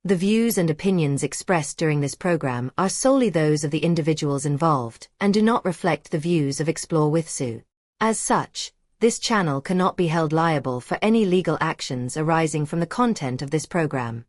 The views and opinions expressed during this program are solely those of the individuals involved and do not reflect the views of Explorewithsu. As such, this channel cannot be held liable for any legal actions arising from the content of this program.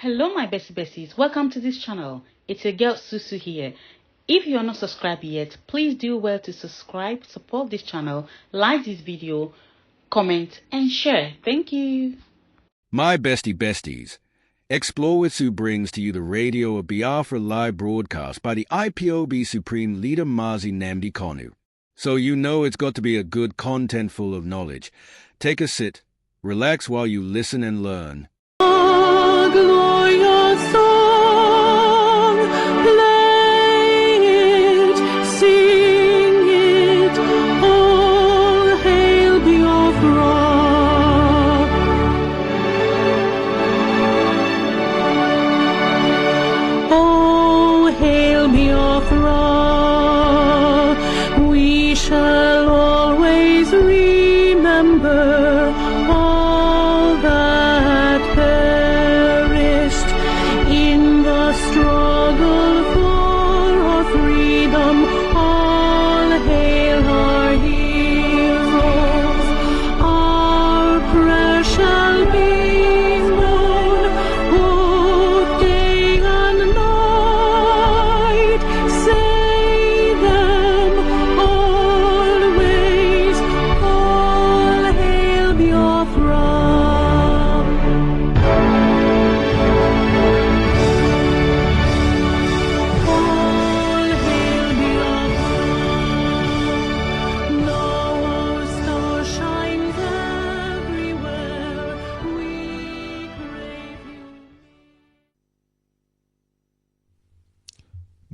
Hello my besties, welcome to this channel. It's your girl Susu here. If you are not subscribed yet, please do well to subscribe, support this channel, like this video, comment and share. Thank you. My besties, Explorewithsu brings to you the Radio of Biafra live broadcast by the IPOB Supreme Leader Mazi Nnamdi KANU. So you know it's got to be a good content full of knowledge. Take a sit, relax while you listen and learn. Glorious song, play it, sing it, all hail Biafra. Oh, hail Biafra, we shall always remember all that perished in the struggle for our freedom. All hail our heroes, our prayer shall be known both day and night. Say them always, all hail Biafra.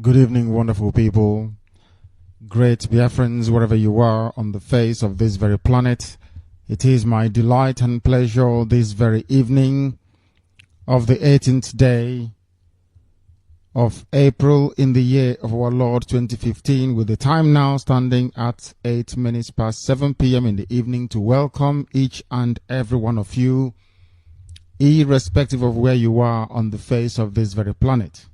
Good evening, wonderful people, great Biafrans, wherever you are on the face of this very planet. It is my delight and pleasure this very evening of the 18th day of April in the year of our Lord 2015, with the time now standing at 8 minutes past 7 p.m. in the evening, to welcome each and every one of you, irrespective of where you are on the face of this very planet.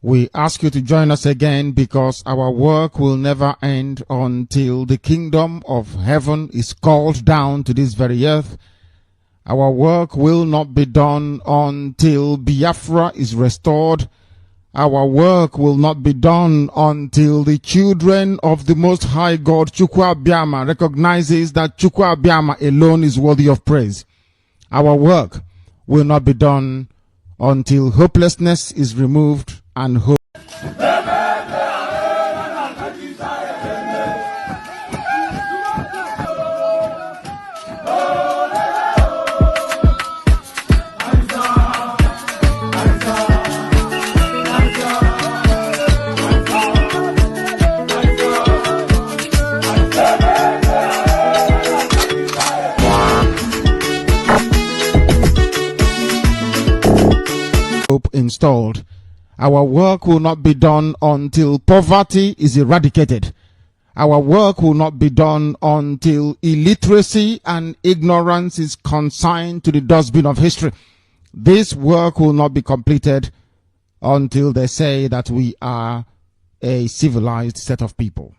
We ask you to join us again, because our work will never end until the kingdom of heaven is called down to this very earth. Our work will not be done until Biafra is restored. Our work will not be done until the children of the Most High God, Chukwu Abiama, recognizes that Chukwu Abiama alone is worthy of praise. Our work will not be done until hopelessness is removed and hope. Installed. Our work will not be done until poverty is eradicated. Our work will not be done until illiteracy and ignorance is consigned to the dustbin of history. This work will not be completed until they say that we are a civilized set of people.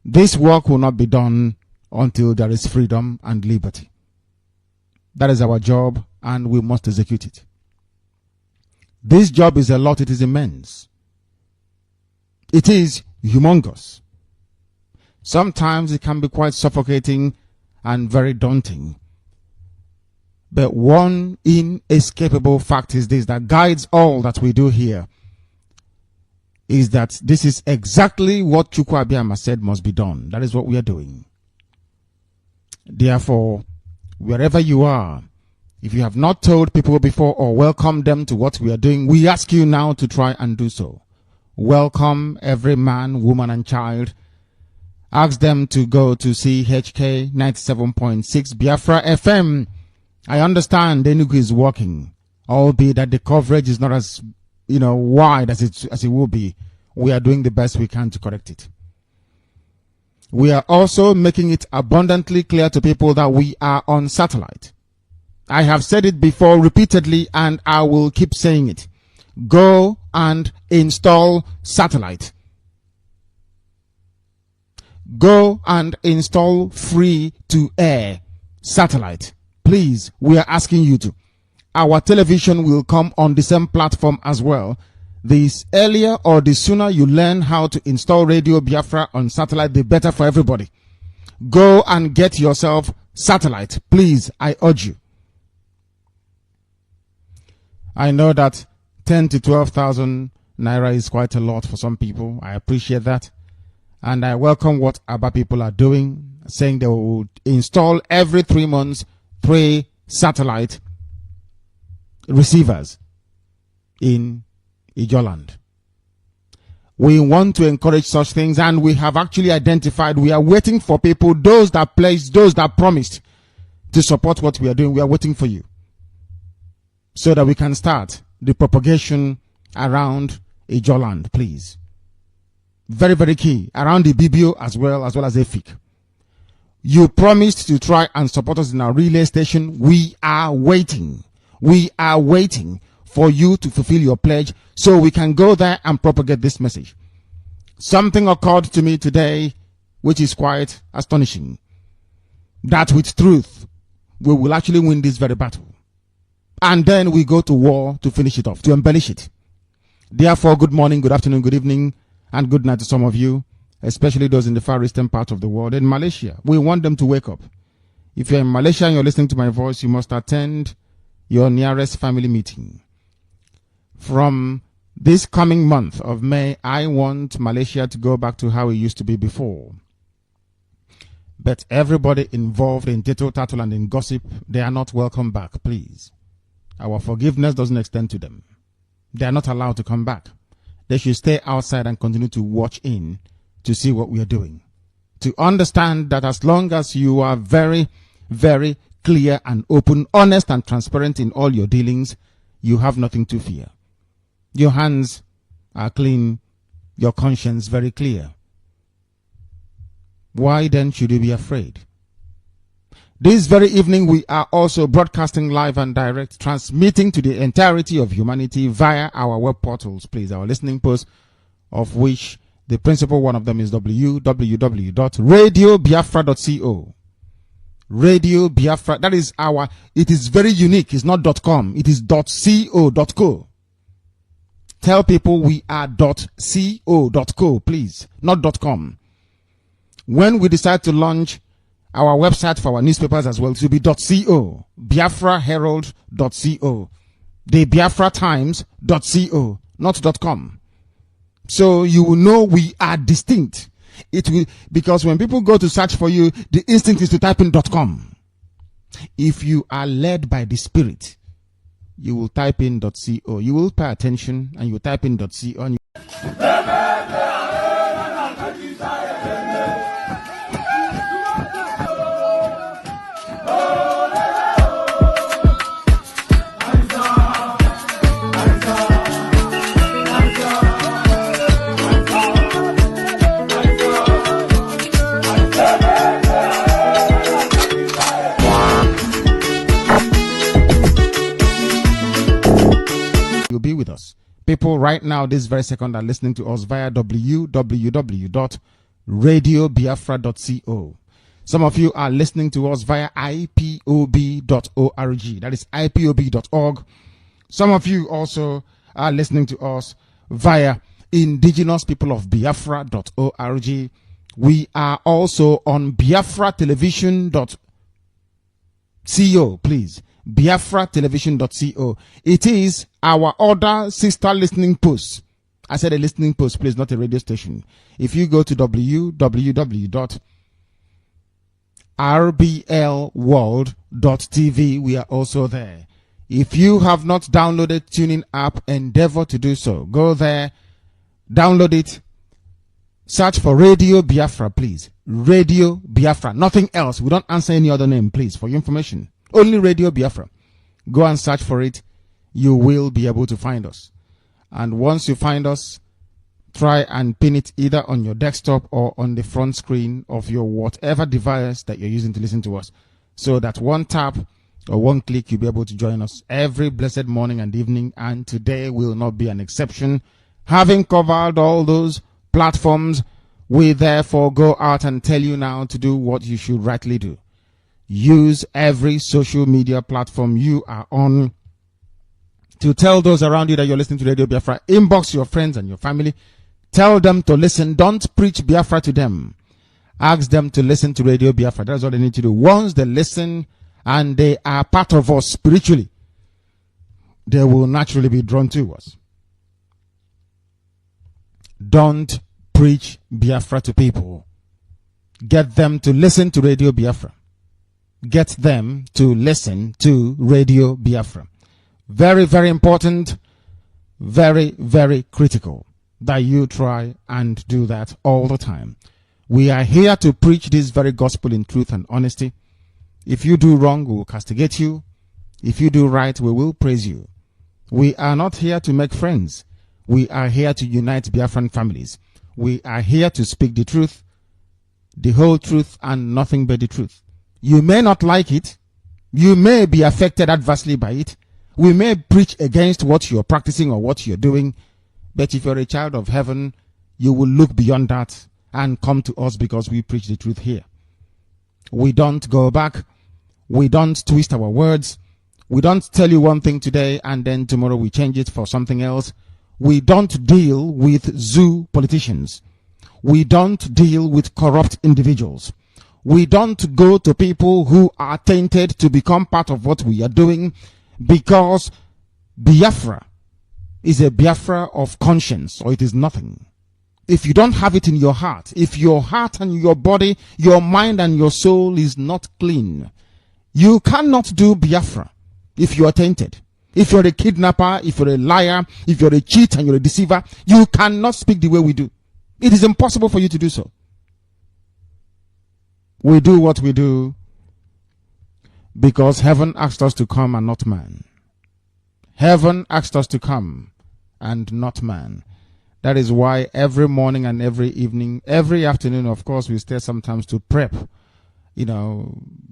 This work will not be done until there is freedom and liberty. That is our job, and we must execute it. This job is a lot, it is immense. It is humongous. Sometimes it can be quite suffocating and very daunting. But one inescapable fact is this, that guides all that we do here, is that this is exactly what Chukwu Abiama said must be done. That is what we are doing. Therefore, wherever you are, if you have not told people before or welcomed them to what we are doing, we ask you now to try and do so. Welcome every man, woman, and child. Ask them to go to CHK 97.6 Biafra FM. I understand Enugu is working, albeit that the coverage is not as wide as it will be. We are doing the best we can to correct it. We are also making it abundantly clear to people that we are on satellite. I have said it before repeatedly, and I will keep saying it. Go and install satellite. Go and install free to air satellite. Please, we are asking you to. Our television will come on the same platform as well. The earlier or the sooner you learn how to install Radio Biafra on satellite, the better for everybody. Go and get yourself satellite. Please, I urge you. I know that 10 to 12,000 naira is quite a lot for some people. I appreciate that. And I welcome what Aba people are doing, saying they will install every 3 months 3 satellite receivers in Ijoland. We want to encourage such things, and we have actually identified, we are waiting for people, those that pledged, those that promised to support what we are doing. We are waiting for you so that we can start the propagation around Ijoland, please. Very, very key. Around the BBO as well as EFIC. You promised to try and support us in our relay station. We are waiting. We are waiting for you to fulfill your pledge so we can go there and propagate this message. Something occurred to me today which is quite astonishing. That with truth, we will actually win this very battle. And then we go to war to finish it off, to embellish it. Therefore, good morning, good afternoon, good evening, and good night to some of you, especially those in the far eastern part of the world. In Malaysia, we want them to wake up. If you're in Malaysia and you're listening to my voice, you must attend your nearest family meeting. From this coming month of May, I want Malaysia to go back to how it used to be before. But everybody involved in tittle-tattle and in gossip, they are not welcome back, please. Our forgiveness doesn't extend to them. They are not allowed to come back. They should stay outside and continue to watch in to see what we are doing. To understand that as long as you are very, very clear and open, honest and transparent in all your dealings, you have nothing to fear. Your hands are clean, your conscience very clear. Why then should you be afraid? This very evening, we are also broadcasting live and direct, transmitting to the entirety of humanity via our web portals, please, our listening posts, of which the principal one of them is www.radiobiafra.co. Radio Biafra, that is it is very unique. It's not .com, it is .co.co. Tell people we are .co.co, please, not .com. When we decide to launch our website for our newspapers as well, it will be .co, BiafraHerald.co, the BiafraTimes.co, not .com. So you will know we are distinct. It will, because when people go to search for you, the instinct is to type in .com. If you are led by the Spirit, you will type in .co. You will pay attention and you will type in .co. And you'll be with us. People right now, this very second, are listening to us via www.radiobiafra.co. Some of you are listening to us via IPOB.org. That is IPOB.org. Some of you also are listening to us via indigenouspeopleofbiafra.org. We are also on biafratelevision.co, please. biafratelevision.co. It is our other sister listening post. I said a listening post, please, not a radio station. If you go to www.ewithsubuiz, rblworld.tv. We are also there. If you have not downloaded TuneIn app, endeavor to do so. Go there, download it, search for Radio Biafra, please. Radio Biafra, nothing else. We don't answer any other name, please, for your information. Only Radio Biafra. Go and search for it. You will be able to find us. And once you find us, try and pin it either on your desktop or on the front screen of your whatever device that you're using to listen to us, so that one tap or one click you'll be able to join us every blessed morning and evening. And today will not be an exception. Having covered all those platforms, we therefore go out and tell you now to do what you should rightly do. Use every social media platform you are on to tell those around you that you're listening to Radio Biafra. Inbox your friends and your family. Tell them to listen. Don't preach Biafra to them. Ask them to listen to Radio Biafra. That's all they need to do. Once they listen and they are part of us spiritually, they will naturally be drawn to us. Don't preach Biafra to people. Get them to listen to Radio Biafra. Get them to listen to Radio Biafra. Very, very important. Very, very critical that you try and do that all the time. We are here to preach this very gospel in truth and honesty. If you do wrong, we will castigate you. If you do right, we will praise you. We are not here to make friends. We are here to unite Biafran families. We are here to speak the truth, the whole truth, and nothing but the truth. You may not like it. You may be affected adversely by it. We may preach against what you're practicing or what you're doing. But if you're a child of heaven, you will look beyond that and come to us, because we preach the truth here. We don't go back. We don't twist our words. We don't tell you one thing today and then tomorrow we change it for something else. We don't deal with zoo politicians. We don't deal with corrupt individuals. We don't go to people who are tainted to become part of what we are doing, because Biafra is a Biafra of conscience, or it is nothing. If you don't have it in your heart, if your heart and your body, your mind and your soul is not clean, you cannot do Biafra if you are tainted. If you're a kidnapper, if you're a liar, if you're a cheat and you're a deceiver, you cannot speak the way we do. It is impossible for you to do so. We do what we do because heaven asked us to come and not man. Heaven asked us to come and not man. That is why every morning and every evening, every afternoon, of course, we stay sometimes to prep,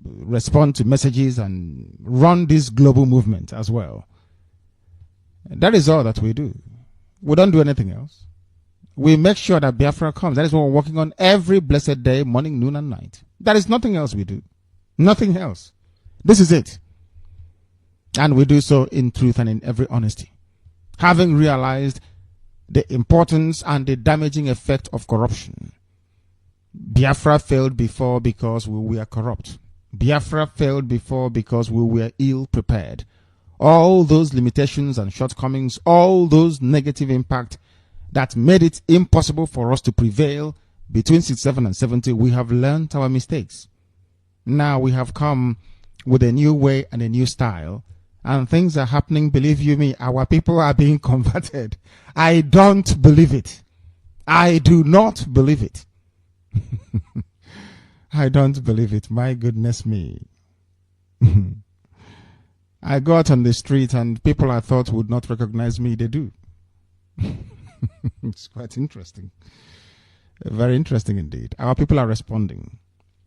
respond to messages and run this global movement as well. That is all that we do. We don't do anything else. We make sure that Biafra comes. That is what we're working on every blessed day, morning, noon, and night. That is nothing else we do. Nothing else. This is it. And we do so in truth and in every honesty, having realized the importance and the damaging effect of corruption. Biafra failed before because we were corrupt. Biafra failed before because we were ill prepared. All those limitations and shortcomings, all those negative impact that made it impossible for us to prevail between 67 and 70, we have learned our mistakes. Now we have come with a new way and a new style, and things are happening. Believe you me, our people are being converted. I don't believe it. I do not believe it. I don't believe it. My goodness me. I go out on the street and people I thought would not recognize me, they do. It's quite interesting. Very interesting indeed. Our people are responding.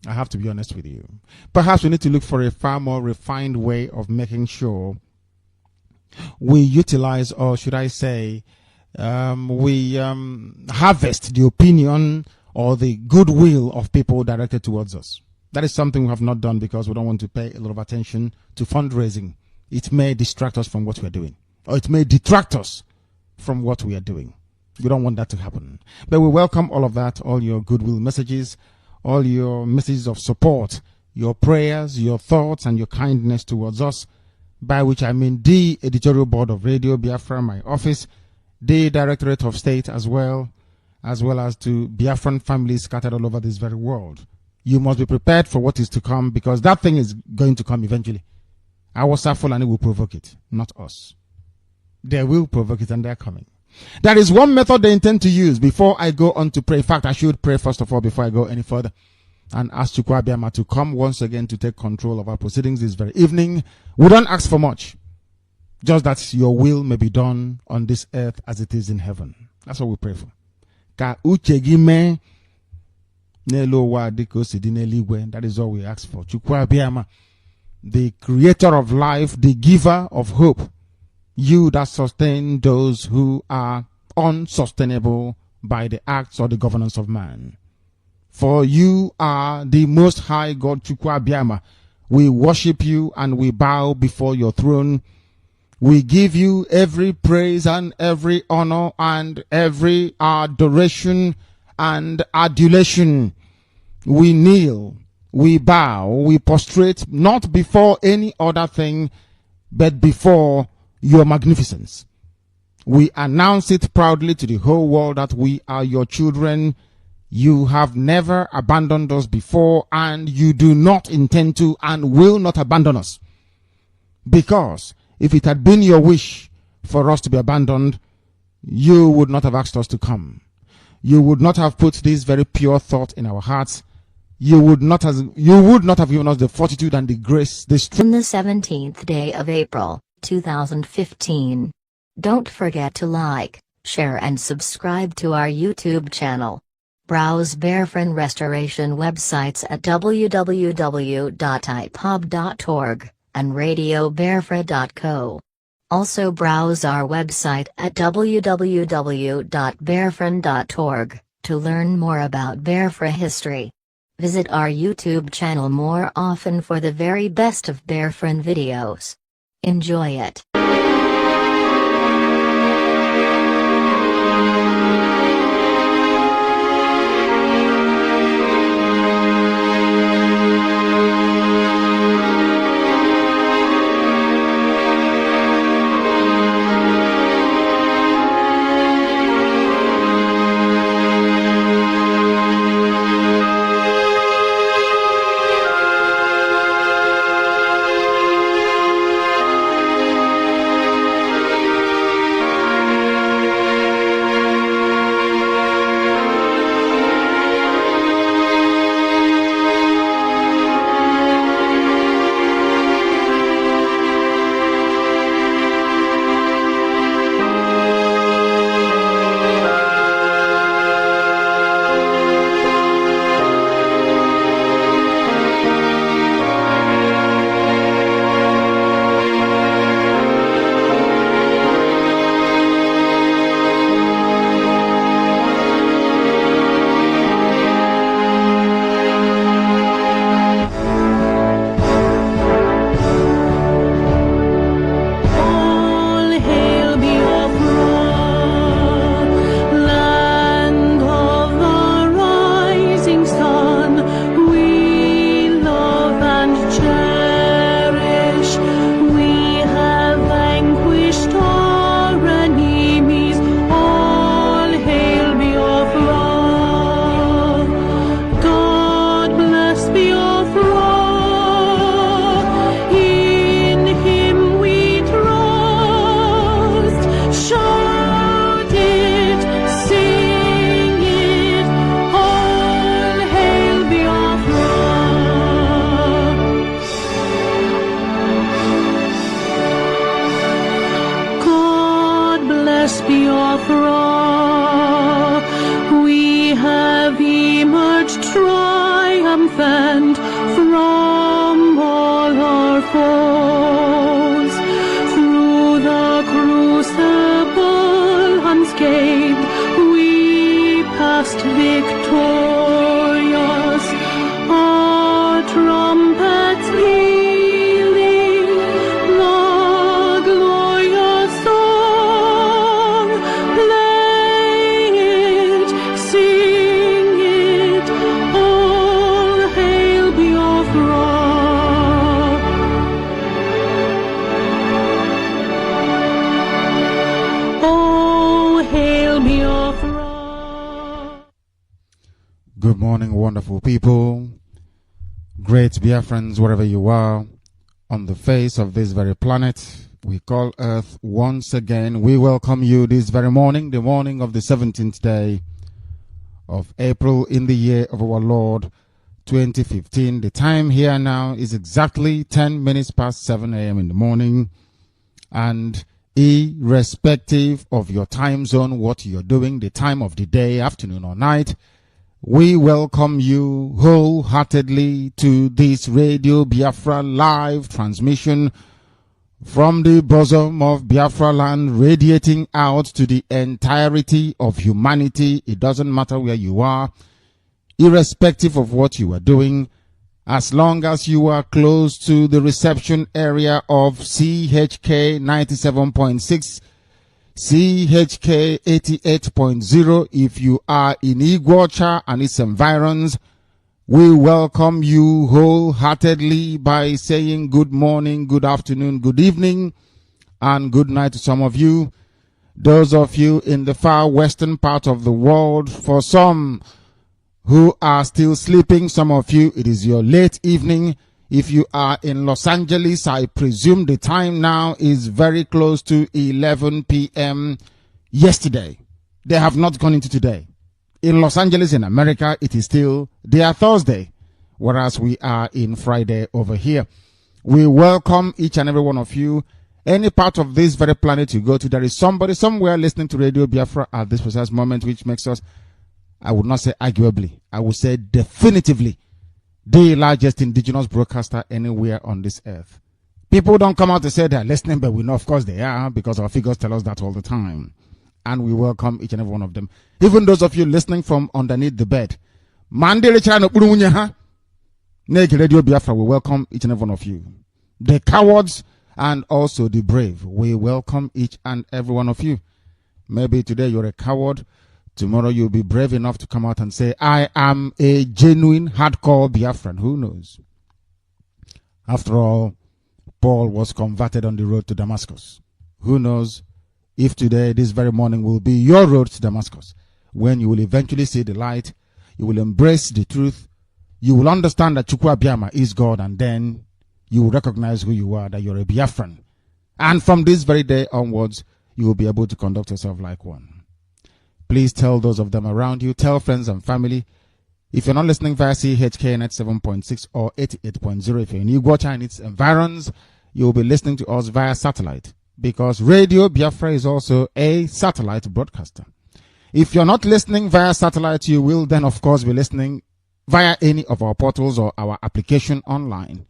I have to be honest with you. Perhaps we need to look for a far more refined way of making sure we utilize, or should I say, we harvest the opinion or the goodwill of people directed towards us. That is something we have not done because we don't want to pay a lot of attention to fundraising. It may distract us from what we are doing, or it may detract us from what we are doing. We don't want that to happen. But we welcome all of that, all your goodwill messages, all your messages of support, your prayers, your thoughts, and your kindness towards us, by which I mean the editorial board of Radio Biafra, my office, the Directorate of State as well as to Biafran families scattered all over this very world. You must be prepared for what is to come, because that thing is going to come eventually. Our Fulani will provoke it, not us. They will provoke it, and they're coming. There is one method they intend to use before I go on to pray. In fact, I should pray first of all before I go any further, and ask Chukwu Abịama to come once again to take control of our proceedings this very evening. We don't ask for much, just that your will may be done on this earth as it is in heaven. That's what we pray for. Ka uche gị mee n'elu ụwa dịka o si dị n'eluigwe. That is all we ask for. Chukwu Abịama, the creator of life, the giver of hope, you that sustain those who are unsustainable by the acts or the governance of man. For you are the most high God, Chukwu Abịama. We worship you and we bow before your throne. We give you every praise and every honor and every adoration and adulation. We kneel, we bow, we prostrate, not before any other thing, but before your magnificence. We announce it proudly to the whole world that we are your children. You have never abandoned us before, and you do not intend to and will not abandon us. Because if it had been your wish for us to be abandoned, you would not have asked us to come. You would not have put this very pure thought in our hearts. You would not have given us the fortitude and the grace, the strength. On the 17th day of April, 2015. Don't forget to like, share and subscribe to our YouTube channel. Browse Bearfriend Restoration websites at www.ipob.org and radiobearfriend.co. Also browse our website at www.bearfriend.org to learn more about Bearfriend history. Visit our YouTube channel more often for the very best of Bearfriend videos. Enjoy it. We have emerged triumphant from all our foes. Through the crucible unscathed, we passed victorious. Our trumpets pealing the glorious song. Play it, sing it, all hail Biafra. Oh, hail Biafra. Good morning, wonderful people. Great Biafrans, wherever you are on the face of this very planet we call Earth, once again we welcome you this very morning, the morning of the 17th day of April in the year of our Lord 2015. The time here now is exactly 10 minutes past 7 a.m. in the morning, and irrespective of your time zone, what you're doing, the time of the day, afternoon or night, we welcome you wholeheartedly to this Radio Biafra live transmission from the bosom of Biafra land, radiating out to the entirety of humanity. It doesn't matter where you are, irrespective of what you are doing, as long as you are close to the reception area of CHK 97.6, CHK 88.0. If you are in Iguacha and its environs, we welcome you wholeheartedly by saying good morning, good afternoon, good evening, and good night to some of you. Those of you in the far western part of the world, for some who are still sleeping, some of you, it is your late evening. If you are in Los Angeles, I presume the time now is very close to 11 p.m. yesterday. They have not gone into today. In Los Angeles, in America, it is still their Thursday, whereas we are in Friday over here. We welcome each and every one of you. Any part of this very planet you go to, there is somebody somewhere listening to Radio Biafra at this precise moment, which makes us, I would not say arguably, I would say definitively, the largest indigenous broadcaster anywhere on this earth. People don't come out to say they're listening, but we know of course they are, because our figures tell us that all the time. And we welcome each and every one of them. Even those of you listening from underneath the bed. Radio Biafra, we welcome each and every one of you. The cowards and also the brave, we welcome each and every one of you. Maybe today you're a coward. Tomorrow you'll be brave enough to come out and say, I am a genuine hardcore Biafran. Who knows? After all, Paul was converted on the road to Damascus. Who knows if today, this very morning, will be your road to Damascus, when you will eventually see the light, you will embrace the truth, you will understand that Chukwu Abiyama is God, and then you will recognize who you are, that you're a Biafran. And from this very day onwards, you will be able to conduct yourself like one. Please tell those of them around you, tell friends and family. If you're not listening via CHK 97.6 or 88.0, if you're in Iguacha and its environs, you'll be listening to us via satellite, because Radio Biafra is also a satellite broadcaster. If you're not listening via satellite, you will then of course be listening via any of our portals or our application online.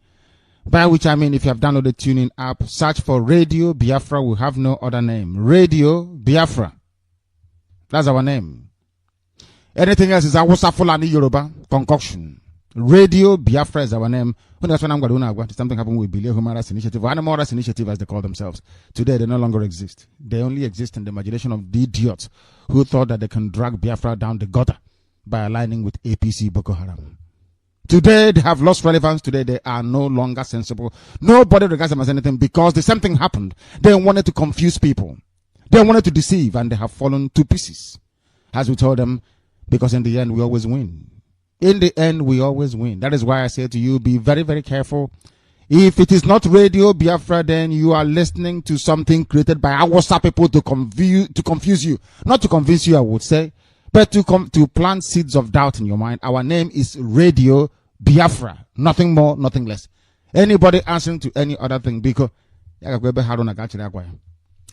By which I mean, if you have downloaded the TuneIn app, search for Radio Biafra. We have no other name. Radio Biafra. That's our name. Anything else is Awusa Fulani Yoruba concoction. Radio Biafra is our name. That's when I'm going to something happened with Billy Human Rights Initiative, or Animal Rights Initiative as they call themselves. Today they no longer exist. They only exist in the imagination of the idiots who thought that they can drag Biafra down the gutter by aligning with APC Boko Haram. Today they have lost relevance. Today they are no longer sensible. Nobody regards them as anything, because the same thing happened. They wanted to confuse people. They wanted to deceive, and they have fallen to pieces. As we told them, because in the end we always win. In the end, we always win. That is why I say to you, be very, very careful. If it is not Radio Biafra, then you are listening to something created by our people to confuse you. Not to convince you, I would say, but to plant seeds of doubt in your mind. Our name is Radio Biafra. Nothing more, nothing less. Anybody answering to any other thing, because as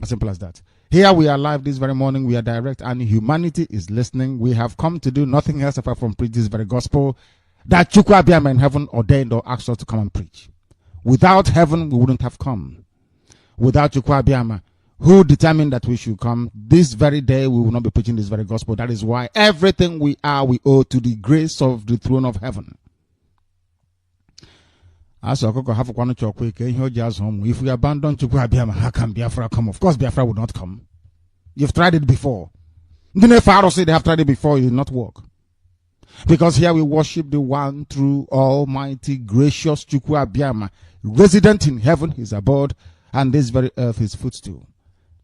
simple as that. Here we are live this very morning. We are direct, and humanity is listening. We have come to do nothing else apart from preach this very gospel that Chukwu Abiyama in heaven ordained or asked us to come and preach. Without heaven, we wouldn't have come. Without Chukwu Abiyama, who determined that we should come, this very day we will not be preaching this very gospel. That is why everything we are, we owe to the grace of the throne of heaven. If we abandon Chukwu Abiyama, how can Biafra come? Of course, Biafra would not come. You've tried it before. The Pharaoh said they have tried it before, it did not work. Because here we worship the one true, almighty, gracious Chukwu Abiyama, resident in heaven, his abode, and this very earth his footstool.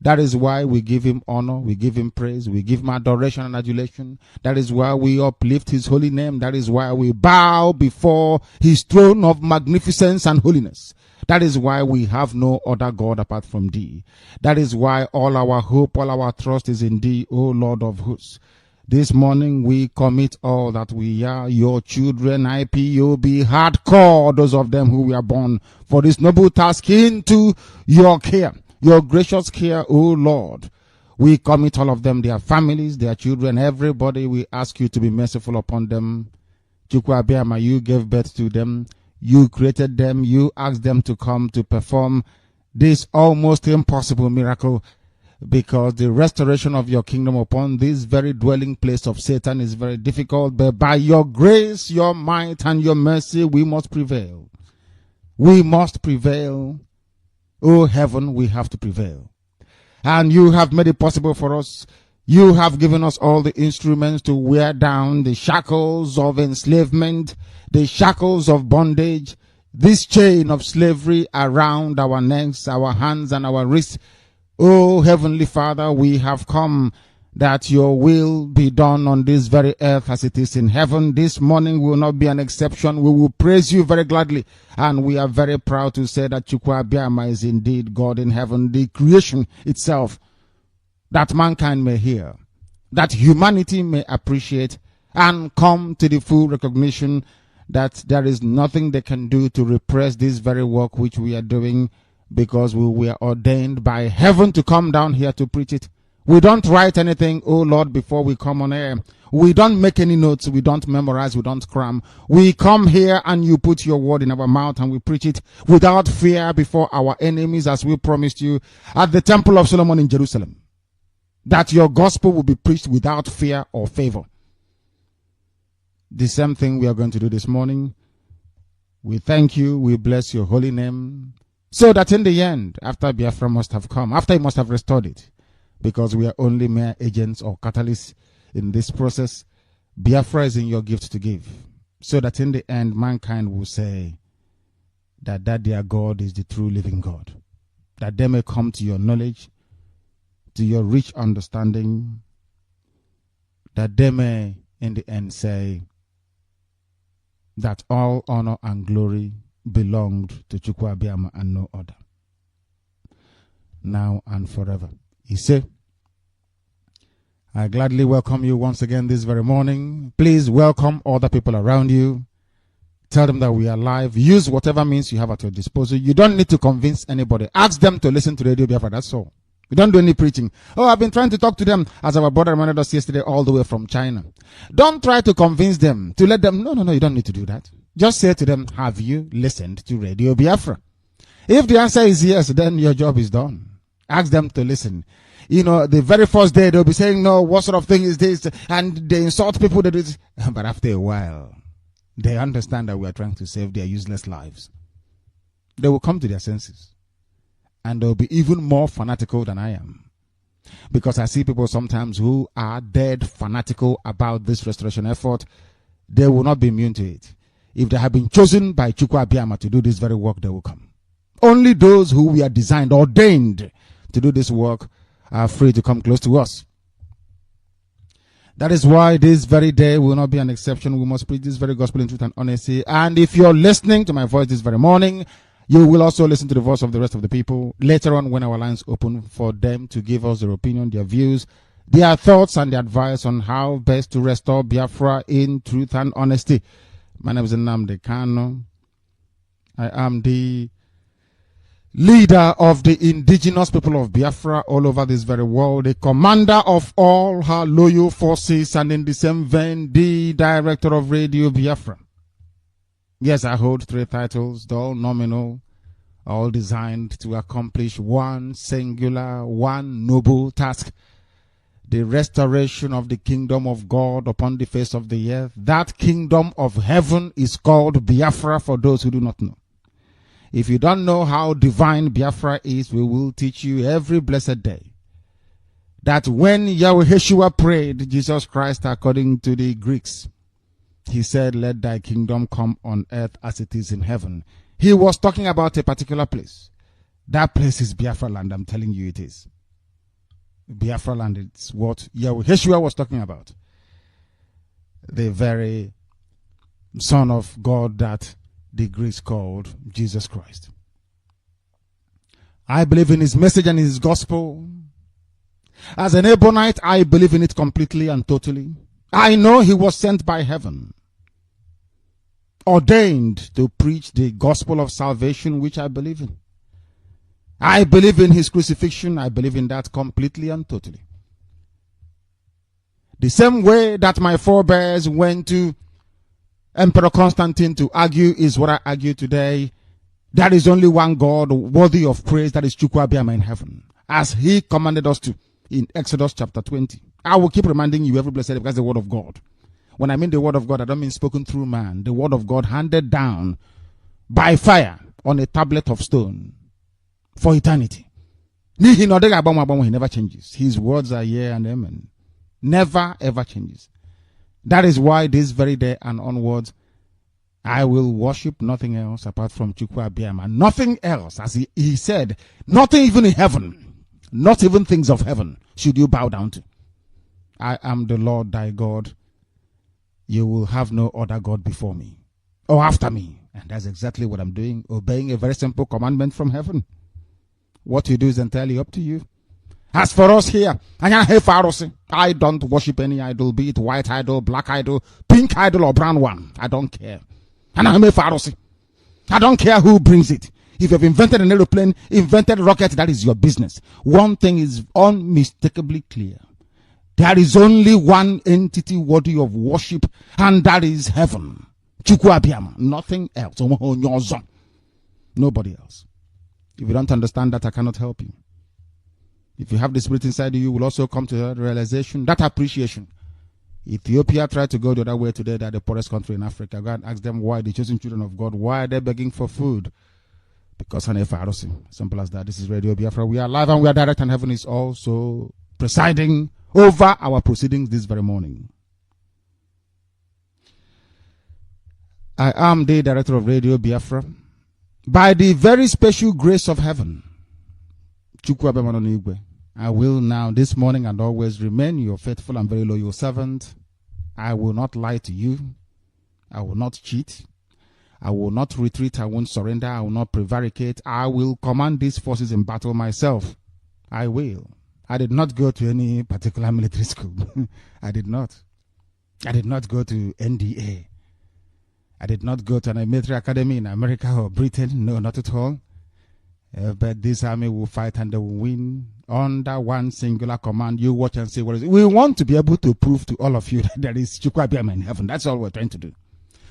That is why we give him honor, we give him praise, we give him adoration and adulation. That is why we uplift his holy name. That is why we bow before his throne of magnificence and holiness. That is why we have no other God apart from thee. That is why all our hope, all our trust is in thee, O Lord of hosts. This morning we commit all that we are, your children, IPOB, hardcore, those of them who were born for this noble task, into your care, your gracious care, O Lord. We commit all of them, their families, their children, everybody. We ask you to be merciful upon them. Chukwu Abiyama, you gave birth to them. You created them. You asked them to come to perform this almost impossible miracle, because the restoration of your kingdom upon this very dwelling place of Satan is very difficult. But by your grace, your might, and your mercy, we must prevail. We must prevail. Oh heaven, we have to prevail. And you have made it possible for us. You have given us all the instruments to wear down the shackles of enslavement, the shackles of bondage, this chain of slavery around our necks, our hands, and our wrists. Oh, Heavenly Father, we have come that your will be done on this very earth as it is in heaven. This morning will not be an exception. We will praise you very gladly. And we are very proud to say that Chukwu Abiyama is indeed God in heaven, the creation itself, that mankind may hear, that humanity may appreciate, and come to the full recognition that there is nothing they can do to repress this very work which we are doing, because we were ordained by heaven to come down here to preach it. We don't write anything, oh Lord, before we come on air. We don't make any notes. We don't memorize. We don't cram. We come here and you put your word in our mouth and we preach it without fear before our enemies, as we promised you at the Temple of Solomon in Jerusalem, that your gospel will be preached without fear or favor. The same thing we are going to do this morning. We thank you. We bless your holy name. So that in the end, after Biafra must have come, after he must have restored it, because we are only mere agents or catalysts in this process, Biafra is in your gift to give. So that in the end, mankind will say that their God is the true living God. That they may come to your knowledge, to your rich understanding, that they may in the end say that all honor and glory belonged to Chukwu Abiyama and no other, now and forever. He said, I gladly welcome you once again this very morning. Please welcome other people around you. Tell them that we are live. Use whatever means you have at your disposal. You don't need to convince anybody. Ask them to listen to Radio Biafra. That's all. We don't do any preaching. Oh, I've been trying to talk to them, as our brother reminded us yesterday, all the way from China. Don't try to convince them, to let them. No, you don't need to do that. Just say to them, have you listened to Radio Biafra? If the answer is yes, then your job is done. Ask them to listen. You know, the very first day they'll be saying, no, what sort of thing is this? And they insult people that is. But after a while, they understand that we are trying to save their useless lives. They will come to their senses. And they'll be even more fanatical than I am. Because I see people sometimes who are dead fanatical about this restoration effort. They will not be immune to it. If they have been chosen by Chukwu Abiyama to do this very work, they will come. Only those who we are designed, ordained to do this work are free to come close to us. That is why this very day will not be an exception. We must preach this very gospel in truth and honesty. And if you're listening to my voice this very morning, you will also listen to the voice of the rest of the people later on when our lines open for them to give us their opinion, their views, their thoughts, and their advice on how best to restore Biafra in truth and honesty. My name is Nnamdi KANU. I am the leader of the indigenous people of Biafra all over this very world, the commander of all her loyal forces, and in the same vein, the director of Radio Biafra. Yes, I hold 3 titles, all nominal, all designed to accomplish one singular, one noble task: the restoration of the kingdom of God upon the face of the earth. That kingdom of heaven is called Biafra, for those who do not know. If you don't know how divine Biafra is, we will teach you every blessed day that when Yahweh Yeshua prayed, Jesus Christ, according to the Greeks, he said, let thy kingdom come on earth as it is in heaven. He was talking about a particular place. That place is Biafra land. I'm telling you it is. Biafra land. It's what Yeshua was talking about. The very Son of God that the Greeks called Jesus Christ. I believe in his message and his gospel. As an Ebonite, I believe in it completely and totally. I know he was sent by heaven, ordained to preach the gospel of salvation, which I believe in. I believe in his crucifixion. I believe in that completely and totally. The same way that my forebears went to Emperor Constantine to argue is what I argue today. There is only one God worthy of praise, that is Chukwu Abiyama in heaven, as he commanded us to in Exodus chapter 20. I will keep reminding you every blessed day because the word of God. When I mean the word of God, I don't mean spoken through man. The word of God handed down by fire on a tablet of stone for eternity. He never changes. His words are yea and amen. Never ever changes. That is why this very day and onwards, I will worship nothing else apart from Chukwu Abiyama. Nothing else, as he said, nothing even in heaven, not even things of heaven should you bow down to. I am the Lord thy God. You will have no other God before me or after me. And that's exactly what I'm doing, obeying a very simple commandment from heaven. What you do is entirely up to you. As for us here, I don't worship any idol, be it white idol, black idol, pink idol, or brown one. I don't care. And I'm a Pharisee. I don't care who brings it. If you've invented an aeroplane, invented a rocket, that is your business. One thing is unmistakably clear. There is only one entity worthy of worship, and that is heaven. Chukwu Abiyama. Nothing else. Nobody else. If you don't understand that, I cannot help you. If you have the spirit inside you will also come to that realization, that appreciation. Ethiopia tried to go the other way today. They're the poorest country in Africa. Go and ask them why the chosen children of God, why are they begging for food? Because of Pharisee. Simple as that. This is Radio Biafra. We are live and we are direct, and heaven is also presiding over our proceedings this very morning. I am the director of Radio Biafra. By the very special grace of heaven, I will now, this morning and always, remain your faithful and very loyal servant. I will not lie to you. I will not cheat. I will not retreat. I won't surrender. I will not prevaricate. I will command these forces in battle myself. I will. I did not go to any particular military school. I did not. I did not go to NDA. I did not go to an military academy in America or Britain. No, not at all. But this army will fight and they will win under one singular command. You watch and see what is it. We want to be able to prove to all of you that there is Chukwu Abiyama in heaven. That's all we're trying to do.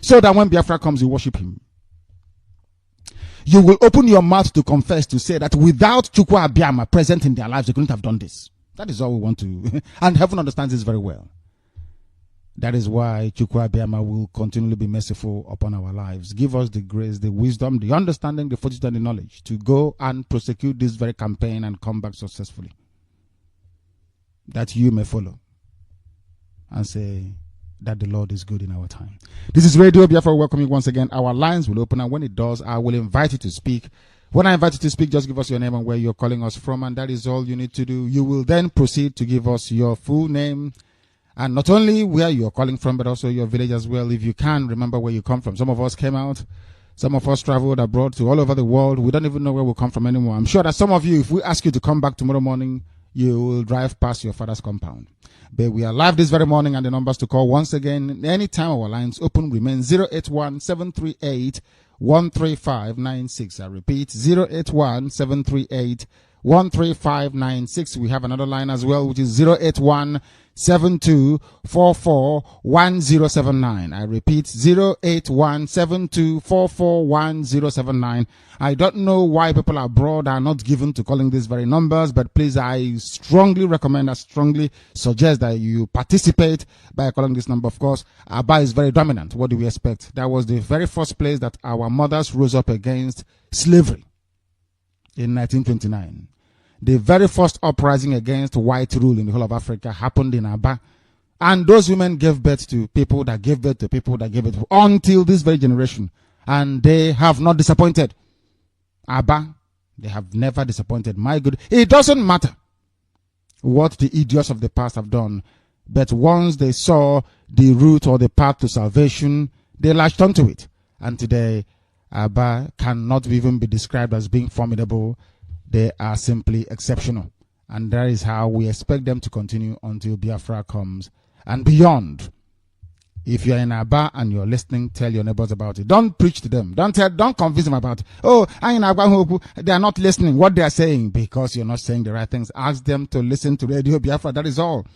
So that when Biafra comes, you worship him. You will open your mouth to confess, to say that without Chukwu Abiyama present in their lives, they couldn't have done this. That is all we want to. And heaven understands this very well. That is why Chukwu Abiyama will continually be merciful upon our lives. Give us the grace, the wisdom, the understanding, the fortitude, and the knowledge to go and prosecute this very campaign and come back successfully. That you may follow and say that the Lord is good in our time. This is Radio Biafra. Welcome you once again. Our lines will open, and when it does, I will invite you to speak. When I invite you to speak, just give us your name and where you're calling us from, and that is all you need to do. You will then proceed to give us your full name, and not only where you're calling from, but also your village as well. If you can, remember where you come from. Some of us came out. Some of us traveled abroad to all over the world. We don't even know where we come from anymore. I'm sure that some of you, if we ask you to come back tomorrow morning, you will drive past your father's compound. But we are live this very morning, and the numbers to call once again, anytime our lines open, remain 081-738-13596. I repeat, 081-738-13596. We have another line as well, which is 081-7244-1079. I repeat, 081-7244-1079. I don't know why people abroad are not given to calling these very numbers, but please, I strongly recommend, I strongly suggest that you participate by calling this number. Of course, Abba is very dominant. What do we expect? That was the very first place that our mothers rose up against slavery in 1929. The very first uprising against white rule in the whole of Africa happened in Aba. And those women gave birth to people that gave birth to people that gave birth until this very generation. And they have not disappointed. Aba, they have never disappointed. My good, it doesn't matter what the idiots of the past have done. But once they saw the route or the path to salvation, they latched onto it. And today, Aba cannot even be described as being formidable. They are simply exceptional. And that is how we expect them to continue until Biafra comes and beyond. If you're in Aba and you're listening, tell your neighbors about it. Don't preach to them. Don't convince them about it. Oh, I in Aba, they are not listening what they are saying because you're not saying the right things. Ask them to listen to Radio Biafra. That is all.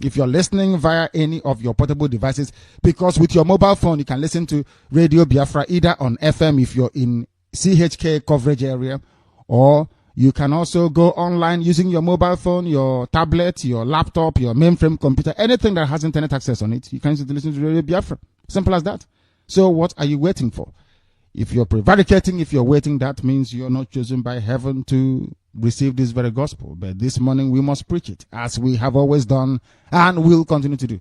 If you're listening via any of your portable devices, because with your mobile phone, you can listen to Radio Biafra either on FM if you're in CHK coverage area, or you can also go online using your mobile phone, your tablet, your laptop, your mainframe computer, anything that has internet access on it. You can listen to Radio Biafra. Simple as that. So what are you waiting for? If you're prevaricating, if you're waiting, that means you're not chosen by heaven to receive this very gospel. But this morning we must preach it, as we have always done and will continue to do.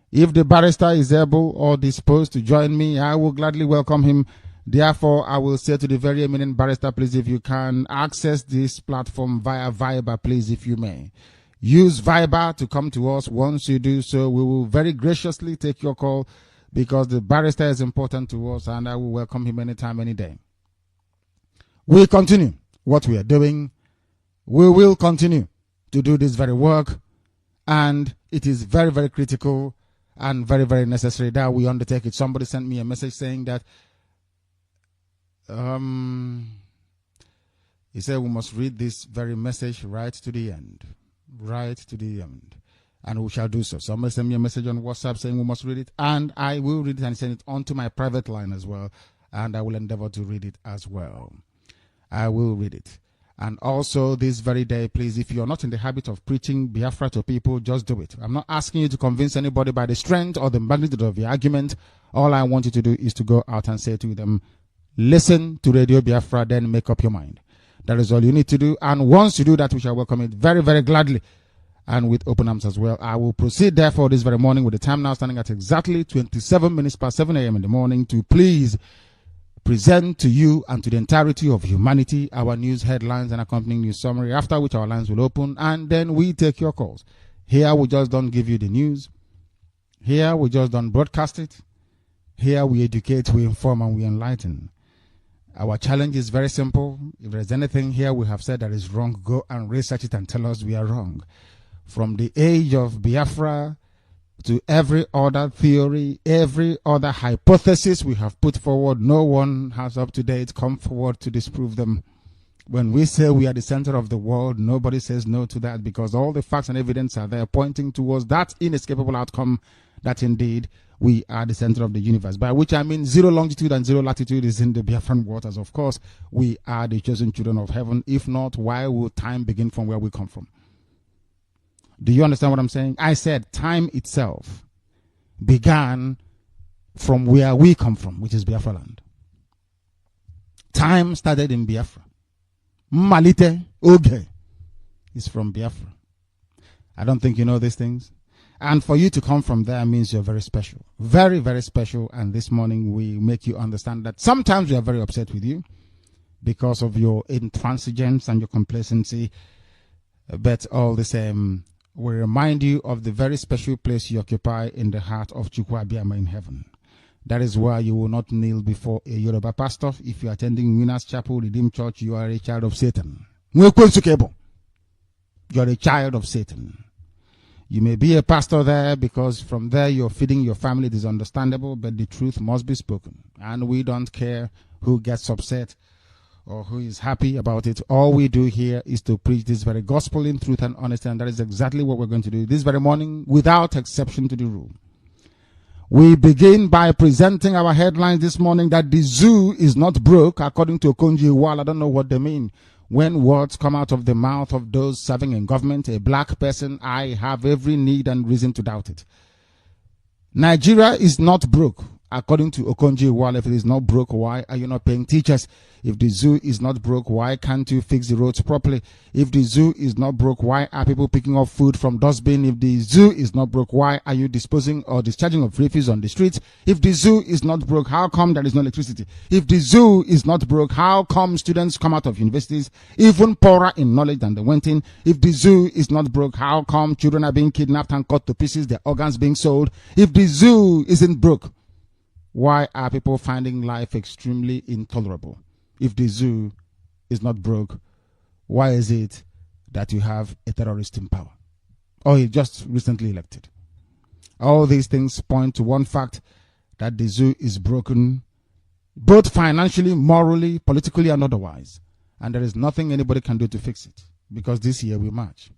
If the barrister is able or disposed to join me, I will gladly welcome him. Therefore, I will say to the very eminent barrister, please, if you can access this platform via Viber, please, if you may. Use Viber to come to us. Once you do so, we will very graciously take your call, because the barrister is important to us, and I will welcome him anytime, any day. We continue what we are doing. We will continue to do this very work, and it is very, very critical and very, very necessary that we undertake it. Somebody sent me a message saying that he said we must read this very message right to the end. Right to the end. And we shall do so. Somebody sent me a message on WhatsApp saying we must read it, and I will read it and send it onto my private line as well, and I will endeavor to read it as well. I will read it. And also this very day, please, if you're not in the habit of preaching Biafra to people, just do it. I'm not asking you to convince anybody by the strength or the magnitude of your argument. All I want you to do is to go out and say to them, listen to Radio Biafra, then make up your mind. That is all you need to do. And once you do that, we shall welcome it very, very gladly and with open arms as well. I will proceed, therefore, this very morning with the time now standing at exactly 27 minutes past 7 a.m. in the morning to please present to you and to the entirety of humanity our news headlines and accompanying news summary, after which our lines will open, and then we take your calls. Here we just don't give you the news. Here we just don't broadcast it. Here we educate, we inform, and we enlighten. Our challenge is very simple. If there's anything here we have said that is wrong, go and research it and tell us we are wrong. From the age of Biafra to every other theory, every other hypothesis we have put forward, no one has up to date come forward to disprove them. When we say we are the center of the world, nobody says no to that, because all the facts and evidence are there pointing towards that inescapable outcome, that indeed we are the center of the universe. By which I mean 0 longitude and 0 latitude is in the Biafran waters. Of course, we are the chosen children of heaven. If not, why would time begin from where we come from? Do you understand what I'm saying? I said time itself began from where we come from, which is Biafra land. Time started in Biafra. Malite Oge is from Biafra. I don't think you know these things. And for you to come from there means you're very special. Very, very special. And this morning we make you understand that sometimes we are very upset with you because of your intransigence and your complacency. But all the same, we remind you of the very special place you occupy in the heart of Chukwu Abiyama in heaven. That is why you will not kneel before a Yoruba pastor. If you are attending Winners Chapel, Redeemed Church, you are a child of Satan. You are a child of Satan. You may be a pastor there because from there you're feeding your family. It is understandable, but the truth must be spoken. And we don't care who gets upset or who is happy about it. All we do here is to preach this very gospel in truth and honesty, and that is exactly what we're going to do this very morning, without exception to the rule. We begin by presenting our headlines this morning that the zoo is not broke, according to Okonjo Iweala. I don't know what they mean. When words come out of the mouth of those serving in government, a black person, I have every need and reason to doubt it. Nigeria is not broke, according to Okonjo-Iweala, if it is not broke, why are you not paying teachers? If the zoo is not broke, why can't you fix the roads properly? If the zoo is not broke, why are people picking up food from dustbin? If the zoo is not broke, why are you disposing or discharging of refuse on the streets? If the zoo is not broke, how come there is no electricity? If the zoo is not broke, how come students come out of universities even poorer in knowledge than they went in? If the zoo is not broke, how come children are being kidnapped and cut to pieces, their organs being sold? If the zoo isn't broke, why are people finding life extremely intolerable? If the zoo is not broke, why is it that you have a terrorist in power? Or he just recently elected? All these things point to one fact, that the zoo is broken, both financially, morally, politically, and otherwise. And there is nothing anybody can do to fix it. Because this year we march.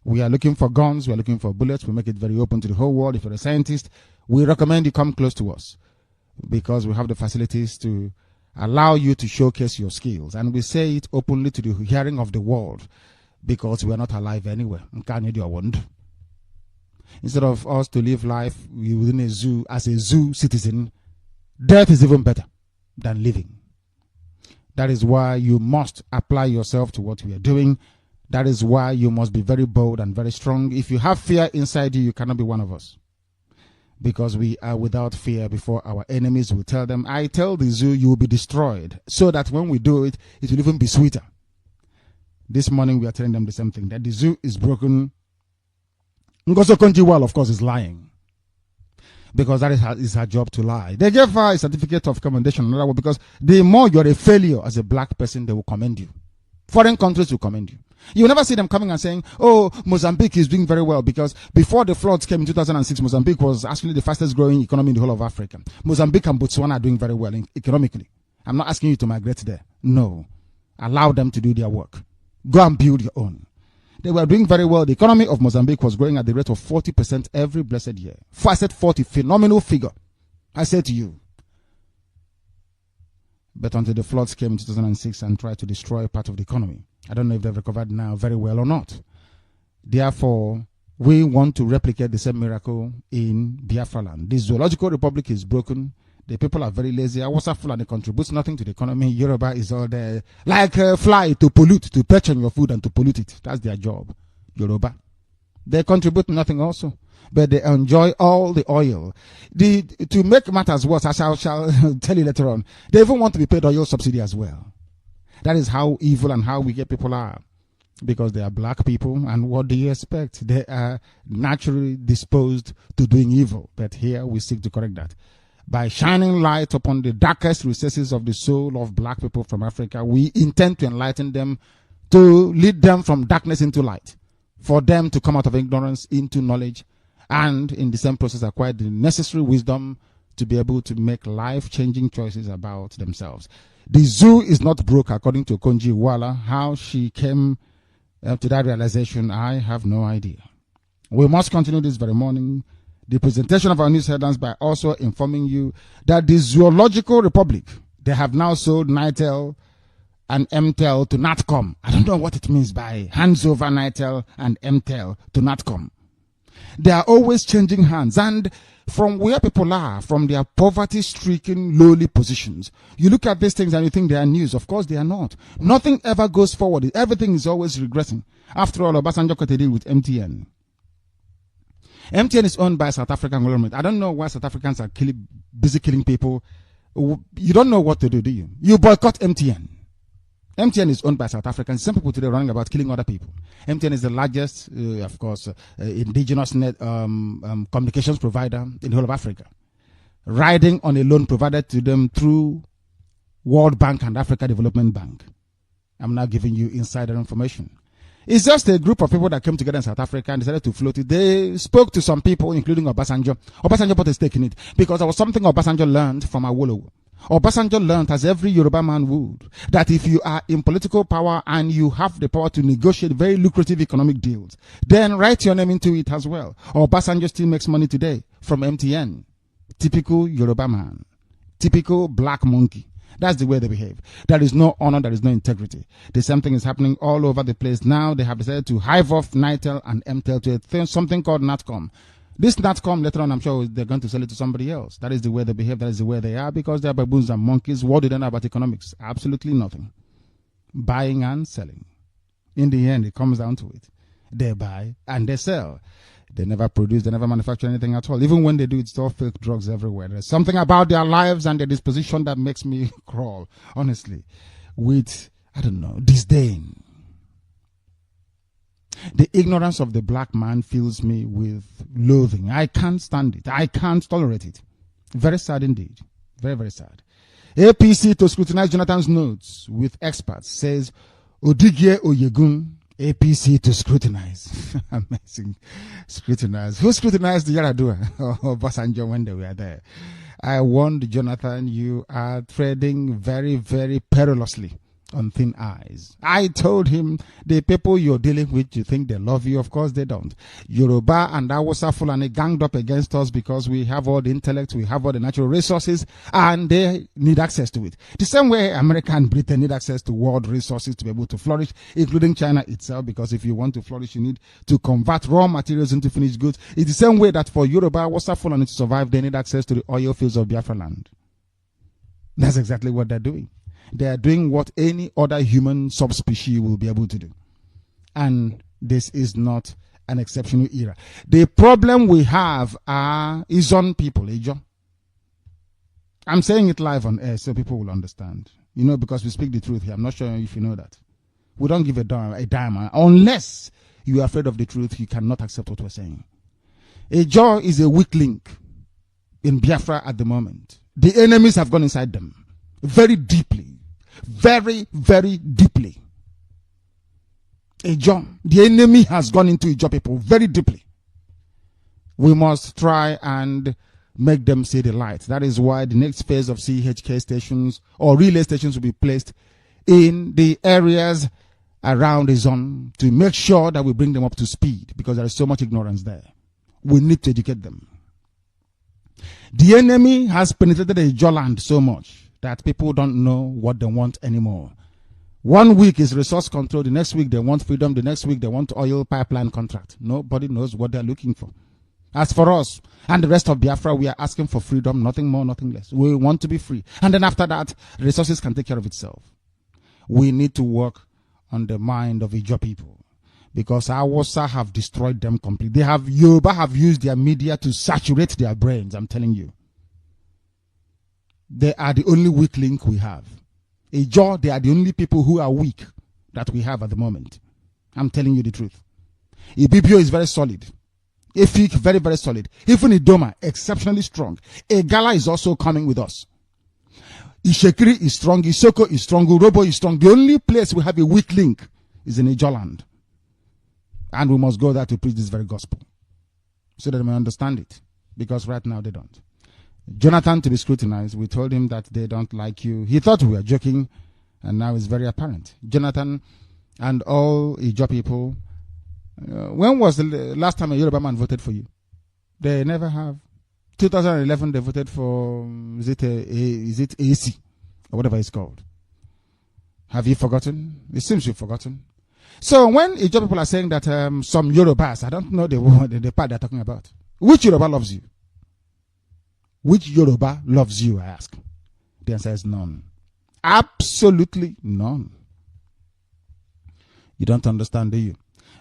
We are looking for guns, we are looking for bullets, we make it very open to the whole world. If you're a scientist, we recommend you come close to us, because we have the facilities to allow you to showcase your skills. And we say it openly to the hearing of the world, because we are not alive anywhere. Instead of us to live life within a zoo as a zoo citizen, death is even better than living. That is why you must apply yourself to what we are doing. That is why you must be very bold and very strong. If you have fear inside you, you cannot be one of us. Because we are without fear before our enemies. Will tell them, I tell the zoo you will be destroyed, so that when we do it, it will even be sweeter. This morning we are telling them the same thing, that the zoo is broken. Ngozi Okonjo-Iweala, of course, is lying, because that is her job, to lie. They gave her a certificate of commendation, because the more you're a failure as a black person, they will commend you. Foreign countries will commend you. You never see them coming and saying, oh, Mozambique is doing very well, because before the floods came in 2006, Mozambique was actually the fastest growing economy in the whole of Africa. Mozambique and Botswana are doing very well economically. I'm not asking you to migrate there. No. Allow them to do their work. Go and build your own. They were doing very well. The economy of Mozambique was growing at the rate of 40% every blessed year. I said 40, phenomenal figure. I said to you. But until the floods came in 2006 and tried to destroy part of the economy. I don't know if they've recovered now very well or not. Therefore, we want to replicate the same miracle in Biafra land. The zoological republic is broken. The people are very lazy. Awasa Fulani contributes nothing to the economy. Yoruba is all there like a fly to pollute, to perch on your food and to pollute it. That's their job. Yoruba. They contribute nothing also, but they enjoy all the oil. To make matters worse, I shall tell you later on, they even want to be paid oil subsidy as well. That is how evil and how wicked people are, because they are black people, and what do you expect? They are naturally disposed to doing evil, but here we seek to correct that. By shining light upon the darkest recesses of the soul of black people from Africa, we intend to enlighten them, to lead them from darkness into light, for them to come out of ignorance into knowledge, and in the same process acquire the necessary wisdom to be able to make life-changing choices about themselves. The zoo is not broke, according to Okonjo-Iweala. How she came to that realization, I have no idea. We must continue this very morning the presentation of our news headlines by also informing you that the Zoological Republic, they have now sold Nitel and MTEL to NATCOM. I don't know what it means by hands over Nitel and MTEL to NATCOM. They are always changing hands, and from where people are, from their poverty-stricken, lowly positions, you look at these things and you think they are news. Of course they are not. Nothing ever goes forward. Everything is always regressing. After all, Obasanjo got a deal with MTN. MTN is owned by a South African government. I don't know why South Africans are busy killing people. You don't know what to do you? You boycott MTN. MTN is owned by South Africans. Some people today running about killing other people. MTN is the largest, of course, indigenous net communications provider in the whole of Africa, riding on a loan provided to them through World Bank and Africa Development Bank. I'm now giving you insider information. It's just a group of people that came together in South Africa and decided to float it. They spoke to some people, including Obasanjo. Obasanjo put a stake in it, because there was something Obasanjo learned from Awolowo. Obasanjo learned, as every Yoruba man would, that if you are in political power and you have the power to negotiate very lucrative economic deals, then write your name into it as well. Obasanjo still makes money today from MTN. Typical Yoruba man. Typical black monkey. That's the way they behave. There is no honor, there is no integrity. The same thing is happening all over the place now. They have decided to hive off Nitel and MTEL to something called NATCOM. This NatCom later on, I'm sure they're going to sell it to somebody else. That is the way they behave. That is the way they are, because they're baboons and monkeys. What do they know about economics? Absolutely nothing. Buying and selling. In the end, it comes down to it. They buy and they sell. They never produce, they never manufacture anything at all. Even when they do, it's all fake drugs everywhere. There's something about their lives and their disposition that makes me crawl, honestly, with, I don't know, disdain. The ignorance of the black man fills me with loathing. I can't stand it. I can't tolerate it. Very sad indeed. Very, very sad. APC to scrutinize Jonathan's notes with experts, says Odigye Oyegun. APC to scrutinize. Amazing. Scrutinize. Who scrutinized Yaradua or Basanjo when they were there? I warned Jonathan, you are treading very, very perilously on thin ice. I told him, the people you're dealing with, you think they love you? Of course they don't. Yoruba and Hausa Fulani ganged up against us because we have all the intellect, we have all the natural resources, and they need access to it. The same way America and Britain need access to world resources to be able to flourish, including China itself, because if you want to flourish, you need to convert raw materials into finished goods. It's the same way that for Yoruba, Hausa Fulani to survive, they need access to the oil fields of Biafra land. That's exactly what they're doing. They are doing what any other human subspecies will be able to do. And this is not an exceptional era. The problem we have is on people, Ejo. I'm saying it live on air so people will understand. You know, because we speak the truth here. I'm not sure if you know that. We don't give a dime. Unless you are afraid of the truth, you cannot accept what we're saying. Ejo is a weak link in Biafra at the moment. The enemies have gone inside them very deeply. Very, very deeply. Ejo, the enemy has gone into Ejo people very deeply. We must try and make them see the light. That is why the next phase of CHK stations or relay stations will be placed in the areas around the zone to make sure that we bring them up to speed, because there is so much ignorance there. We need to educate them. The enemy has penetrated the Ejo land so much that people don't know what they want anymore. 1 week is resource control. The next week they want freedom. The next week they want oil pipeline contract. Nobody knows what they're looking for. As for us and the rest of Biafra, we are asking for freedom, nothing more, nothing less. We want to be free. And then after that, resources can take care of itself. We need to work on the mind of Ijo people, because Hausa have destroyed them completely. Yoruba have used their media to saturate their brains, I'm telling you. They are the only weak link we have. Ejo, they are the only people who are weak that we have at the moment. I'm telling you the truth. Ibibio is very solid. Efik, very, very solid. Even Idoma, exceptionally strong. Egala is also coming with us. Ishekiri is strong. Isoko is strong. Urobo is strong. The only place we have a weak link is in Ejo land. And we must go there to preach this very gospel, so that they may understand it. Because right now they don't. Jonathan to be scrutinized. We told him that they don't like you. He thought we were joking, and now it's very apparent. Jonathan and all Ijo people, when was the last time a Yoruba man voted for you? They never have. 2011 they voted for, is it AC or whatever it's called? Have you forgotten? It seems you've forgotten. So when Ijo people are saying that some Yorubas, I don't know the part they're talking about. Which Yoruba loves you? Which Yoruba loves you, I ask? The answer is none. Absolutely none. You don't understand, do you?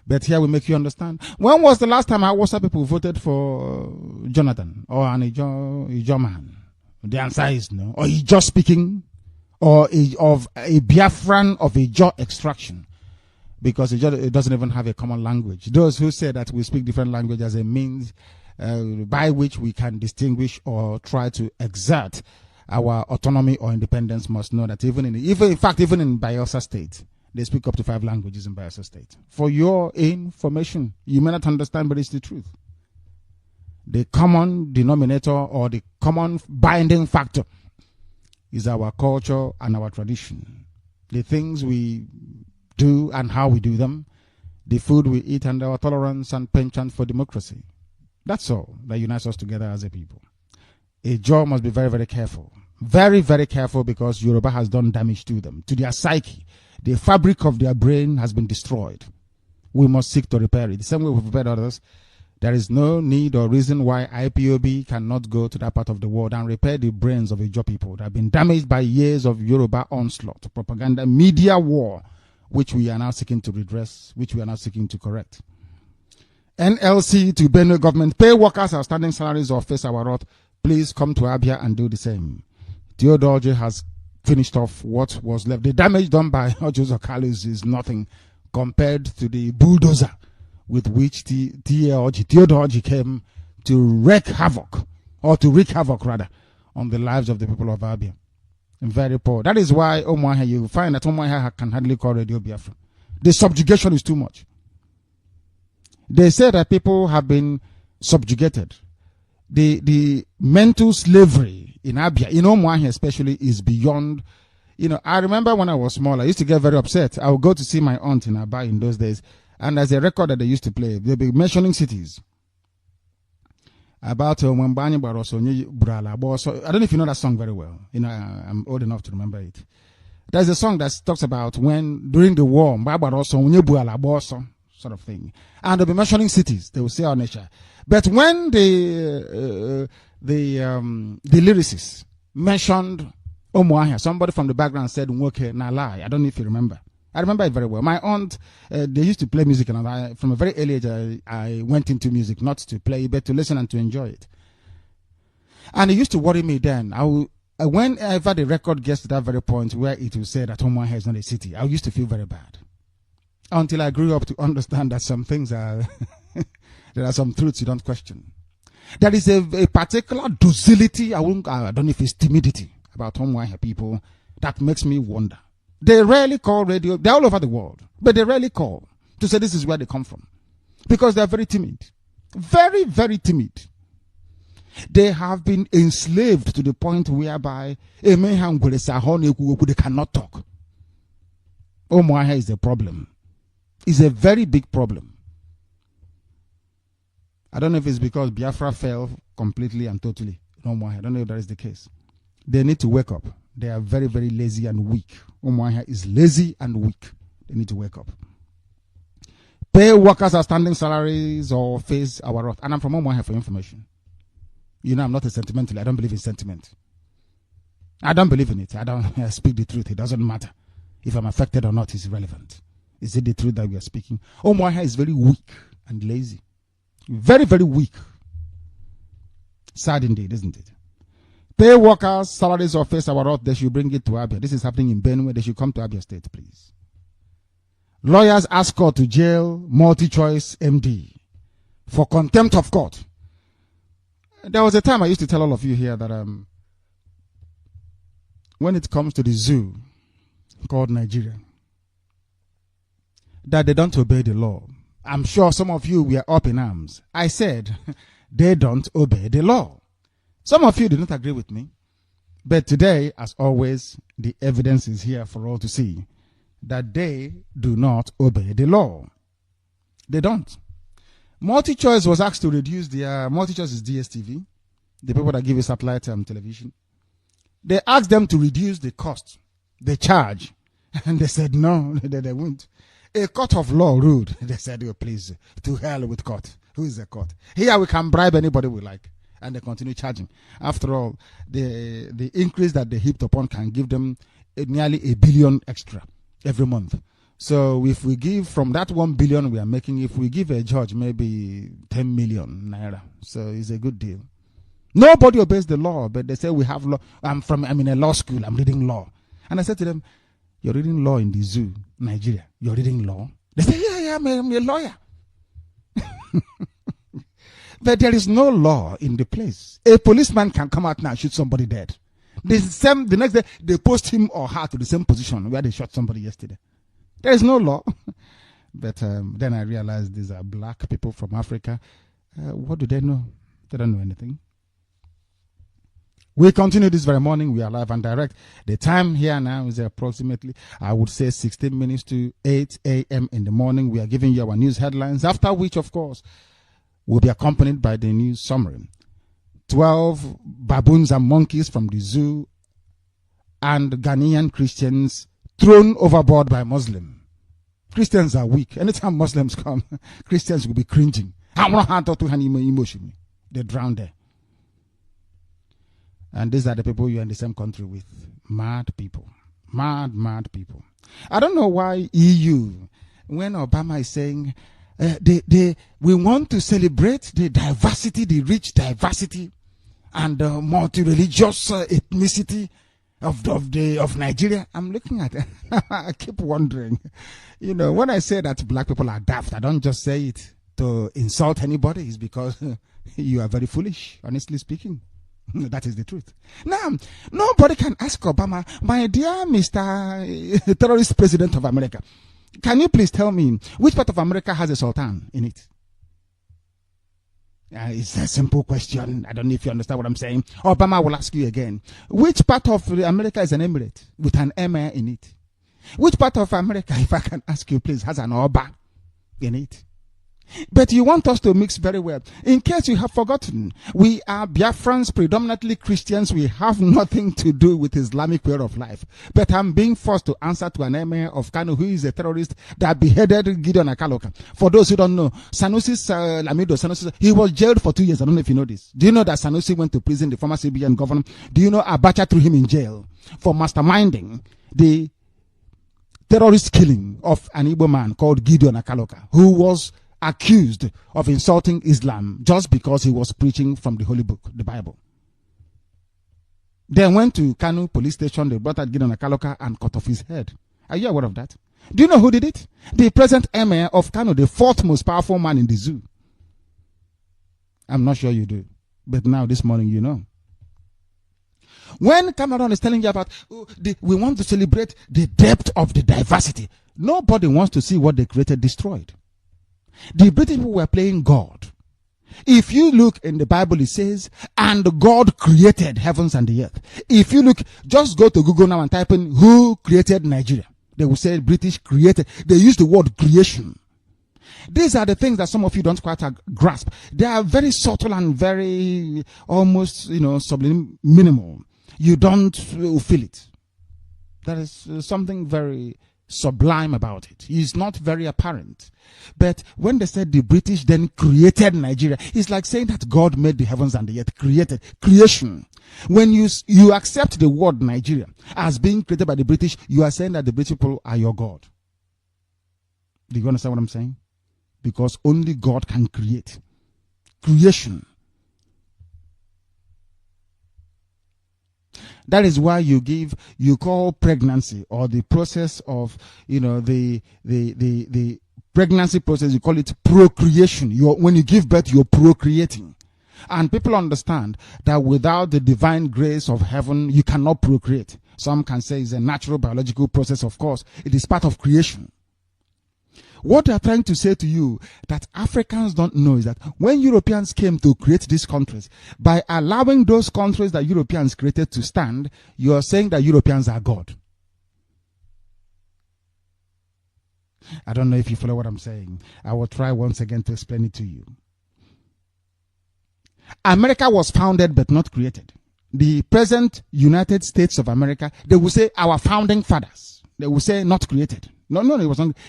But here we make you understand. When was the last time Hausa people voted for Jonathan or an Ijo man? The answer is no. Or Ijo speaking, or of a Biafran of Ijo extraction. Because it doesn't even have a common language. Those who say that we speak different language as a means by which we can distinguish or try to exert our autonomy or independence must know that even in Bayelsa State, they speak up to 5 languages in Bayelsa State. For your information, you may not understand, but it's the truth. The common denominator or the common binding factor is our culture and our tradition. The things we do and how we do them, the food we eat, and our tolerance and penchant for democracy. That's all that unites us together as a people. Ijo must be very, very careful. Very, very careful, because Yoruba has done damage to them, to their psyche. The fabric of their brain has been destroyed. We must seek to repair it. The same way we've prepared others, There is no need or reason why IPOB cannot go to that part of the world and repair the brains of Ijaw people that have been damaged by years of Yoruba onslaught, propaganda, media war, which we are now seeking to redress, which we are now seeking to correct. NLC to Benue government, pay workers outstanding salaries or face our wrath. Please come to Abia and do the same. Theodore has finished off what was left. The damage done by Ojozo Kalis is nothing compared to the bulldozer with which Theodore came to wreak havoc rather, on the lives of the people of Abia. Very poor. That is why you find that Omoahe can hardly call Radio Biafra. The subjugation is too much. They say that people have been subjugated. The mental slavery in Abia, in Omoahe especially, is beyond. I remember when I was small, I used to get very upset. I would go to see my aunt in Aba in those days. And there's a record that they used to play. They'll be mentioning cities. About Mwambani Baroso, Brala, Boso. I don't know if you know that song very well. I'm old enough to remember it. There's a song that talks about when, during the war, Baroso, Buala, Boso, sort of thing. And they'll be mentioning cities. They will say Onisha. But when the lyricists mentioned Omoahe, somebody from the background said, Nwoke na lie. I don't know if you remember. I remember it very well. My aunt, they used to play music, and from a very early age, I went into music, not to play, but to listen and to enjoy it. And it used to worry me then. Whenever the record gets to that very point where it will say that Omoahe is not a city, I used to feel very bad. Until I grew up to understand that some things are, there are some truths you don't question. There is a particular docility, I don't know if it's timidity, about Omoahe people that makes me wonder. They rarely call radio. They're all over the world, but they rarely call to say this is where they come from, because they're very timid, very, very timid. They have been enslaved to the point whereby they cannot talk. Omoahe is a problem. It's a very big problem. I don't know if it's because Biafra fell completely and totally in Omoahe. I don't know if that is the case. They need to wake up. They are very, very lazy and weak. Omoahe is lazy and weak. They need to wake up. Pay workers outstanding salaries or face our wrath. And I'm from Omoahe for information. I'm not a sentimentalist. I don't believe in sentiment. I don't believe in it. I speak the truth. It doesn't matter. If I'm affected or not is irrelevant. Is it the truth that we are speaking? Omoahe is very weak and lazy. Very, very weak. Sad indeed, isn't it? Pay workers salaries or face our wrath. They should bring it to Abia. This is happening in Benue. They should come to Abia State, please. Lawyers ask court to jail multi-choice MD for contempt of court. There was a time I used to tell all of you here that when it comes to the zoo called Nigeria, that they don't obey the law. I'm sure some of you were up in arms. I said they don't obey the law. Some of you do not agree with me, but today, as always, the evidence is here for all to see that they do not obey the law. They don't. MultiChoice was asked to reduce their MultiChoice is DSTV, the people that give you satellite television. They asked them to reduce the cost, the charge, and they said no, they won't. A court of law ruled. They said, oh, please, to hell with court. Who is the court? Here we can bribe anybody we like. And they continue charging. After all, the increase that they heaped upon can give them nearly $1 billion extra every month. So if we give from that 1 billion we are making, if we give a judge maybe 10 million naira, so it's a good deal. Nobody obeys the law, but they say we have law. I'm in a law school. I'm reading law, and I said to them, "You're reading law in the zoo, Nigeria. You're reading law." They say, "Yeah, I'm a lawyer." But there is no law in the place. A policeman can come out now and shoot somebody dead. The next day, they post him or her to the same position where they shot somebody yesterday. There is no law. But then I realized these are black people from Africa. What do they know? They don't know anything. We continue this very morning. We are live and direct. The time here now is approximately, I would say, 16 minutes to 8 a.m. in the morning. We are giving you our news headlines, after which, of course, will be accompanied by the news summary. 12 baboons and monkeys from the zoo and Ghanaian Christians thrown overboard by Muslims. Christians are weak. Anytime Muslims come, Christians will be cringing. They drown there. And these are the people you're in the same country with. Mad people. Mad people. I don't know why EU, when Obama is saying, we want to celebrate the diversity, the rich diversity and multi-religious ethnicity of Nigeria. I'm looking at it. I keep wondering, when I say that black people are daft, I don't just say it to insult anybody. It's because you are very foolish, honestly speaking. That is the truth. Now, nobody can ask Obama, my dear Mr. Terrorist President of America, can you please tell me which part of America has a sultan in it? It's a simple question. I don't know if you understand what I'm saying. Obama will ask you again. Which part of America is an emirate with an emir in it? Which part of America, if I can ask you please, has an Oba in it? But you want us to mix very well. In case you have forgotten, we are Biafrans, predominantly Christians. We have nothing to do with Islamic way of life. But I'm being forced to answer to an emir of Kanu who is a terrorist that beheaded Gideon Akaloka. For those who don't know, Sanusi, he was jailed for 2 years. I don't know if you know this. Do you know that Sanusi went to prison, the former CBN governor? Do you know Abacha threw him in jail for masterminding the terrorist killing of an Igbo man called Gideon Akaloka, who was accused of insulting Islam just because he was preaching from the Holy Book, the Bible. They went to Kanu police station, they brought out Gideon Akaloka and cut off his head. Are you aware of that? Do you know who did it? The present emir of Kanu, the fourth most powerful man in the zoo. I'm not sure you do, but now this morning you know. When Cameron is telling you about, we want to celebrate the depth of the diversity, nobody wants to see what they created destroyed. The British people were playing God. If you look in the Bible, it says, and God created heavens and the earth. If you look, just go to Google now and type in who created Nigeria. They will say British created. They use the word creation. These are the things that some of you don't quite grasp. They are very subtle and very almost, subliminal. You don't feel it. There is something very sublime about it. It's not very apparent. But when they said the British then created Nigeria, it's like saying that God made the heavens and the earth, creation. When you accept the word Nigeria as being created by the British, you are saying that the British people are your God. Do you understand what I'm saying? Because only God can create. Creation. That is why you call pregnancy or the process of, the pregnancy process, you call it procreation. When you give birth, you're procreating. And people understand that without the divine grace of heaven, you cannot procreate. Some can say it's a natural biological process, of course. It is part of creation. What they are trying to say to you that Africans don't know is that when Europeans came to create these countries, by allowing those countries that Europeans created to stand, you are saying that Europeans are God. I don't know if you follow what I'm saying. I will try once again to explain it to you. America was founded but not created. The present United States of America, they will say our founding fathers. They will say not created. No,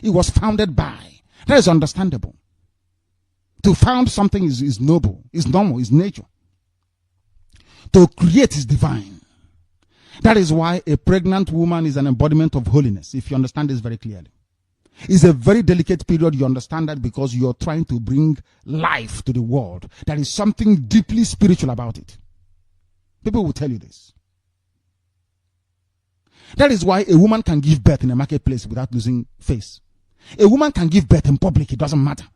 it was founded by. That is understandable. To found something is noble, is normal, is nature. To create is divine. That is why a pregnant woman is an embodiment of holiness, if you understand this very clearly. It's a very delicate period. You understand that because you're trying to bring life to the world. There is something deeply spiritual about it. People will tell you this. That is why a woman can give birth in a marketplace without losing face. A woman can give birth in public. It doesn't matter.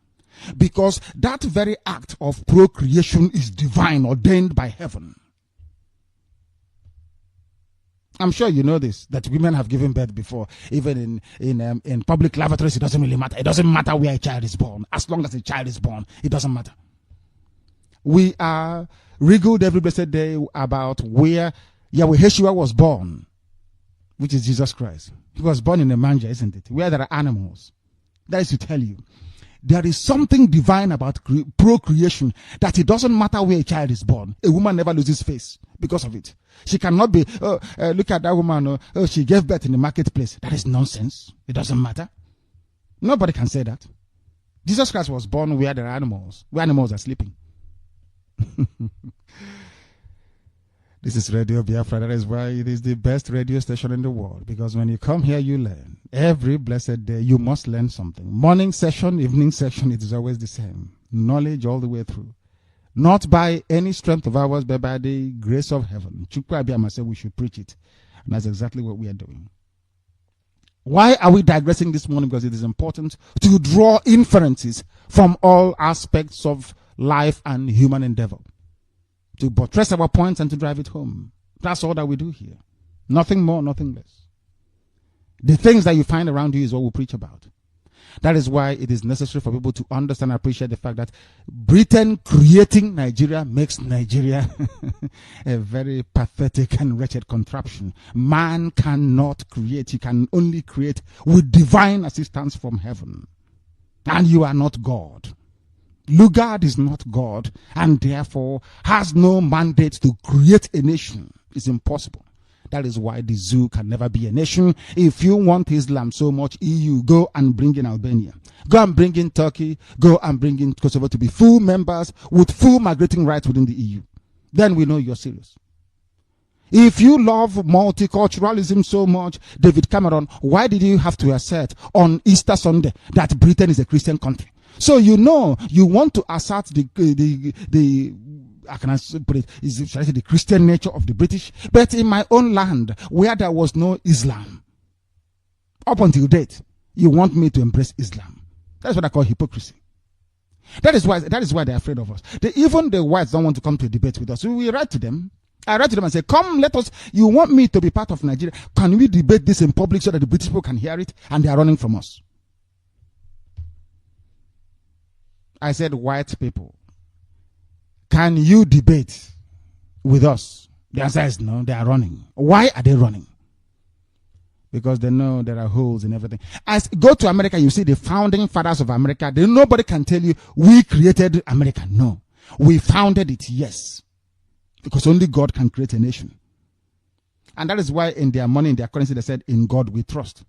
Because that very act of procreation is divine, ordained by heaven. I'm sure you know this, that women have given birth before. Even in public lavatories, it doesn't really matter. It doesn't matter where a child is born. As long as a child is born, it doesn't matter. We are regaled every blessed day about where Yahweh Yeshua was born, which is Jesus Christ. He was born in a manger, isn't it? Where there are animals. That is to tell you, there is something divine about procreation, that it doesn't matter where a child is born. A woman never loses face because of it. She cannot be, look at that woman, she gave birth in the marketplace. That is nonsense. It doesn't matter. Nobody can say that. Jesus Christ was born where there are animals, where animals are sleeping. This is Radio Biafra. That is why it is the best radio station in the world. Because when you come here, you learn. Every blessed day, you must learn something. Morning session, evening session, it is always the same. Knowledge all the way through. Not by any strength of ours, but by the grace of heaven. Chukwu Abiyama said we should preach it. And that's exactly what we are doing. Why are we digressing this morning? Because it is important to draw inferences from all aspects of life and human endeavor. To buttress our points and to drive it home. That's all that we do here. Nothing more, nothing less. The things that you find around you is what we preach about. That is why it is necessary for people to understand and appreciate the fact that Britain creating Nigeria makes Nigeria a very pathetic and wretched contraption. Man cannot create. He can only create with divine assistance from heaven. And you are not God. Lugard is not God and therefore has no mandate to create a nation. It's impossible. That is why the zoo can never be a nation. If you want Islam so much, EU, go and bring in Albania. Go and bring in Turkey. Go and bring in Kosovo to be full members with full migrating rights within the EU. Then we know you're serious. If you love multiculturalism so much, David Cameron, why did you have to assert on Easter Sunday that Britain is a Christian country? So you know you want to assert the how can I put it, shall I say the Christian nature of the British, but in my own land where there was no Islam, up until date, you want me to embrace Islam. That's what I call hypocrisy. That is why they're afraid of us. Even the whites don't want to come to a debate with us. So we write to them. I write to them and say, come, let us, you want me to be part of Nigeria. Can we debate this in public so that the British people can hear it? And they are running from us. I said, white people, can you debate with us? The answer is no, they are running. Why are they running? Because they know there are holes in everything. As go to America, you see the founding fathers of America. Nobody can tell you we created America. No, we founded it. Yes, because only God can create a nation. And that is why in their money, in their currency, they said, in God we trust.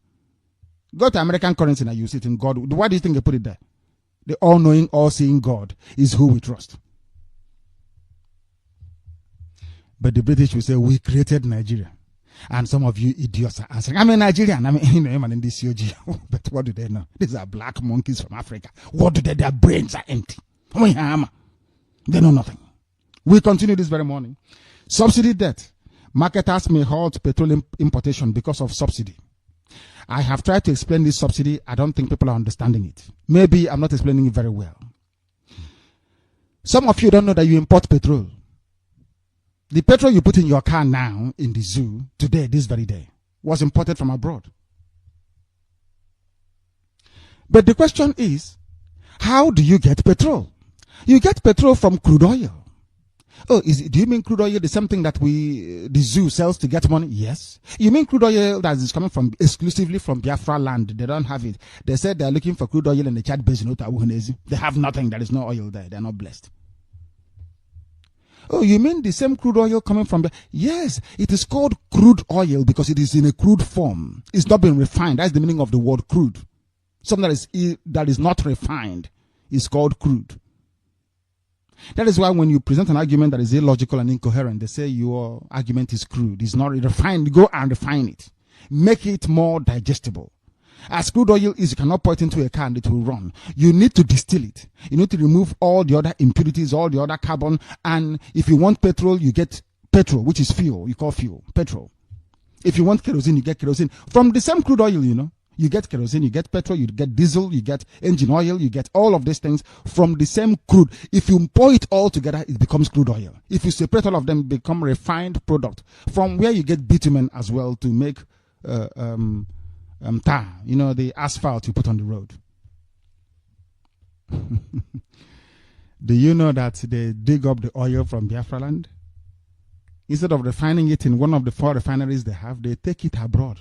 Go to American currency now, you see it in God. Why do you think they put it there? The all-knowing, all-seeing God is who we trust. But the British will say, we created Nigeria. And some of you idiots are answering, I'm a Nigerian. I'm in this COG. But what do they know? These are black monkeys from Africa. What do they? Their brains are empty. They know nothing. We continue this very morning. Subsidy debt. Marketers may halt petroleum importation because of subsidy. I have tried to explain this subsidy. I don't think people are understanding it. Maybe I'm not explaining it very well. Some of you don't know that you import petrol. The petrol you put in your car now in the zoo, today, this very day, was imported from abroad. But the question is, how do you get petrol? You get petrol from crude oil. Oh, do you mean crude oil, the same thing that the zoo sells to get money? Yes. You mean crude oil that is coming from exclusively from Biafra land? They don't have it. They said they're looking for crude oil in the Chad Basin. They have nothing. There is no oil there. They're not blessed. Oh, you mean the same crude oil coming from there? Yes, it is called crude oil because it is in a crude form. It's not been refined. That's the meaning of the word crude. Something that is not refined is called crude. That is why when you present an argument that is illogical and incoherent, they say your argument is crude. It's not refined. Go and refine it. Make it more digestible. As crude oil is, you cannot pour it into a car and it will run. You need to distill it. You need to remove all the other impurities, all the other carbon. And if you want petrol, you get petrol, which is fuel. You call fuel, petrol. If you want kerosene, you get kerosene. From the same crude oil, you know. You get kerosene, you get petrol, you get diesel, you get engine oil, you get all of these things from the same crude. If you pour it all together, it becomes crude oil. If you separate all of them, become refined product. From where you get bitumen as well to make tar, you know, the asphalt you put on the road. Do you know that they dig up the oil from Biafra land? Instead of refining it in one of the 4 refineries they have, they take it abroad.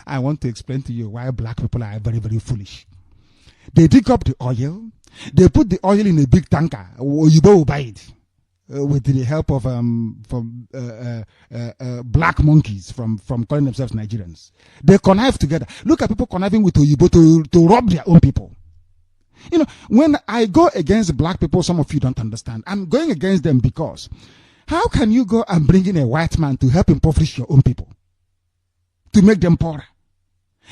I want to explain to you why black people are very, very foolish. They dig up the oil, they put the oil in a big tanker, you will buy it. With the help of black monkeys from calling themselves Nigerians. They connive together. Look at people conniving with Oyibo to rob their own people. You know, when I go against black people, some of you don't understand. I'm going against them because how can you go and bring in a white man to help impoverish your own people? To make them poorer?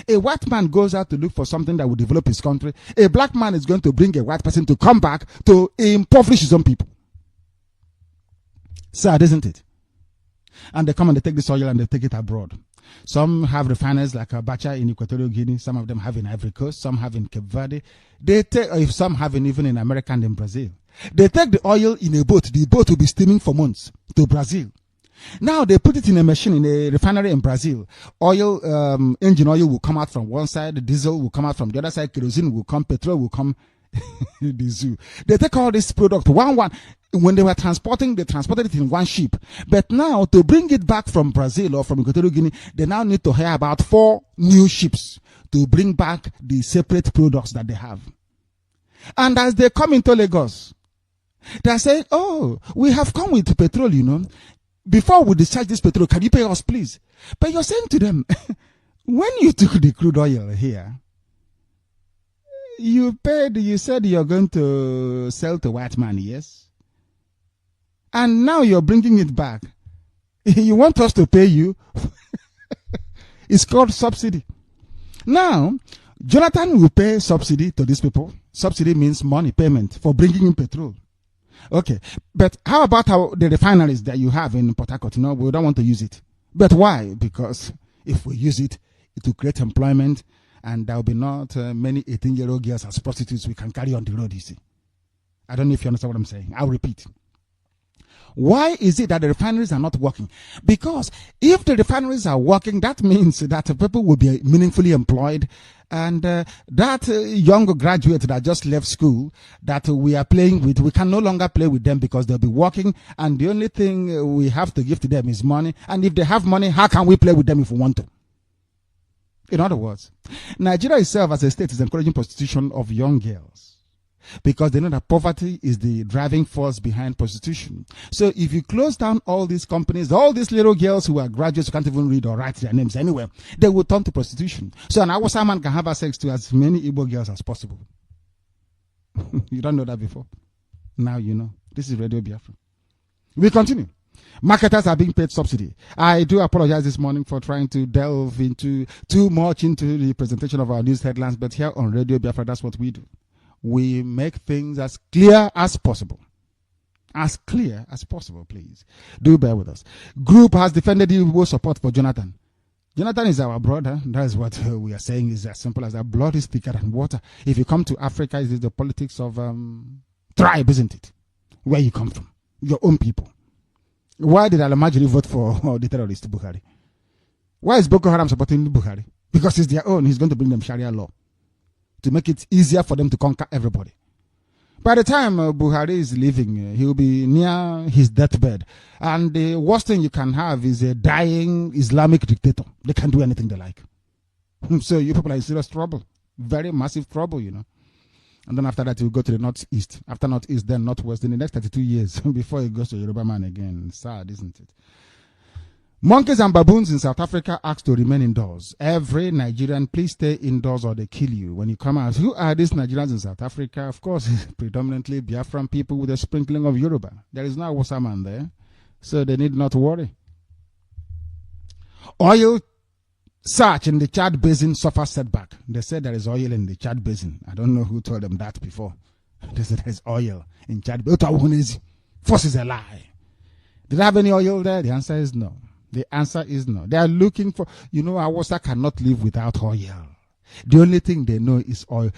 A white man goes out to look for something that will develop his country. A black man is going to bring a white person to come back to impoverish his own people. Sad, isn't it? And they come and they take this oil and they take it abroad. Some have refiners like Abacha in Equatorial Guinea. Some of them have in Ivory Coast. Some have in Cape Verde. They take, some have even in America and in Brazil. They take the oil in a boat. The boat will be steaming for months to Brazil. Now they put it in a machine in a refinery in Brazil. Oil, engine oil will come out from one side, diesel will come out from the other side, kerosene will come, petrol will come. The zoo. They take all this product one. When they were transporting, they transported it in one ship. But now to bring it back from Brazil or from Equatorial Guinea, they now need to hire about 4 new ships to bring back the separate products that they have. And as they come into Lagos, they say, "Oh, we have come with petrol, you know. Before we discharge this petrol, can you pay us, please?" But you're saying to them, when you took the crude oil here, you said you're going to sell to white man, yes? And now you're bringing it back. You want us to pay you? It's called subsidy. Now, Jonathan will pay subsidy to these people. Subsidy means money payment for bringing in petrol. Okay, but how about the refineries that you have in Port Harcourt? No, we don't want to use it. But why? Because if we use it, it will create employment, and there will be not many 18-year-old girls as prostitutes we can carry on the road, you see. I don't know if you understand what I'm saying. I'll repeat. Why is it that the refineries are not working? Because if the refineries are working, that means that people will be meaningfully employed, and that young graduate that just left school that we are playing with, we can no longer play with them because they'll be working, and the only thing we have to give to them is money. And if they have money, how can we play with them if we want to? In other words, Nigeria itself as a state is encouraging prostitution of young girls because they know that poverty is the driving force behind prostitution. So if you close down all these companies, all these little girls who are graduates who can't even read or write their names anywhere, they will turn to prostitution. So an Hausa man can have sex to as many Igbo girls as possible. You don't know that before? Now you know. This is Radio Biafra. We continue. Marketers are being paid subsidy. I do apologize this morning for trying to delve into too much into the presentation of our news headlines, but here on Radio Biafra, that's what we do. We make things as clear as possible. As clear as possible, please. Do bear with us. Group has defended Igbo support for Jonathan. Jonathan is our brother. That is what we are saying is as simple as that. Blood is thicker than water. If you come to Africa, it is the politics of tribe, isn't it? Where you come from. Your own people. Why did Alamajiri vote for the terrorist Buhari? Why is Boko Haram supporting Buhari? Because it's their own. He's going to bring them Sharia law to make it easier for them to conquer everybody. By the time Buhari is leaving, he will be near his deathbed. And the worst thing you can have is a dying Islamic dictator. They can do anything they like. So you people are in serious trouble. Very massive trouble, you know. And then after that, you go to the northeast. After northeast, then northwest. In the next 32 years, before it goes to Yoruba man again. Sad, isn't it? Monkeys and baboons in South Africa asked to remain indoors. Every Nigerian, please stay indoors or they kill you. When you come out, who are these Nigerians in South Africa? Of course, predominantly Biafran people with a sprinkling of Yoruba. There is no Hausa man there, so they need not worry. Oil search in the Chad Basin suffers setback. They said there is oil in the Chad Basin. I don't know who told them that before. They said there is oil in Chad Basin. Force is a lie. Did they have any oil there? The answer is no. The answer is no. They are looking for, you know, Hausa cannot live without oil. The only thing they know is oil.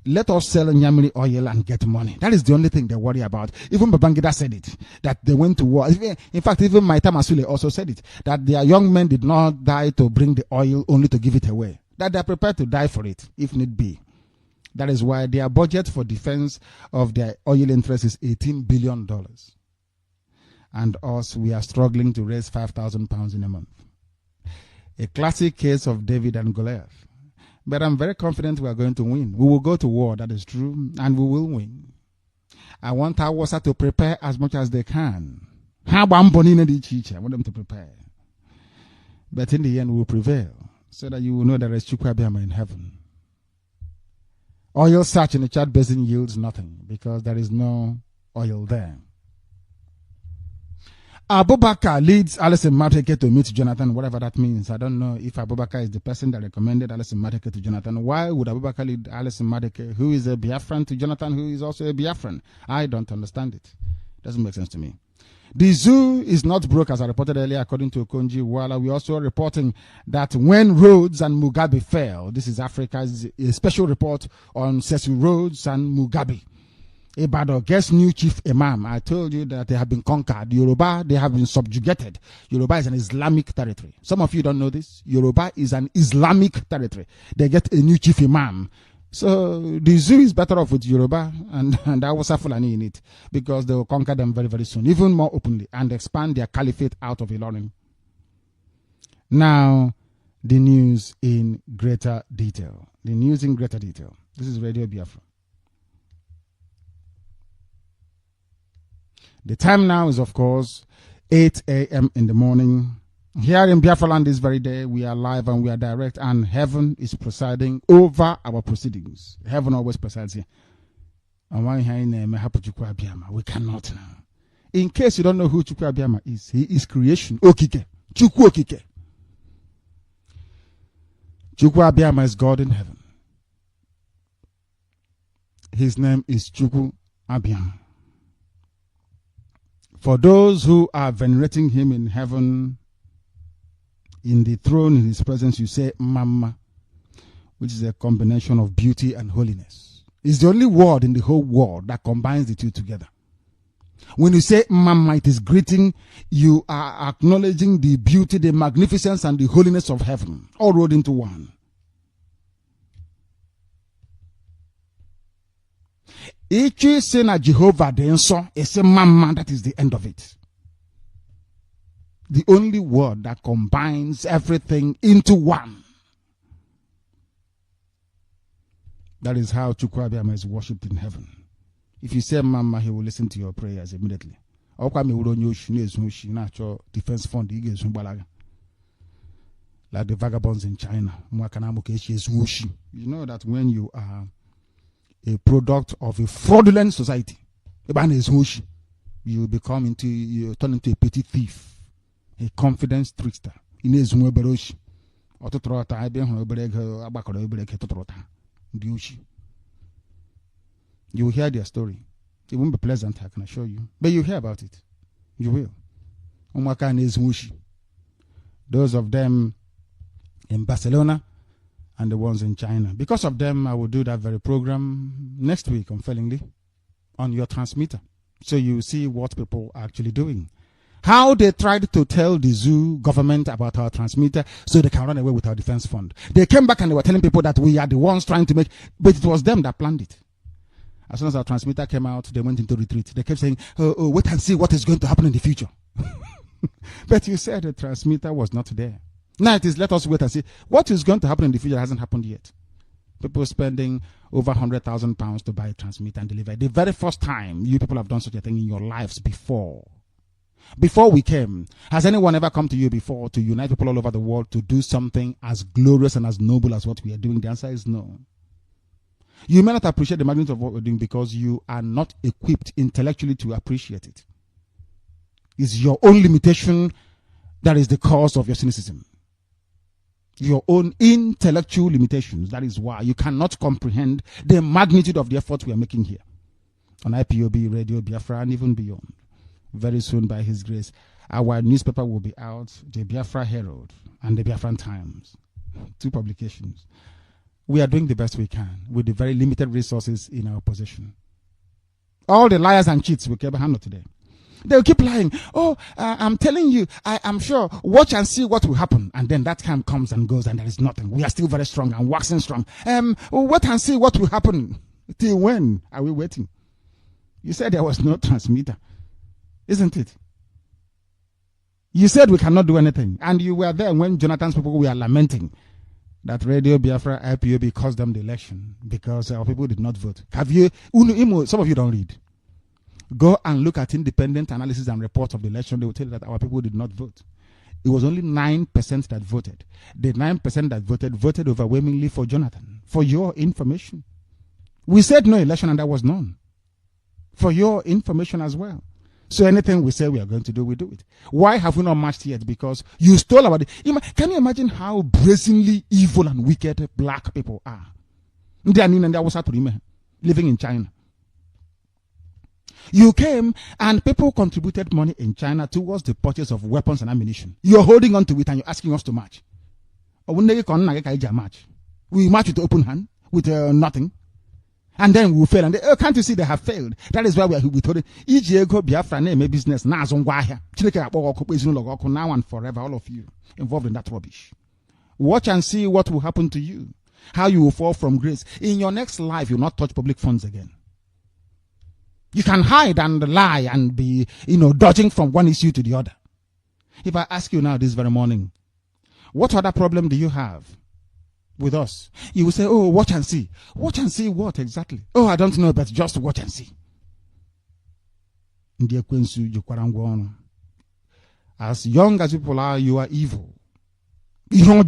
Let us sell Nyamiri oil and get money. That is the only thing they worry about. Even Babangida said it, that they went to war. In fact, even Maita Masule also said it, that their young men did not die to bring the oil, only to give it away. That they are prepared to die for it, if need be. That is why their budget for defense of their oil interest is $18 billion. And us, we are struggling to raise 5,000 pounds in a month. A classic case of David and Goliath. But I'm very confident we are going to win. We will go to war, that is true, and we will win. I want Hausa to prepare as much as they can. I want them to prepare. But in the end, we will prevail, so that you will know there is Chukwabiyama in heaven. Oil search in the Chad Basin yields nothing because there is no oil there. Abubakar leads Alison Mateke to meet Jonathan, whatever that means. I don't know if Abubakar is the person that recommended Alison Mateke to Jonathan. Why would Abubakar lead Alison Mateke, who is a Biafran, to Jonathan, who is also a Biafran? I don't understand it. Doesn't make sense to me. The zoo is not broke, as I reported earlier, according to Okonji Iweala. We're also reporting that when Rhodes and Mugabe fell, this is Africa's a special report on Cecil Rhodes and Mugabe. Ibadan gets new chief imam. I told you that they have been conquered. Yoruba, they have been subjugated. Yoruba is an Islamic territory. Some of you don't know this. Yoruba is an Islamic territory. They get a new chief imam. So the zoo is better off with Yoruba and Hausa Fulani in it because they will conquer them very, very soon, even more openly, and expand their caliphate out of Ilorin. Now, the news in greater detail. The news in greater detail. This is Radio Biafra. The time now is, of course, 8 a.m. in the morning. Here in Biafra land this very day, we are live and we are direct, and heaven is presiding over our proceedings. Heaven always presides here. And we cannot now. In case you don't know who Chukwu Abiyama is, he is creation. Okike. Chukwu Okike. Chukwu Abiyama is God in heaven. His name is Chukwu Abiyama. For those who are venerating him in heaven, in the throne, in his presence, you say Mama, which is a combination of beauty and holiness. It's the only word in the whole world that combines the two together. When you say Mama, it is greeting, you are acknowledging the beauty, the magnificence, and the holiness of heaven, all rolled into one. Each saying that Jehovah then saw is a Mama, that is the end of it. The only word that combines everything into one. That is how Chukwu Abiyama is worshipped in heaven. If you say Mama, he will listen to your prayers immediately. Defense fund, like the vagabonds in China. You know that when you are a product of a fraudulent society, you turn into a petty thief, a confidence trickster. You will hear their story. It won't be pleasant, I can assure you, but you hear about it. You will. Those of them in Barcelona and the ones in China. Because of them, I will do that very program next week, unfailingly, on your transmitter. So you see what people are actually doing. How they tried to tell the zoo government about our transmitter so they can run away with our defense fund. They came back and they were telling people that we are the ones trying to make, but it was them that planned it. As soon as our transmitter came out, they went into retreat. They kept saying, oh, wait and see what is going to happen in the future. But you said the transmitter was not there. Now it is, let us wait and see. What is going to happen in the future hasn't happened yet. People spending over £100,000 to buy a transmitter and deliver it. The very first time you people have done such a thing in your lives before. Before we came, has anyone ever come to you before to unite people all over the world to do something as glorious and as noble as what we are doing? The answer is no. You may not appreciate the magnitude of what we're doing because you are not equipped intellectually to appreciate it. It's your own limitation that is the cause of your cynicism. Your own intellectual limitations. That is why you cannot comprehend the magnitude of the effort we are making here on IPOB, Radio Biafra, and even beyond. Very soon, by His grace, our newspaper will be out, the Biafra Herald and the Biafran Times. 2 publications. We are doing the best we can with the very limited resources in our possession. All the liars and cheats will keep handled today. They'll keep lying. Oh, I'm telling you, I am sure. Watch and see what will happen. And then that time comes and goes and there is nothing. We are still very strong and waxing strong. Wait and see what will happen. Till when are we waiting? You said there was no transmitter. Isn't it? You said we cannot do anything. And you were there when Jonathan's people were lamenting that Radio Biafra IPOB cost them the election because our people did not vote. Have you? Some of you don't read. Go and look at independent analysis and reports of the election. They will tell you that our people did not vote. It was only 9% that voted. The 9% that voted overwhelmingly for Jonathan. For your information. We said no election and that was none. For your information as well. So anything we say we are going to do, we do it. Why have we not marched yet? Because you stole our... Can you imagine how brazenly evil and wicked black people are? Living in China. You came and people contributed money in China towards the purchase of weapons and ammunition. You're holding on to it and you're asking us to march. We march with open hand, with nothing. And then we fail. And they, can't you see they have failed? That is why we are told Biafra name business now and forever, all of you involved in that rubbish. Watch and see what will happen to you. How you will fall from grace. In your next life, you'll not touch public funds again. You can hide and lie and be, dodging from one issue to the other. If I ask you now this very morning, what other problem do you have with us? You will say, oh, watch and see. Watch and see what exactly? Oh, I don't know, but just watch and see. As young as people are, you are evil. You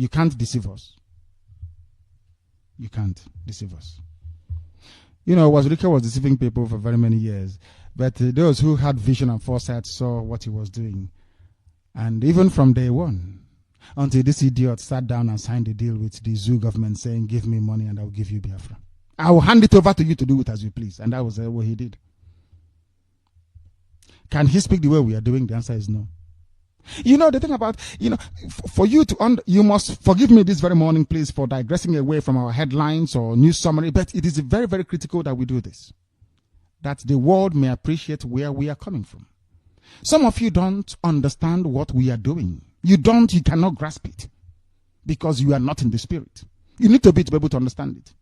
can't deceive us. You can't deceive us. Wazirika was deceiving people for very many years. But those who had vision and foresight saw what he was doing. And even from day one, until this idiot sat down and signed a deal with the zoo government saying, give me money and I will give you Biafra. I will hand it over to you to do it as you please. And that was what he did. Can he speak the way we are doing? The answer is no. The thing about, for you to, you must forgive me this very morning, please, for digressing away from our headlines or news summary, but it is very, very critical that we do this. That the world may appreciate where we are coming from. Some of you don't understand what we are doing. You cannot grasp it. Because you are not in the spirit. You need to be able to understand it.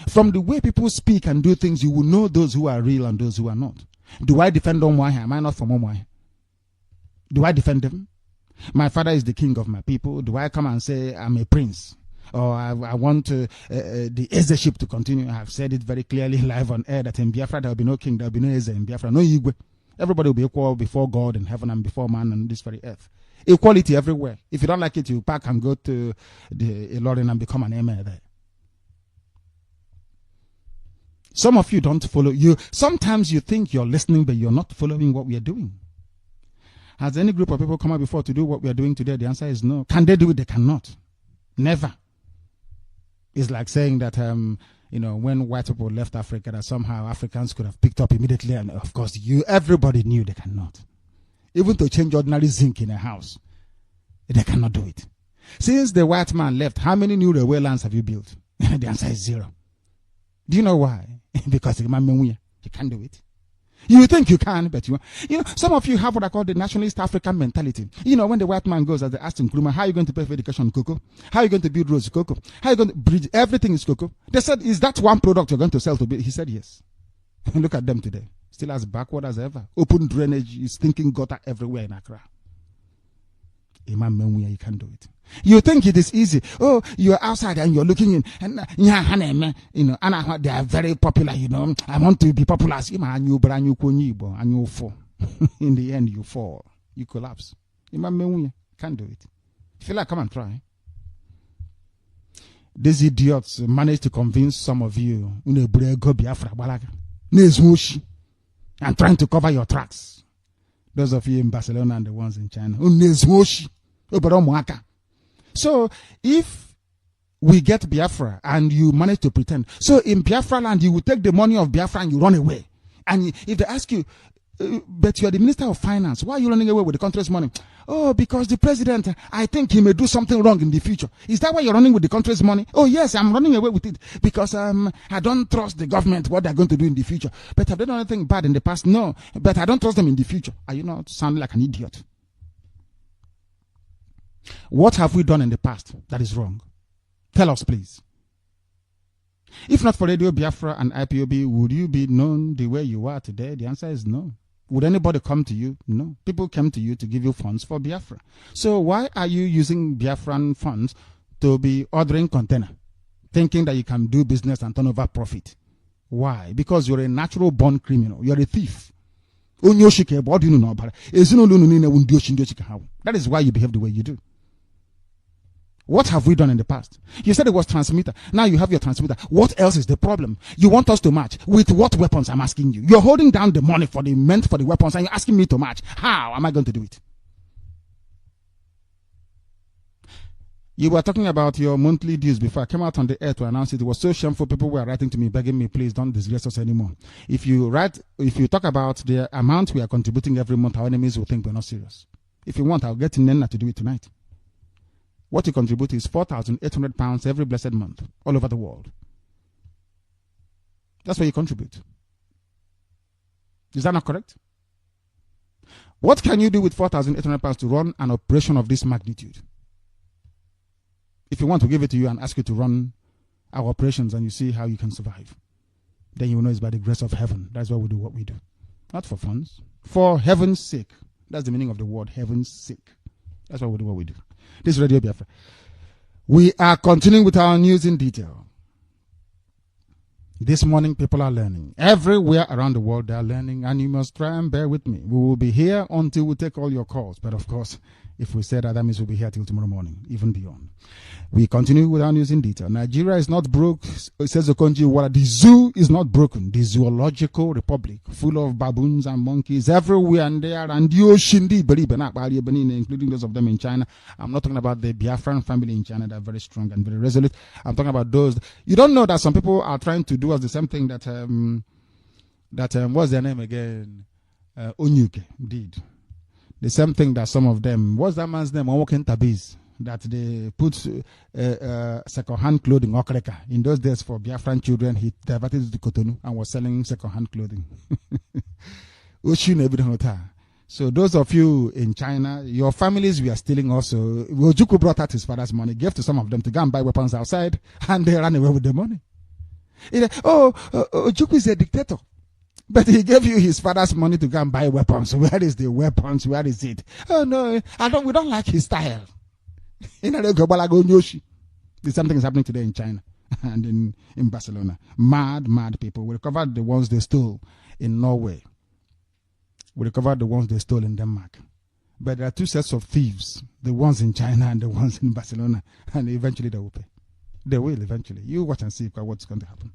From the way people speak and do things, you will know those who are real and those who are not. Do I defend Omwahi? Am I not from Omwahi? Do I defend them? My father is the king of my people. Do I come and say I'm a prince? Or I want the Ezeship to continue? I have said it very clearly live on air that in Biafra there will be no king, there will be no Eze in Biafra, no Igwe. Everybody will be equal before God in heaven and before man on this very earth. Equality everywhere. If you don't like it, you pack and go to the Ilorin and become an emir there. Some of you don't follow. Sometimes you think you're listening, but you're not following what we are doing. Has any group of people come out before to do what we are doing today? The answer is no. Can they do it? They cannot. Never. It's like saying that, when white people left Africa, that somehow Africans could have picked up immediately. And of course, everybody knew they cannot. Even to change ordinary zinc in a house, they cannot do it. Since the white man left, how many new railway lines have you built? The answer is 0. Do you know why? Because you can't do it. You think you can, but some of you have what I call the nationalist African mentality. When the white man goes, as they asked him, how are you going to pay for education, cocoa? How are you going to build roads, cocoa? How are you going to bridge? Everything is cocoa. They said, is that one product you're going to sell to build? He said, yes. Look at them today. Still as backward as ever. Open drainage, stinking gutter everywhere in Accra. You can't do it. You think it is easy. Oh, you're outside and you're looking in. And and they are very popular, I want to be popular. In the end, you fall. You collapse. Can't do it. Feel like, come and try. These idiots managed to convince some of you and trying to cover your tracks. Those of you in Barcelona and the ones in China. So, if we get Biafra and you manage to pretend, so in Biafra land, you will take the money of Biafra and you run away. And if they ask you, but you are the Minister of Finance, why are you running away with the country's money? Oh, because the president, I think he may do something wrong in the future. Is that why you're running with the country's money? Oh, yes, I'm running away with it because I don't trust the government, what they're going to do in the future. But have they done anything bad in the past? No, but I don't trust them in the future. Are you not sounding like an idiot? What have we done in the past that is wrong? Tell us, please. If not for Radio Biafra and IPOB, would you be known the way you are today? The answer is no. Would anybody come to you? No. People came to you to give you funds for Biafra. So why are you using Biafran funds to be ordering container, thinking that you can do business and turn over profit? Why? Because you're a natural born criminal. You're a thief. That is why you behave the way you do. What have we done in the past? You said it was transmitter. Now you have your transmitter. What else is the problem? You want us to match with what weapons? I'm asking you. You're holding down the money meant for the weapons, and you're asking me to match. How am I going to do it? You were talking about your monthly dues before I came out on the air to announce it. It was so shameful. People were writing to me, begging me, please don't disgrace us anymore. If you talk about the amount we are contributing every month, our enemies will think we're not serious. If you want, I'll get Nena to do it tonight. What you contribute is £4,800 every blessed month, all over the world. That's what you contribute. Is that not correct? What can you do with £4,800 to run an operation of this magnitude? If you want to give it to you and ask you to run our operations and you see how you can survive, then you will know it's by the grace of heaven. That's why we do what we do. Not for funds. For heaven's sake. That's the meaning of the word, heaven's sake. That's why we do what we do. This is Radio Biafra. We are continuing with our news in detail. This morning, people are learning. Everywhere around the world, they are learning, and you must try and bear with me. We will be here until we take all your calls. But of course, if we say that, that means we'll be here till tomorrow morning, even beyond. We continue with our news in detail. Nigeria is not broke, says Okonjo-Iweala. The zoo is not broken. The zoological republic, full of baboons and monkeys everywhere and there, and the ocean, including those of them in China. I'm not talking about the Biafran family in China that are very strong and very resolute. I'm talking about those. You don't know that some people are trying to do us the same thing that what's their name again? Onyuke did. The same thing that some of them, what's that man's name? Onwoken Tabiz, that they put second-hand clothing, okreka. In those days for Biafran children, he diverted to Cotonou and was selling second-hand clothing. So those of you in China, your families were stealing also. Ojukwu brought out his father's money, gave to some of them to go and buy weapons outside, and they ran away with the money. Ojukwu is a dictator. But he gave you his father's money to go and buy weapons. Where is the weapons? Where is it? Oh no, we don't like his style. The same thing is happening today in China and in Barcelona. Mad people. We recovered the ones they stole in Norway. We recovered the ones they stole in Denmark. But there are two sets of thieves, the ones in China and the ones in Barcelona. And eventually they will pay. They will eventually. You watch and see what's going to happen.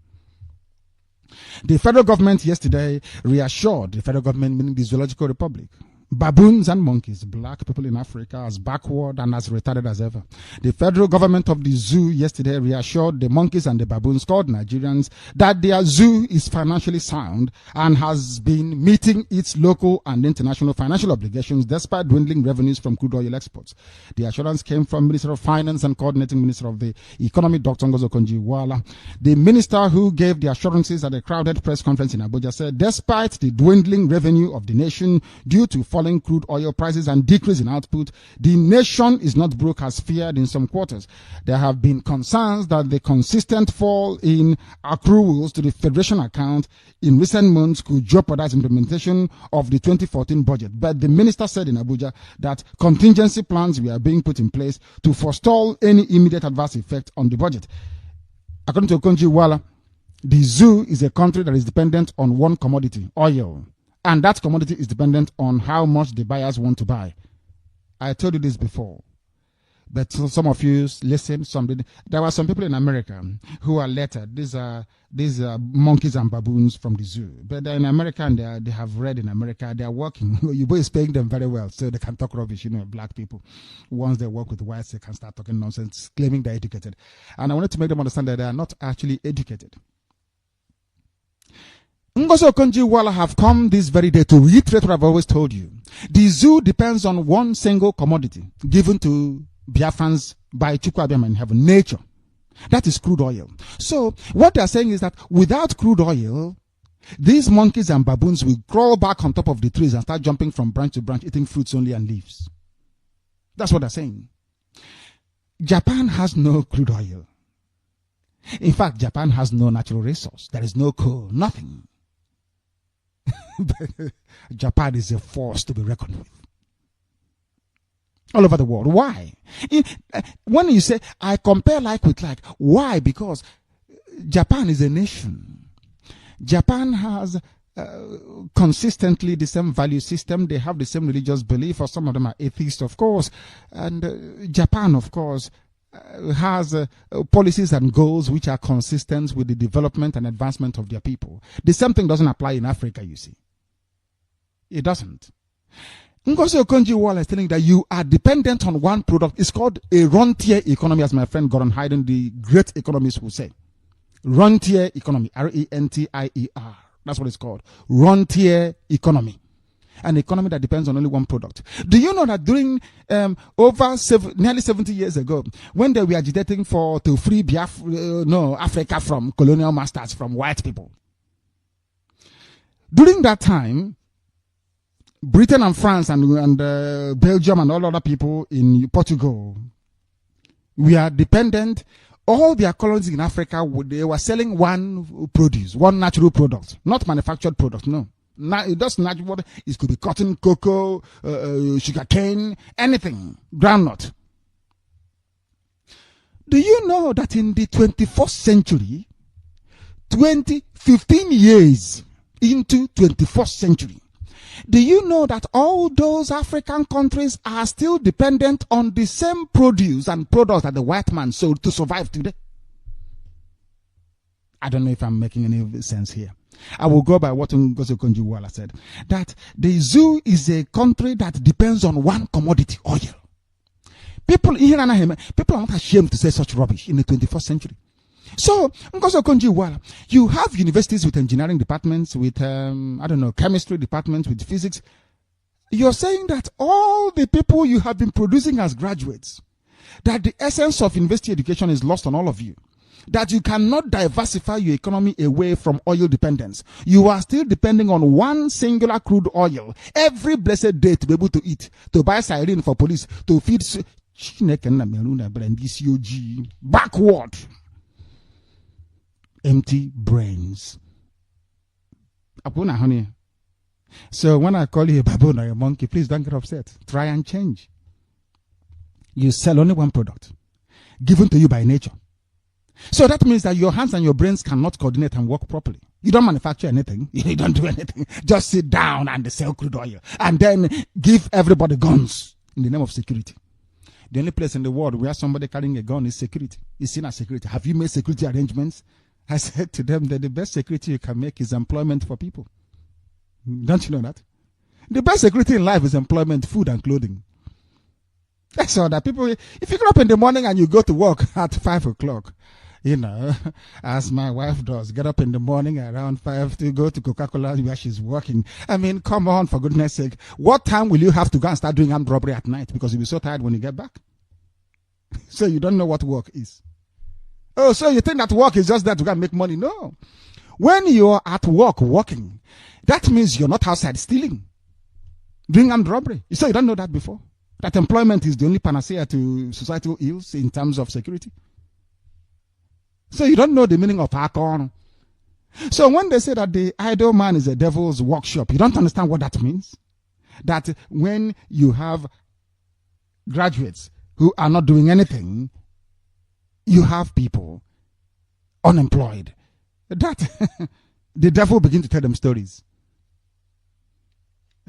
The federal government yesterday reassured, the federal government meaning the Zoological Republic, baboons and monkeys, black people in Africa, as backward and as retarded as ever. The federal government of the zoo yesterday reassured the monkeys and the baboons, called Nigerians, that their zoo is financially sound and has been meeting its local and international financial obligations despite dwindling revenues from crude oil exports. The assurance came from Minister of Finance and Coordinating Minister of the Economy, Dr. Okonjo-Iweala. The minister who gave the assurances at a crowded press conference in Abuja said, despite the dwindling revenue of the nation due to falling crude oil prices and decrease in output, the nation is not broke as feared in some quarters. There have been concerns that the consistent fall in accruals to the Federation account in recent months could jeopardize implementation of the 2014 budget. But the minister said in Abuja that contingency plans were being put in place to forestall any immediate adverse effect on the budget. According to Okonjo-Iweala, the zoo is a country that is dependent on one commodity, oil. And that commodity is dependent on how much the buyers want to buy. I told you this before. But some of you listen. There were some people in America who are lettered. These are monkeys and baboons from the zoo. But they're in America and they have read in America. They are working. You're is paying them very well, so they can talk rubbish. Black people. Once they work with whites, they can start talking nonsense, claiming they're educated. And I wanted to make them understand that they are not actually educated. Ngozi Okonjo-Iweala have come this very day to reiterate what I've always told you. The zoo depends on one single commodity given to Biafrans by Chukwu Abiyama in heaven, nature. That is crude oil. So what they're saying is that without crude oil, these monkeys and baboons will crawl back on top of the trees and start jumping from branch to branch, eating fruits only and leaves. That's what they're saying. Japan has no crude oil. In fact, Japan has no natural resource. There is no coal, nothing. Japan is a force to be reckoned with. All over the world. Why? When you say, I compare like with like, why? Because Japan is a nation. Japan has consistently the same value system. They have the same religious belief, or some of them are atheists, of course. And Japan, of course, has policies and goals which are consistent with the development and advancement of their people. The same thing doesn't apply in Africa, you see. It doesn't. Ngozi Okonjo-Iweala is telling you that you are dependent on one product. It's called a rentier economy, as my friend Gordon Hayden, the great economist, will say. Rentier economy, R-E-N-T-I-E-R. That's what it's called. Rentier economy. An economy that depends on only one product. Do you know that during nearly 70 years ago, when they were agitating to free Africa from colonial masters, from white people, during that time, Britain and France and Belgium and all other people in Portugal, we are dependent. All their colonies in Africa, they were selling one produce, one natural product, not manufactured product, no. That's natural. It could be cotton, cocoa, sugar cane, anything, groundnut. Do you know that in the 21st century, 15 years into 21st century, do you know that all those African countries are still dependent on the same produce and products that the white man sold to survive today? I don't know if I'm making any sense here. I will go by what Ngozi Okonjo-Iweala said, that the zoo is a country that depends on one commodity, oil. People are not ashamed to say such rubbish in the 21st century. So, Ngozi Okonjo-Iweala, you have universities with engineering departments, with, chemistry departments, with physics. You're saying that all the people you have been producing as graduates, that the essence of university education is lost on all of you. That you cannot diversify your economy away from oil dependence. You are still depending on one singular crude oil every blessed day to be able to eat, to buy siren for police, to feed backward. Empty brains. So when I call you a baboon or a monkey, please don't get upset. Try and change. You sell only one product given to you by nature. So that means that your hands and your brains cannot coordinate and work properly. You don't manufacture anything. You don't do anything. Just sit down and sell crude oil. And then give everybody guns in the name of security. The only place in the world where somebody carrying a gun is security. Is seen as security. Have you made security arrangements? I said to them that the best security you can make is employment for people. Don't you know that? The best security in life is employment, food, and clothing. That's all that people, if you get up in the morning and you go to work at 5 o'clock, as my wife does, get up in the morning around 5 to go to Coca-Cola where she's working. I mean, come on, for goodness sake. What time will you have to go and start doing armed robbery at night? Because you'll be so tired when you get back. So you don't know what work is. Oh, so you think that work is just there to go and make money? No. When you're at work working, that means you're not outside stealing, doing armed robbery. So you don't know that before? That employment is the only panacea to societal ills in terms of security? So you don't know the meaning of akon. So when they say that the idle man is a devil's workshop, you don't understand what that means? That when you have graduates who are not doing anything, you have people unemployed. That the devil begin to tell them stories.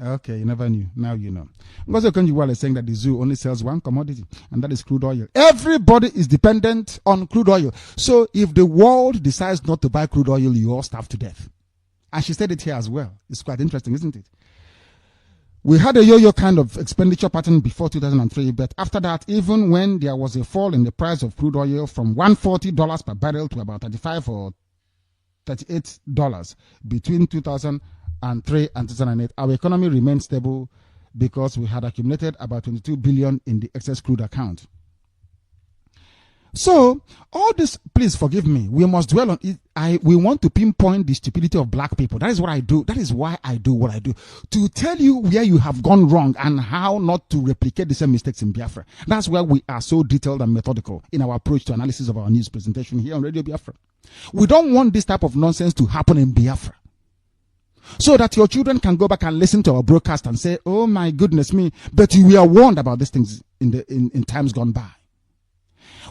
Okay, you never knew. Now you know. Ngozi Okonjo-Iweala is saying that the zoo only sells one commodity, and that is crude oil. Everybody is dependent on crude oil. So if the world decides not to buy crude oil, you all starve to death. And she said it here as well. It's quite interesting, isn't it? We had a yo-yo kind of expenditure pattern before 2003, but after that, even when there was a fall in the price of crude oil from $140 per barrel to about $35 or $38 between 2003 and 2008, our economy remained stable because we had accumulated about 22 billion in the excess crude account. So all this, please forgive me, we must dwell on it. We want to pinpoint the stupidity of black people. That is what I do. That is why I do what I do, to tell you where you have gone wrong and how not to replicate the same mistakes in Biafra. That's why we are so detailed and methodical in our approach to analysis of our news presentation here on Radio Biafra. We don't want this type of nonsense to happen in Biafra, so that your children can go back and listen to our broadcast and say, oh my goodness me, but we are warned about these things in times gone by.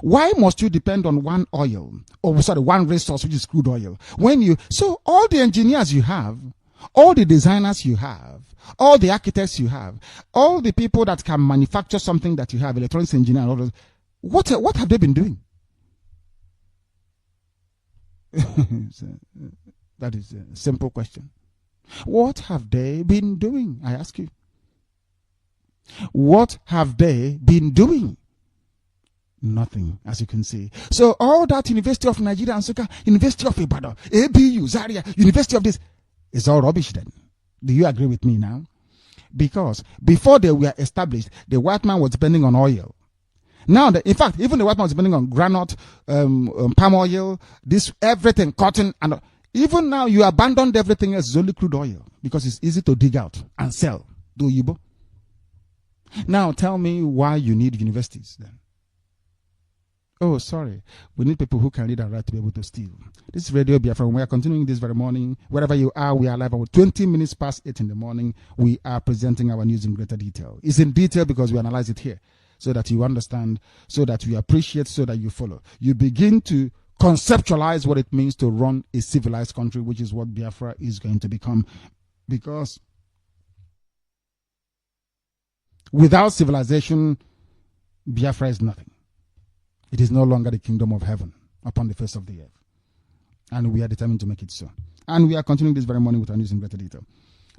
Why must you depend on one oil, or one resource, which is crude oil? So all the engineers you have, all the designers you have, all the architects you have, all the people that can manufacture something that you have, electronics engineer, and all those, what have they been doing? That is a simple question. What have they been doing? I ask you. What have they been doing? Nothing, as you can see. So all that University of Nigeria and Nsukka, University of Ibadan, ABU, Zaria, University of this, is all rubbish then. Do you agree with me now? Because before they were established, the white man was depending on oil. Now, in fact, even the white man was depending on granite, palm oil, this, everything, cotton, and even now you abandoned everything else. It's only crude oil because it's easy to dig out and sell. Do you? Now tell me why you need universities then. Oh, sorry. We need people who can read and write to be able to steal. This is Radio Biafra. We are continuing this very morning. Wherever you are, we are live about 20 minutes past 8 in the morning. We are presenting our news in greater detail. It's in detail because we analyze it here so that you understand, so that you appreciate, so that you follow. You begin to conceptualize what it means to run a civilized country, which is what Biafra is going to become. Because without civilization, Biafra is nothing. It is no longer the kingdom of heaven upon the face of the earth. And we are determined to make it so. And we are continuing this very morning with our news in greater detail.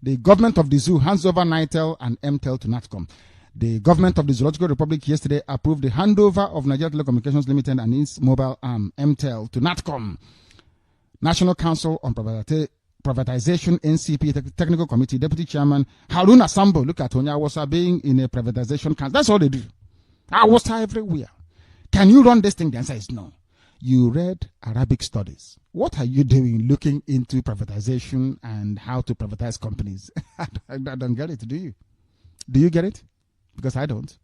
The government of the zoo hands over NITEL and MTEL to NATCOM. The government of the Zoological Republic yesterday approved the handover of Nigeria Telecommunications Limited and its mobile arm, MTEL, to NATCOM. National Council on Privatization, NCP Technical Committee, Deputy Chairman Haruna Sambo. Look at Tonya Awosa being in a privatization council. That's all they do. Awosa everywhere. Can you run this thing? The answer is no. You read Arabic studies. What are you doing looking into privatization and how to privatize companies? I don't get it, do you? Do you get it? Because I don't.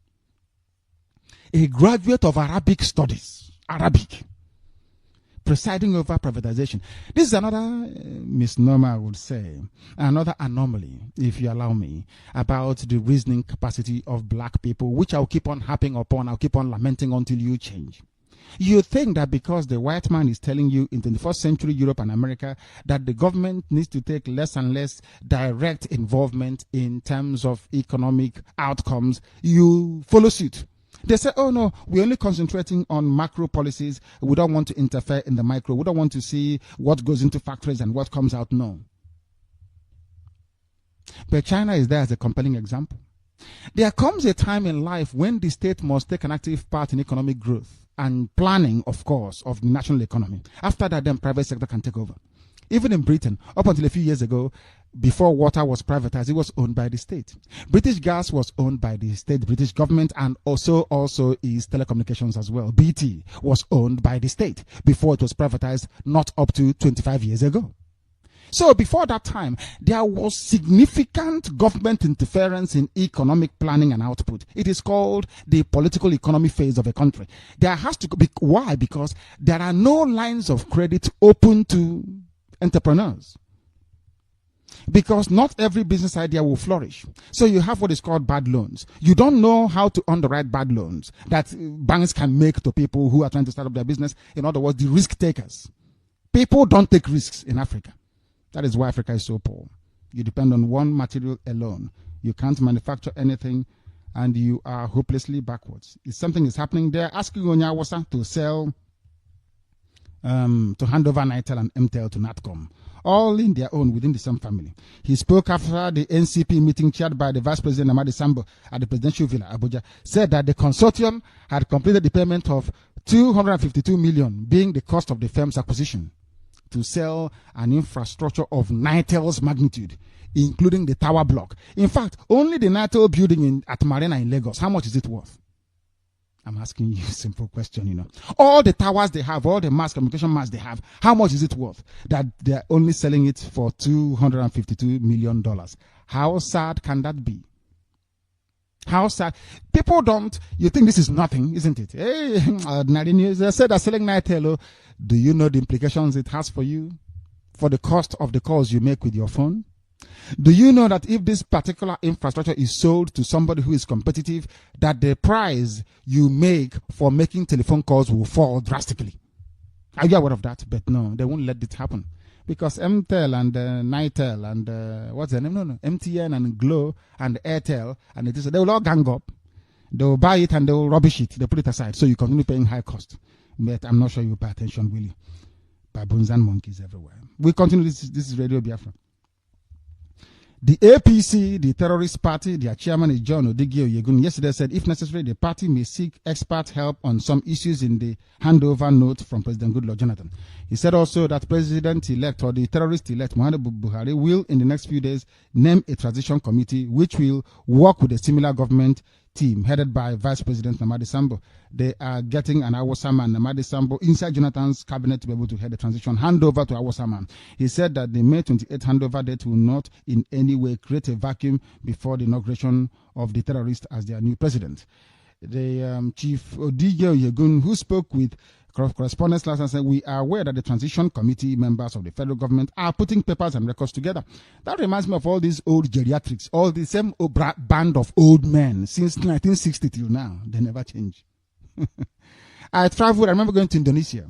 A graduate of Arabic studies, Arabic, presiding over privatization. This is another misnomer, I would say, another anomaly, if you allow me, about the reasoning capacity of black people, which I'll keep on harping upon, I'll keep on lamenting until you change. You think that because the white man is telling you in 21st century Europe and America that the government needs to take less and less direct involvement in terms of economic outcomes, you follow suit. They say, oh no, we're only concentrating on macro policies. We don't want to interfere in the micro. We don't want to see what goes into factories and what comes out. No. But China is there as a compelling example. There comes a time in life when the state must take an active part in economic growth and planning, of course, of the national economy. After that, then private sector can take over. Even in Britain, up until a few years ago, before water was privatized, it was owned by the state. British gas was owned by the state, British government, and also is telecommunications as well. BT was owned by the state before it was privatized, not up to 25 years ago. So before that time, there was significant government interference in economic planning and output. It is called the political economy phase of a country. There has to be, why? Because there are no lines of credit open to entrepreneurs. Because not every business idea will flourish. So you have what is called bad loans. You don't know how to underwrite bad loans that banks can make to people who are trying to start up their business. In other words, the risk takers. People don't take risks in Africa. That is why Africa is so poor. You depend on one material alone. You can't manufacture anything and you are hopelessly backwards. If something is happening there, asking Onyawosa to sell, to hand over NITEL and MTEL to NATCOM, all in their own within the same family. He spoke after the NCP meeting chaired by the Vice President Mazi Nnamdi at the Presidential Villa, Abuja, said that the consortium had completed the payment of 252 million, being the cost of the firm's acquisition, to sell an infrastructure of NITEL's magnitude, including the tower block. In fact, only the NITEL building at Marina in Lagos, how much is it worth? I'm asking you a simple question, you know. All the towers they have, all the mass communication mass they have, how much is it worth? That they're only selling it for $252 million. How sad can that be? How sad. People don't, you think this is nothing, isn't it? Hey, ordinary news. They said they're selling NITEL. Do you know the implications it has for you? For the cost of the calls you make with your phone? Do you know that if this particular infrastructure is sold to somebody who is competitive, that the price you make for making telephone calls will fall drastically? Are you aware of that? But no, they won't let it happen because MTEL and Nitel and what's the name? No, MTN and Glo and Airtel and it is they will all gang up. They will buy it and they will rubbish it. They put it aside, so you continue paying high cost. But I'm not sure you pay attention, really. Baboons and monkeys everywhere. We continue. This is Radio Biafra. The APC, the terrorist party, their chairman is John Odigio Yegun, yesterday said, if necessary, the party may seek expert help on some issues in the handover note from President Goodluck Jonathan. He said also that President-elect or the terrorist-elect Muhammadu Buhari will, in the next few days, name a transition committee which will work with a similar government team headed by Vice President Namadi Sambo. They are getting an Awosaman, Namadi Sambo, inside Jonathan's cabinet to be able to head the transition handover to Awosaman. He said that the May 28th handover date will not in any way create a vacuum before the inauguration of the terrorist as their new president. The Chief Odigio Yegun, who spoke with correspondents last night, said, we are aware that the transition committee members of the federal government are putting papers and records together. That reminds me of all these old geriatrics, all the same band of old men since 1960 till now. They never change. I traveled, I remember going to Indonesia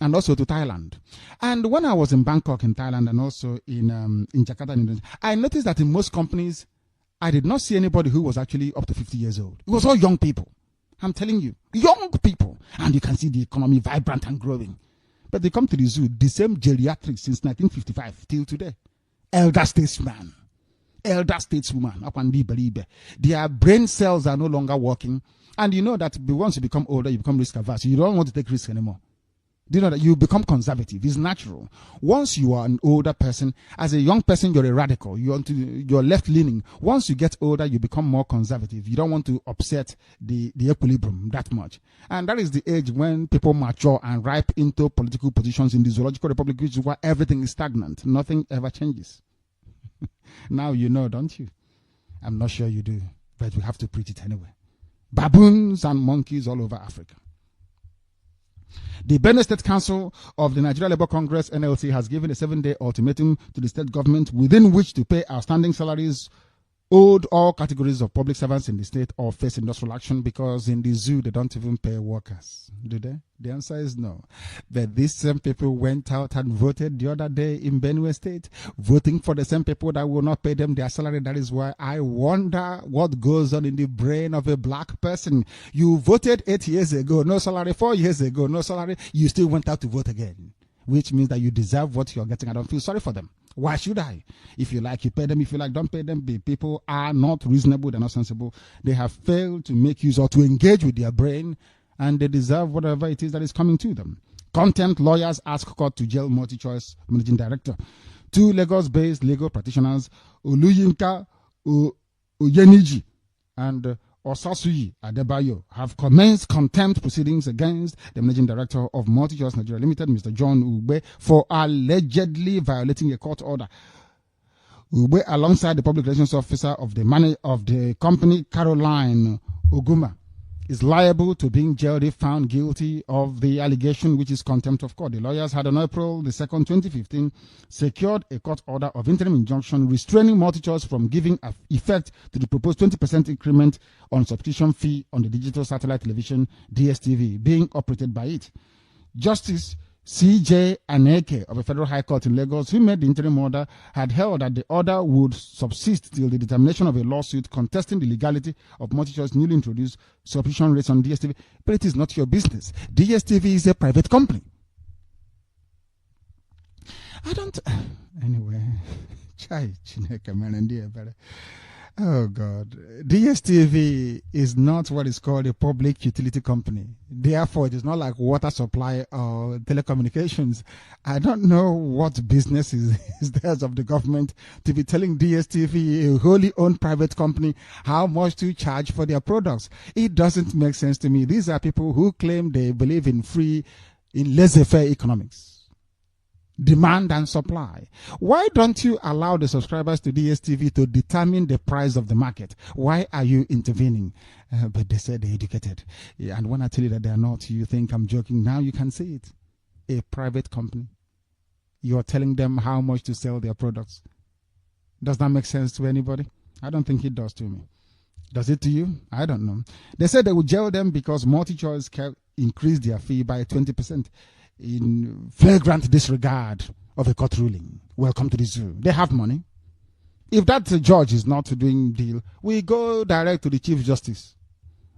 and also to Thailand. And when I was in Bangkok in Thailand and also in Jakarta in Indonesia, I noticed that in most companies, I did not see anybody who was actually up to 50 years old. It was all young people. I'm telling you, young people. And you can see the economy vibrant and growing. But they come to the zoo, the same geriatrics since 1955 till today. Elder statesman, elder stateswoman, their brain cells are no longer working. And you know that once you become older, you become risk averse. You don't want to take risks anymore. Do you know that you become conservative? It's natural. Once you are an older person, as a young person, you're a radical. You're left-leaning. Once you get older, you become more conservative. You don't want to upset the equilibrium that much. And that is the age when people mature and ripe into political positions in the Zoological Republic, which is where everything is stagnant. Nothing ever changes. Now you know, don't you? I'm not sure you do, but we have to preach it anyway. Baboons and monkeys all over Africa. The Benue State Council of the Nigeria Labour Congress, NLC, has given a 7-day ultimatum to the state government within which to pay outstanding salaries owed all categories of public servants in the state or face industrial action, because in the zoo they don't even pay workers. Do they? The answer is no. But these same people went out and voted the other day in Benue State, voting for the same people that will not pay them their salary. That is why I wonder what goes on in the brain of a black person. You voted 8 years ago, no salary. 4 years ago, no salary. You still went out to vote again, which means that you deserve what you're getting. I don't feel sorry for them. Why should I? If you like, you pay them. If you like, don't pay them. The people are not reasonable. They're not sensible. They have failed to make use or to engage with their brain, and they deserve whatever it is that is coming to them. Contempt lawyers ask court to jail multi-choice managing director. 2 Lagos-based legal practitioners, Oluyinka Oyeniji and Osasuyi Adebayo, have commenced contempt proceedings against the managing director of Multi-Choice Nigeria Limited, Mr. John Ugbe, for allegedly violating a court order. Ugbe, alongside the public relations officer of the company, Caroline Oguma, is liable to being jailed if found guilty of the allegation, which is contempt of court. The lawyers had on April 2nd, 2015, secured a court order of interim injunction restraining Multi-Choice from giving effect to the proposed 20% increment on subscription fee on the digital satellite television DSTV being operated by it. Justice C.J. Aneke of the Federal High Court in Lagos, who made the interim order, had held that the order would subsist till the determination of a lawsuit contesting the legality of Multi-Choice newly introduced subscription rates on DSTV. But it is not your business. DSTV is a private company. Anyway. Oh God. DSTV is not what is called a public utility company. Therefore, it is not like water supply or telecommunications. I don't know what business is theirs of the government to be telling DSTV, a wholly owned private company, how much to charge for their products. It doesn't make sense to me. These are people who claim they believe in laissez-faire economics. Demand and supply. Why don't you allow the subscribers to DSTV to determine the price of the market? Why are you intervening? But they said they're educated. Yeah, and when I tell you that they're not, you think I'm joking. Now you can see it. A private company. You're telling them how much to sell their products. Does that make sense to anybody? I don't think it does to me. Does it to you? I don't know. They said they would jail them because Multi-Choice increased their fee by 20%. In flagrant disregard of a court ruling. Welcome to the zoo. They have money. If that judge is not doing deal, we go direct to the Chief Justice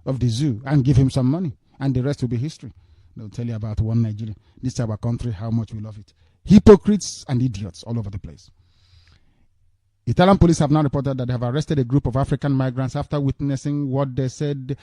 of the zoo and give him some money, and the rest will be history. They'll tell you about one Nigeria. This is our country, how much we love it. Hypocrites and idiots all over the place. Italian police have now reported that they have arrested a group of African migrants after witnessing what they said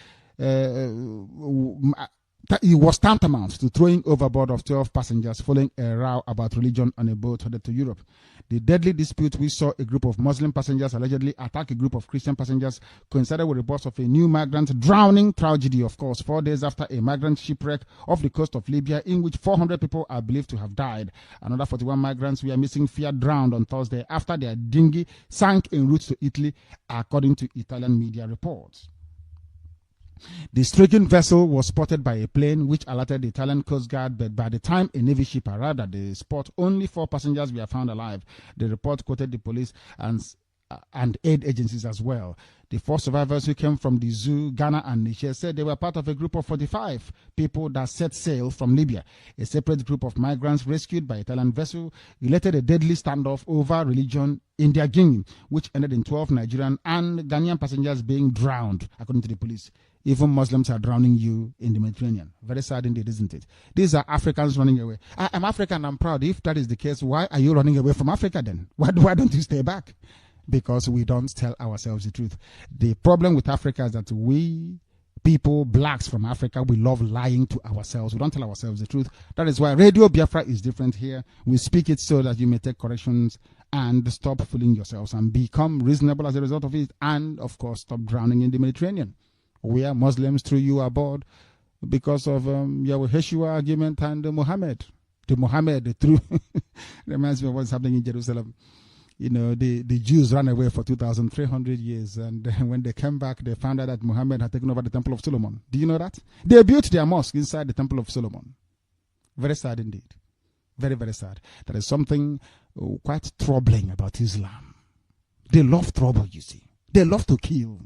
it was tantamount to throwing overboard of 12 passengers following a row about religion on a boat headed to Europe. The deadly dispute, which saw a group of Muslim passengers allegedly attack a group of Christian passengers, coincided with reports of a new migrant drowning tragedy, of course, 4 days after a migrant shipwreck off the coast of Libya in which 400 people are believed to have died. Another 41 migrants were missing fear drowned on Thursday after their dinghy sank en route to Italy, according to Italian media reports. The stricken vessel was spotted by a plane which alerted the Italian Coast Guard, but by the time a Navy ship arrived at the spot, only 4 passengers were found alive. The report quoted the police and aid agencies as well. The 4 survivors who came from the zoo, Ghana and Niger said they were part of a group of 45 people that set sail from Libya. A separate group of migrants rescued by Italian vessel related a deadly standoff over religion in their Guinea, which ended in 12 Nigerian and Ghanaian passengers being drowned, according to the police. Even Muslims are drowning you in the Mediterranean. Very sad indeed, isn't it? These are Africans running away. I'm African, I'm proud. If that is the case, why are you running away from Africa then? Why don't you stay back? Because we don't tell ourselves the truth. The problem with Africa is that we, people, blacks from Africa, we love lying to ourselves. We don't tell ourselves the truth. That is why Radio Biafra is different here. We speak it so that you may take corrections and stop fooling yourselves and become reasonable as a result of it. And, of course, stop drowning in the Mediterranean. We are Muslims threw you aboard because of your Yeshua argument and Muhammad. The Muhammad threw reminds me of what's happening in Jerusalem. You know, the Jews ran away for 2,300 years, and when they came back, they found out that Muhammad had taken over the Temple of Solomon. Do you know that? They built their mosque inside the Temple of Solomon. Very sad indeed. Very, very sad. There is something quite troubling about Islam. They love trouble, you see. They love to kill.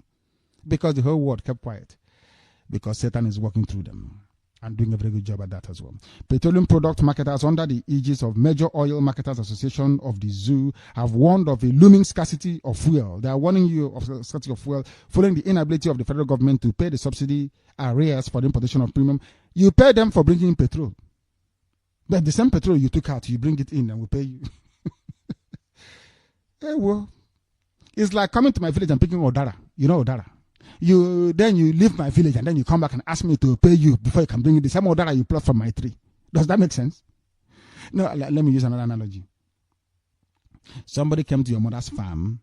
Because the whole world kept quiet. Because Satan is working through them. And doing a very good job at that as well. Petroleum product marketers under the aegis of Major Oil Marketers Association of the Zoo have warned of a looming scarcity of fuel. They are warning you of the scarcity of fuel following the inability of the federal government to pay the subsidy arrears for the importation of premium. You pay them for bringing in petrol. But the same petrol you took out, you bring it in and we pay you. Hey, well, it's like coming to my village and picking Odara. You know Odara. Then you leave my village and then you come back and ask me to pay you before you can bring the same Odara you pluck from my tree. Does that make sense? No, let me use another analogy. Somebody came to your mother's farm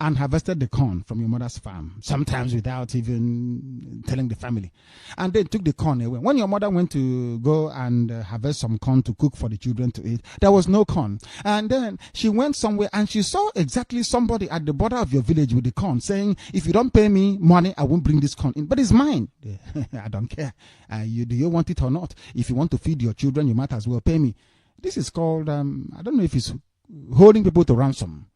and harvested the corn from your mother's farm, sometimes without even telling the family, and then took the corn away. When your mother went to go and harvest some corn to cook for the children to eat, there was no corn. And then she went somewhere and she saw exactly somebody at the border of your village with the corn saying, if you don't pay me money, I won't bring this corn in. But it's mine. I don't care. Do you want it or not? If you want to feed your children, you might as well pay me. This is called, I don't know if it's holding people to ransom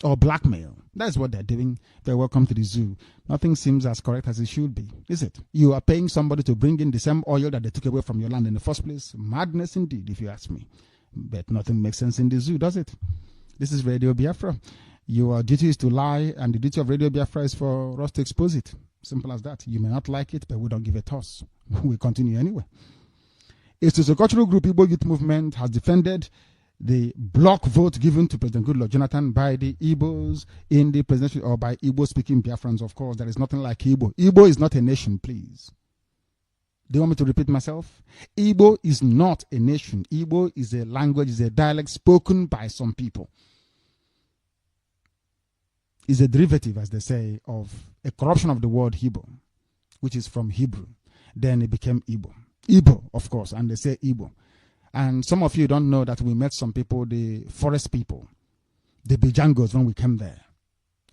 or blackmail. That's what they're doing. They're welcome to the zoo. Nothing seems as correct as it should be, is it? You are paying somebody to bring in the same oil that they took away from your land in the first place. Madness indeed, if you ask me. But nothing makes sense in the zoo, does it? This is Radio Biafra. Your duty is to lie, and the duty of Radio Biafra is for us to expose it. Simple as that. You may not like it, but we don't give a toss. We continue anyway. A sociocultural group, Igbo Youth Movement, has defended the block vote given to President Goodluck Jonathan by the Igbos in the presidential, or by Igbo-speaking Biafrans, of course. There is nothing like Igbo. Igbo is not a nation, please. Do you want me to repeat myself? Igbo is not a nation. Igbo is a language, is a dialect spoken by some people. It's a derivative, as they say, of a corruption of the word Hebrew, which is from Hebrew. Then it became Igbo. Igbo, of course, and they say Igbo. And some of you don't know that we met some people, the forest people, the Bijangos, when we came there.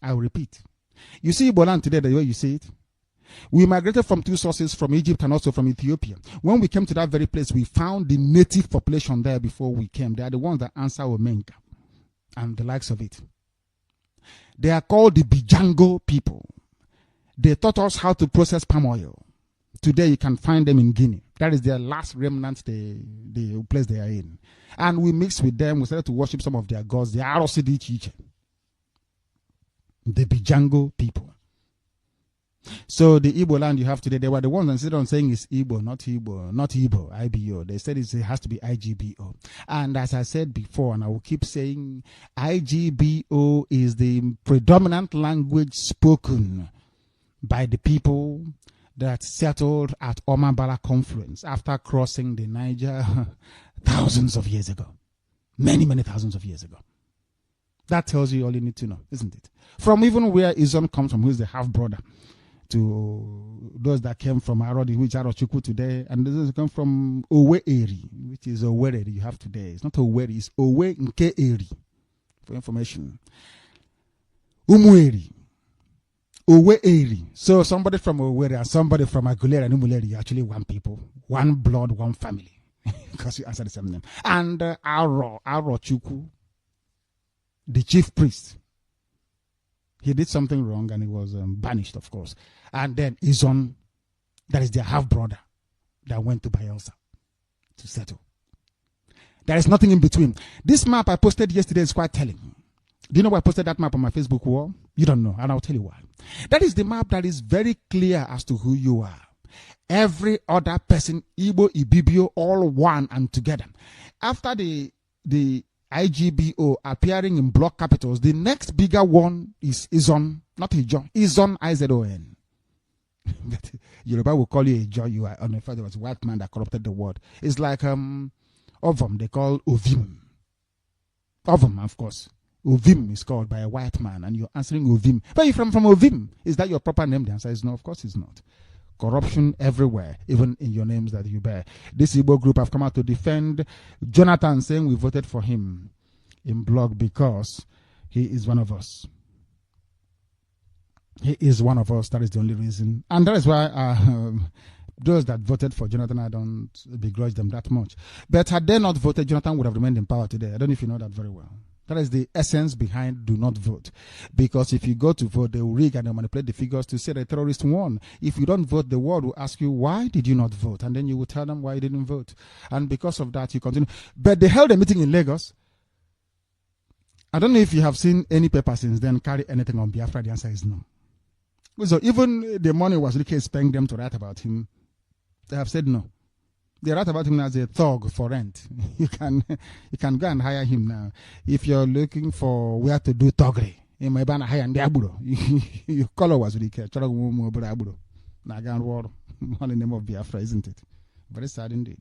I will repeat. You see Igbo land today, the way you see it? We migrated from 2 sources, from Egypt and also from Ethiopia. When we came to that very place, we found the native population there before we came. They are the ones that answer Omenka and the likes of it. They are called the Bijango people. They taught us how to process palm oil. Today you can find them in Guinea. That is their last remnant, the place they are in. And we mix with them. We started to worship some of their gods. The Arosidi Chiche. The Bijango people. So the Igbo land you have today, they were the ones that insisted on saying it's Igbo, not Igbo, IBO. They said it has to be IGBO. And as I said before, and I will keep saying, IGBO is the predominant language spoken by the people that settled at Omambala Confluence after crossing the Niger thousands of years ago. Many, many thousands of years ago. That tells you all you need to know, isn't it? From even where Izon comes from, who is the half-brother, to those that came from Arodi, which are Arochukwu today, and those that come from Owe Eri, which is Owerri you have today. It's not Owerri, it's Owe Nke Eri, for information. Umueri, Owe Eri. So somebody from Owerri and somebody from Aguilera and Umuleri, actually one people, one blood, one family, because you answer the same name. And Arochukwu, the chief priest, he did something wrong and he was banished, of course. And then Izon, that is their half-brother, that went to Bayelsa to settle. There is nothing in between. This map I posted yesterday is quite telling. Do you know why I posted that map on my Facebook wall? You don't know, and I'll tell you why. That is the map that is very clear as to who you are. Every other person, Igbo, Ibibio, all one and together. After the IGBO appearing in block capitals, the next bigger one is Izon, not Ijon. Izon, IZON. But Yoruba will call you Ijon. You are, on the fact there was a white man that corrupted the word. It's like Ovum, they call Ovim. Ovum, of course. Ovim is called by a white man, and you're answering Ovim. But you're from Ovim. Is that your proper name? The answer is no, of course it's not. Corruption everywhere, even in your names that you bear. This Igbo group have come out to defend Jonathan, saying we voted for him in blog because he is one of us. He is one of us. That is the only reason. And that is why those that voted for Jonathan, I don't begrudge them that much. But had they not voted, Jonathan would have remained in power today. I don't know if you know that very well. That is the essence behind do not vote. Because if you go to vote, they will rig and they manipulate the figures to say the terrorist won. If you don't vote, the world will ask you, why did you not vote? And then you will tell them why you didn't vote. And because of that, you continue. But they held a meeting in Lagos. I don't know if you have seen any paper since then carry anything on Biafra. The answer is no. So even the money was really paying them to write about him. They have said no. They write about him as a thug for rent. You can go and hire him now. If you're looking for where to do thuggery, you might hire and your color was really care. All in the name of Biafra, isn't it? Very sad indeed.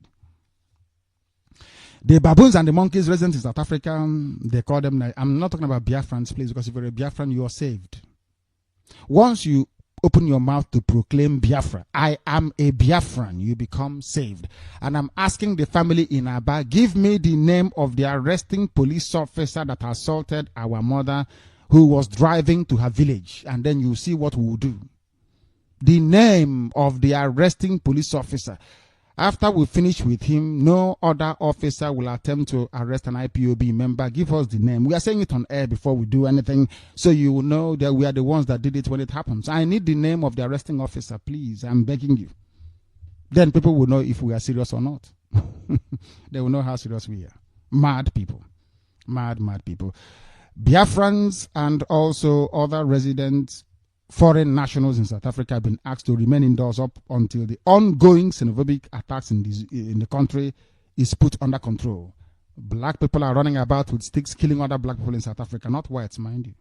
The baboons and the monkeys resident in South Africa, they call them. I'm not talking about Biafrans, please, because if you're a Biafran, you are saved. Once you open your mouth to proclaim Biafra, I am a Biafran, you become saved. And I'm asking the family in Aba, give me the name of the arresting police officer that assaulted our mother who was driving to her village. And then you see what we will do. The name of the arresting police officer. After we finish with him, no other officer will attempt to arrest an IPOB member. Give us the name. We are saying it on air before we do anything, so you will know that we are the ones that did it when it happens. I need the name of the arresting officer, please. I'm begging you. Then people will know if we are serious or not. They will know how serious we are. Mad people. Mad people. Biafrans and also other residents, foreign nationals in South Africa have been asked to remain indoors up until the ongoing xenophobic attacks in the country is put under control. Black people are running about with sticks killing other black people in South Africa, not whites, mind you.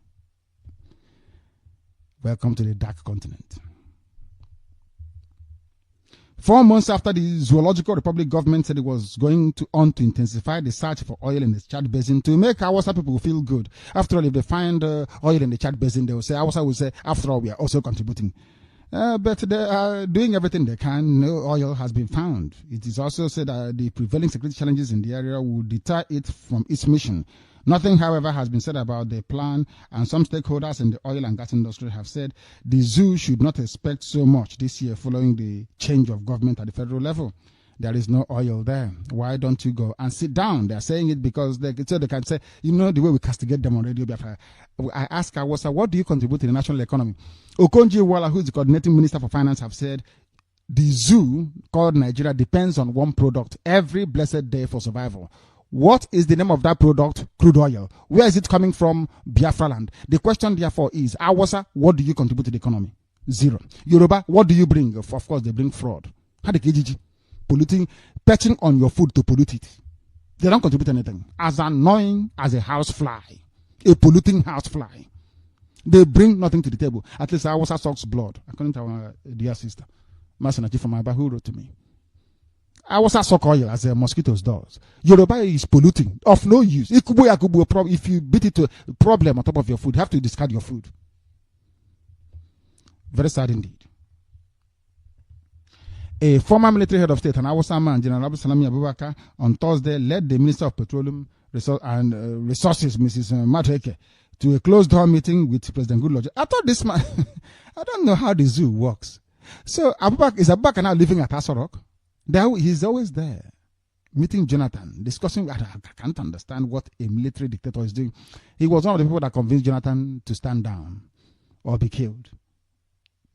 Welcome to the dark continent. 4 months after the Zoological Republic government said it was going on to intensify the search for oil in the Chad Basin to make Hausa people feel good. After all, if they find oil in the Chad Basin, they will say, Hausa will say, after all, we are also contributing. But they are doing everything they can. No oil has been found. It is also said that the prevailing security challenges in the area will deter it from its mission. Nothing, however, has been said about the plan, and some stakeholders in the oil and gas industry have said the zoo should not expect so much this year following the change of government at the federal level. There is no oil there. Why don't you go and sit down? They are saying it because they can say, you know, the way we castigate them on radio. I ask Awasa, what do you contribute to the national economy? Okonjo Iweala, who is the coordinating minister for finance, have said, The zoo called Nigeria depends on one product every blessed day for survival. What is the name of that product? Crude oil. Where is it coming from? Biafra land. The question therefore is, Awasa, what do you contribute to the economy? Zero. Yoruba, what do you bring? Of course, they bring fraud. Polluting, perching on your food to pollute it. They don't contribute anything. As annoying as a housefly, a polluting housefly. They bring nothing to the table. At least Awasa sucks blood, according to our dear sister, Masanachi from Aba, who wrote to me. Awasa suck oil as mosquitoes does. Yoruba is polluting, of no use. If you beat it to a problem on top of your food, you have to discard your food. Very sad indeed. A former military head of state, an Awasa man, General Salami Abubakar, on Thursday led the Minister of Petroleum and Resources, Mrs. Matreke, to a closed-door meeting with President Goodluck. I thought this man, I don't know how the zoo works. So is Abubakar now living at Asorok? He's always there, meeting Jonathan, discussing. I can't understand what a military dictator is doing. He was one of the people that convinced Jonathan to stand down or be killed.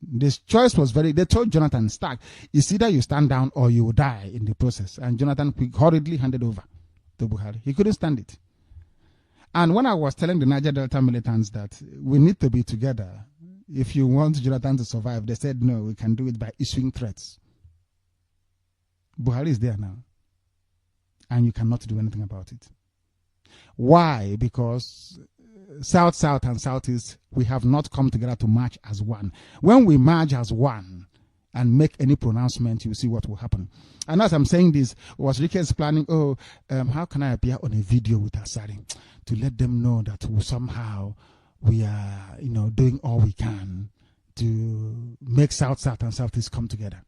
This choice was they told Jonathan, Stark, it's either you stand down or you will die in the process. And Jonathan hurriedly handed over to Buhari. He couldn't stand it. And when I was telling the Niger Delta militants that we need to be together, if you want Jonathan to survive, they said, no, we can do it by issuing threats. Buhari is there now. And you cannot do anything about it. Why? Because South, and Southeast, we have not come together to march as one. When we march as one and make any pronouncement, you see what will happen. And as I'm saying this, was Rikes planning, how can I appear on a video with Asari to let them know that somehow we are, doing all we can to make South, and Southeast come together.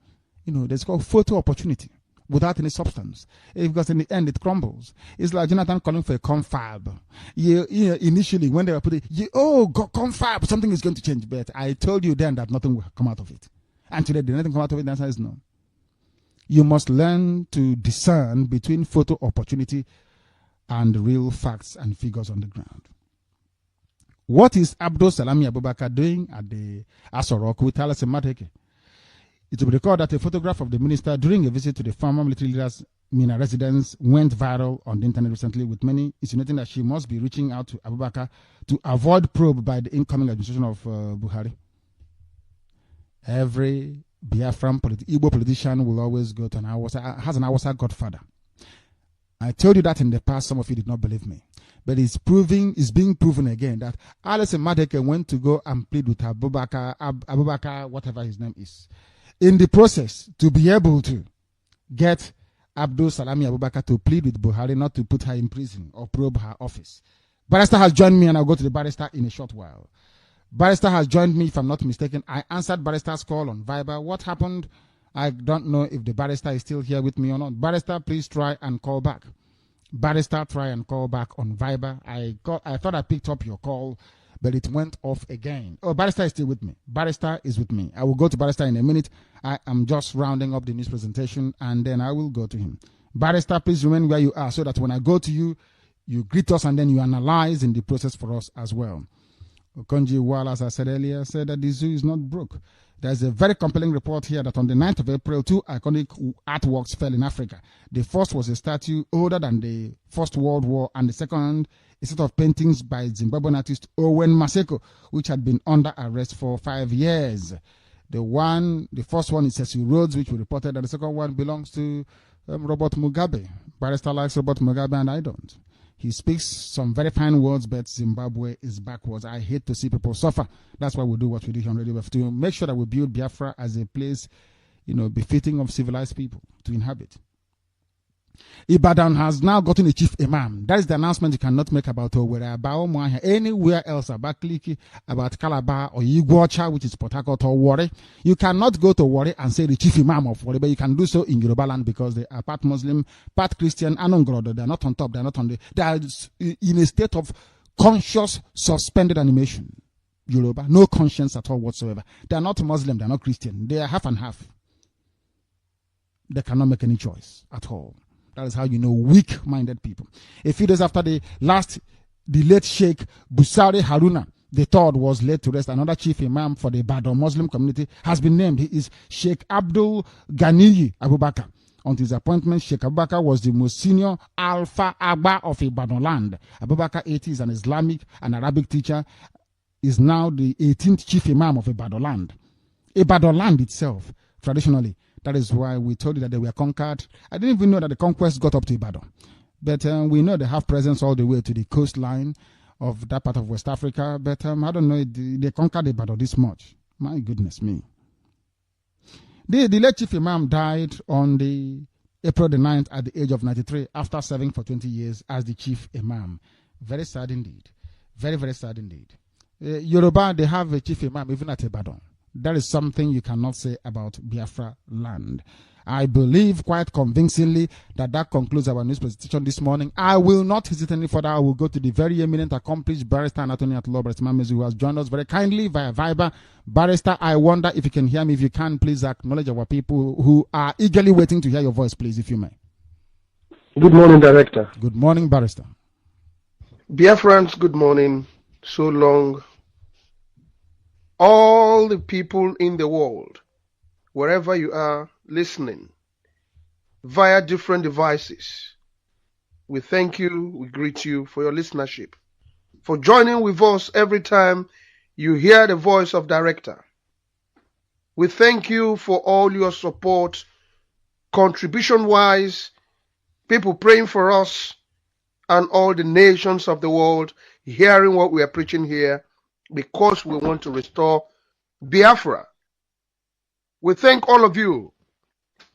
There's called photo opportunity without any substance. Because in the end, it crumbles. It's like Jonathan calling for a confab. Initially, when they were putting, confab, something is going to change. But I told you then that nothing will come out of it. And today, did nothing come out of it? The answer is no. You must learn to discern between photo opportunity and real facts and figures on the ground. What is Abdul Salami Abubakar doing at the Asorok with Alison Mateke? It will be recalled that a photograph of the minister during a visit to the former military leader's Mina residence went viral on the internet recently, with many insinuating that she must be reaching out to Abubakar to avoid probe by the incoming administration of Buhari. Every Biafran Igbo politician will always go to an has an Awasa godfather. I told you that in the past, some of you did not believe me. But it's being proven again that Alison Madeke went to go and plead with Abubakar, whatever his name is, in the process to be able to get Abdul Salami Abubakar to plead with Buhari not to put her in prison or probe her office. Barrister has joined me, and I'll go to the barrister in a short while. Barrister has joined me, if I'm not mistaken. I answered Barrister's call on Viber. What happened? I don't know if the barrister is still here with me or not. Barrister, please try and call back. Barrister, try and call back on Viber. I thought I picked up your call, but it went off again. Oh, Barrister is still with me. Barrister is with me. I will go to Barrister in a minute. I am just rounding up the news presentation, and then I will go to him. Barrister, please remain where you are so that when I go to you, you greet us and then you analyze in the process for us as well. Okonji Wall, as I said earlier, said that the zoo is not broke. There's a very compelling report here that on the 9th of April, 2 iconic artworks fell in Africa. The first was a statue older than the First World War, and the second, a set of paintings by Zimbabwean artist Owen Maseko, which had been under arrest for 5 years. The first one is Cecil Rhodes, which we reported, and the second one belongs to Robert Mugabe. Barrister likes Robert Mugabe, and I don't. He speaks some very fine words, but Zimbabwe is backwards. I hate to see people suffer. That's why we do what we do here on Radio. We have to make sure that we build Biafra as a place, befitting of civilized people to inhabit. Ibadan has now gotten a chief imam. That is the announcement you cannot make about Owerri, about Umuahia, anywhere else, about Kliki, about Calabar, or Iguacha, which is Port Harcourt, or Warri. You cannot go to Warri and say the chief imam of Warri, but you can do so in Yoruba land because they are part Muslim, part Christian, and Ongorodo. They are not on top, they are not on they are in a state of conscious, suspended animation. Yoruba, no conscience at all whatsoever. They are not Muslim, they are not Christian. They are half and half. They cannot make any choice at all. That is how you know weak-minded people. A few days after the late Sheikh Busari Haruna the third was laid to rest. Another chief imam for the Ibadan Muslim community has been named. He is Sheikh Abdul Ganiyi Abubakar. Until his appointment, Sheikh Abubakar was the most senior Alpha Agba of Ibadan land. Abubakar 80 is an Islamic and Arabic teacher, is now the 18th chief imam of Ibadan land. Ibadan land itself, traditionally, that is why we told you that they were conquered. I didn't even know that the conquest got up to Ibadan. But we know they have presence all the way to the coastline of that part of West Africa. But I don't know, they conquered Ibadan this much. My goodness me. The late chief imam died on the April the 9th at the age of 93 after serving for 20 years as the chief imam. Very sad indeed. Very, very sad indeed. Yoruba, they have a chief imam even at Ibadan. That is something you cannot say about Biafra land. I believe quite convincingly that concludes our news presentation this morning. I will not hesitate any further. I will go to the very eminent, accomplished barrister and attorney at law, Barrister Mazi, who has joined us very kindly via Viber. Barrister, I wonder if you can hear me. If you can, please acknowledge our people who are eagerly waiting to hear your voice, please, if you may. Good morning, Director. Good morning, Barrister. Biafrans, good morning. So long. All the people in the world, wherever you are listening, via different devices, we thank you, we greet you for your listenership, for joining with us every time you hear the voice of Director. We thank you for all your support, contribution-wise, people praying for us, and all the nations of the world hearing what we are preaching here, because we want to restore Biafra. We thank all of you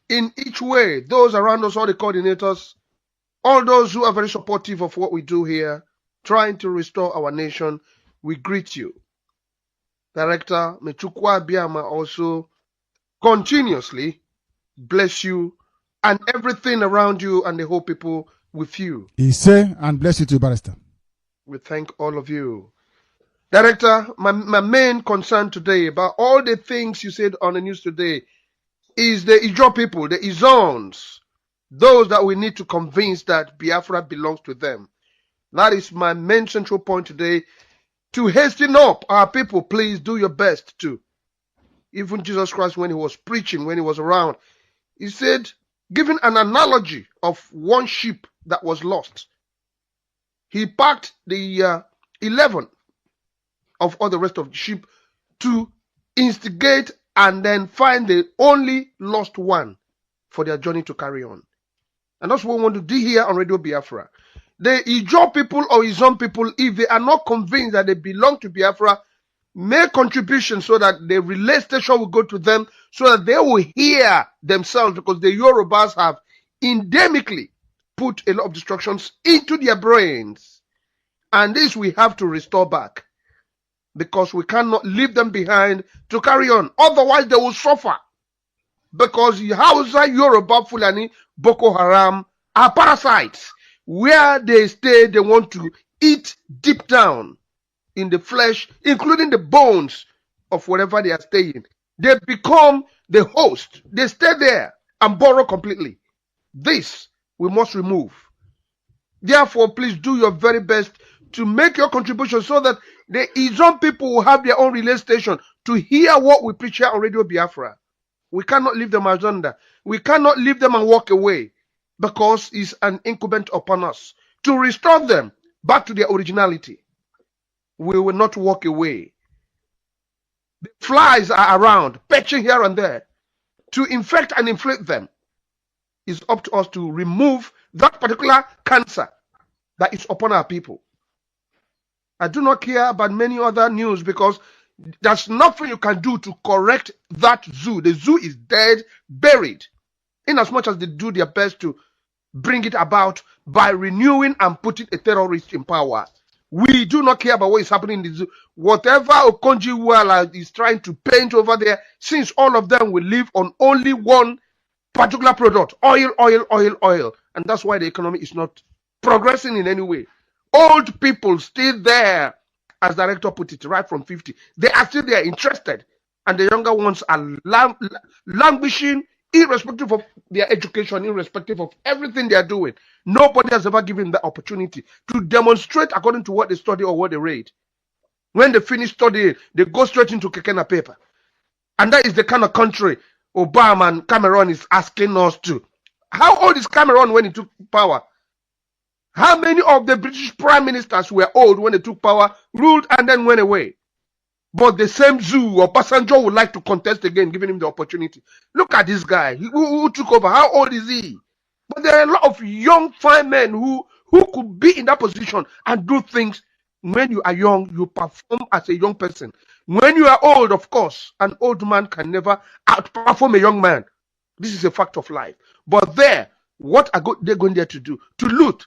in each way, those around us, all the coordinators, all those who are very supportive of what we do here, trying to restore our nation. We greet you. Director Mechukwa Biama also continuously bless you and everything around you and the whole people with you. He say, and bless you too, Barrister. We thank all of you. Director, my main concern today about all the things you said on the news today is the Ijo people, the Izons, those that we need to convince that Biafra belongs to them. That is my main central point today. To hasten up our people, please do your best to. Even Jesus Christ, when he was preaching, when he was around, he said, giving an analogy of one sheep that was lost. He packed the 11 of all the rest of the sheep to instigate and then find the only lost one for their journey to carry on. And that's what we want to do here on Radio Biafra. The Ijo people or Izon people, if they are not convinced that they belong to Biafra, make contributions so that the relay station will go to them, so that they will hear themselves, because the Yorubas have endemically put a lot of distractions into their brains. And this we have to restore back, because we cannot leave them behind to carry on. Otherwise, they will suffer. Because Hausa, Yoruba, Fulani, Boko Haram are parasites. Where they stay, they want to eat deep down in the flesh, including the bones of wherever they are staying. They become the host. They stay there and borrow completely. This we must remove. Therefore, please do your very best to make your contribution so that the Izon people will have their own relay station to hear what we preach here on Radio Biafra. We cannot leave them as under. We cannot leave them and walk away, because it's an incumbent upon us to restore them back to their originality. We will not walk away. The flies are around, perching here and there, to infect and inflict them. It's up to us to remove that particular cancer that is upon our people. I do not care about many other news, because there's nothing you can do to correct that zoo. The zoo is dead, buried, in as much as they do their best to bring it about by renewing and putting a terrorist in power. We do not care about what is happening in the zoo. Whatever Okonji Iweala is trying to paint over there, since all of them will live on only one particular product, oil, oil, oil, oil. And that's why the economy is not progressing in any way. Old people still there, as Director put it, right from 50. They are still there, interested. And the younger ones are languishing, irrespective of their education, irrespective of everything they are doing. Nobody has ever given them the opportunity to demonstrate according to what they study or what they read. When they finish studying, they go straight into Kekena paper. And that is the kind of country Obama and Cameron is asking us to. How old is Cameron when he took power? How many of the British prime ministers were old when they took power, ruled, and then went away? But the same Zoo or Passenger would like to contest again, giving him the opportunity. Look at this guy who took over. How old is he? But there are a lot of young, fine men who could be in that position and do things. When you are young, you perform as a young person. When you are old, of course, an old man can never outperform a young man. This is a fact of life. But there, what are they going there to do? To loot,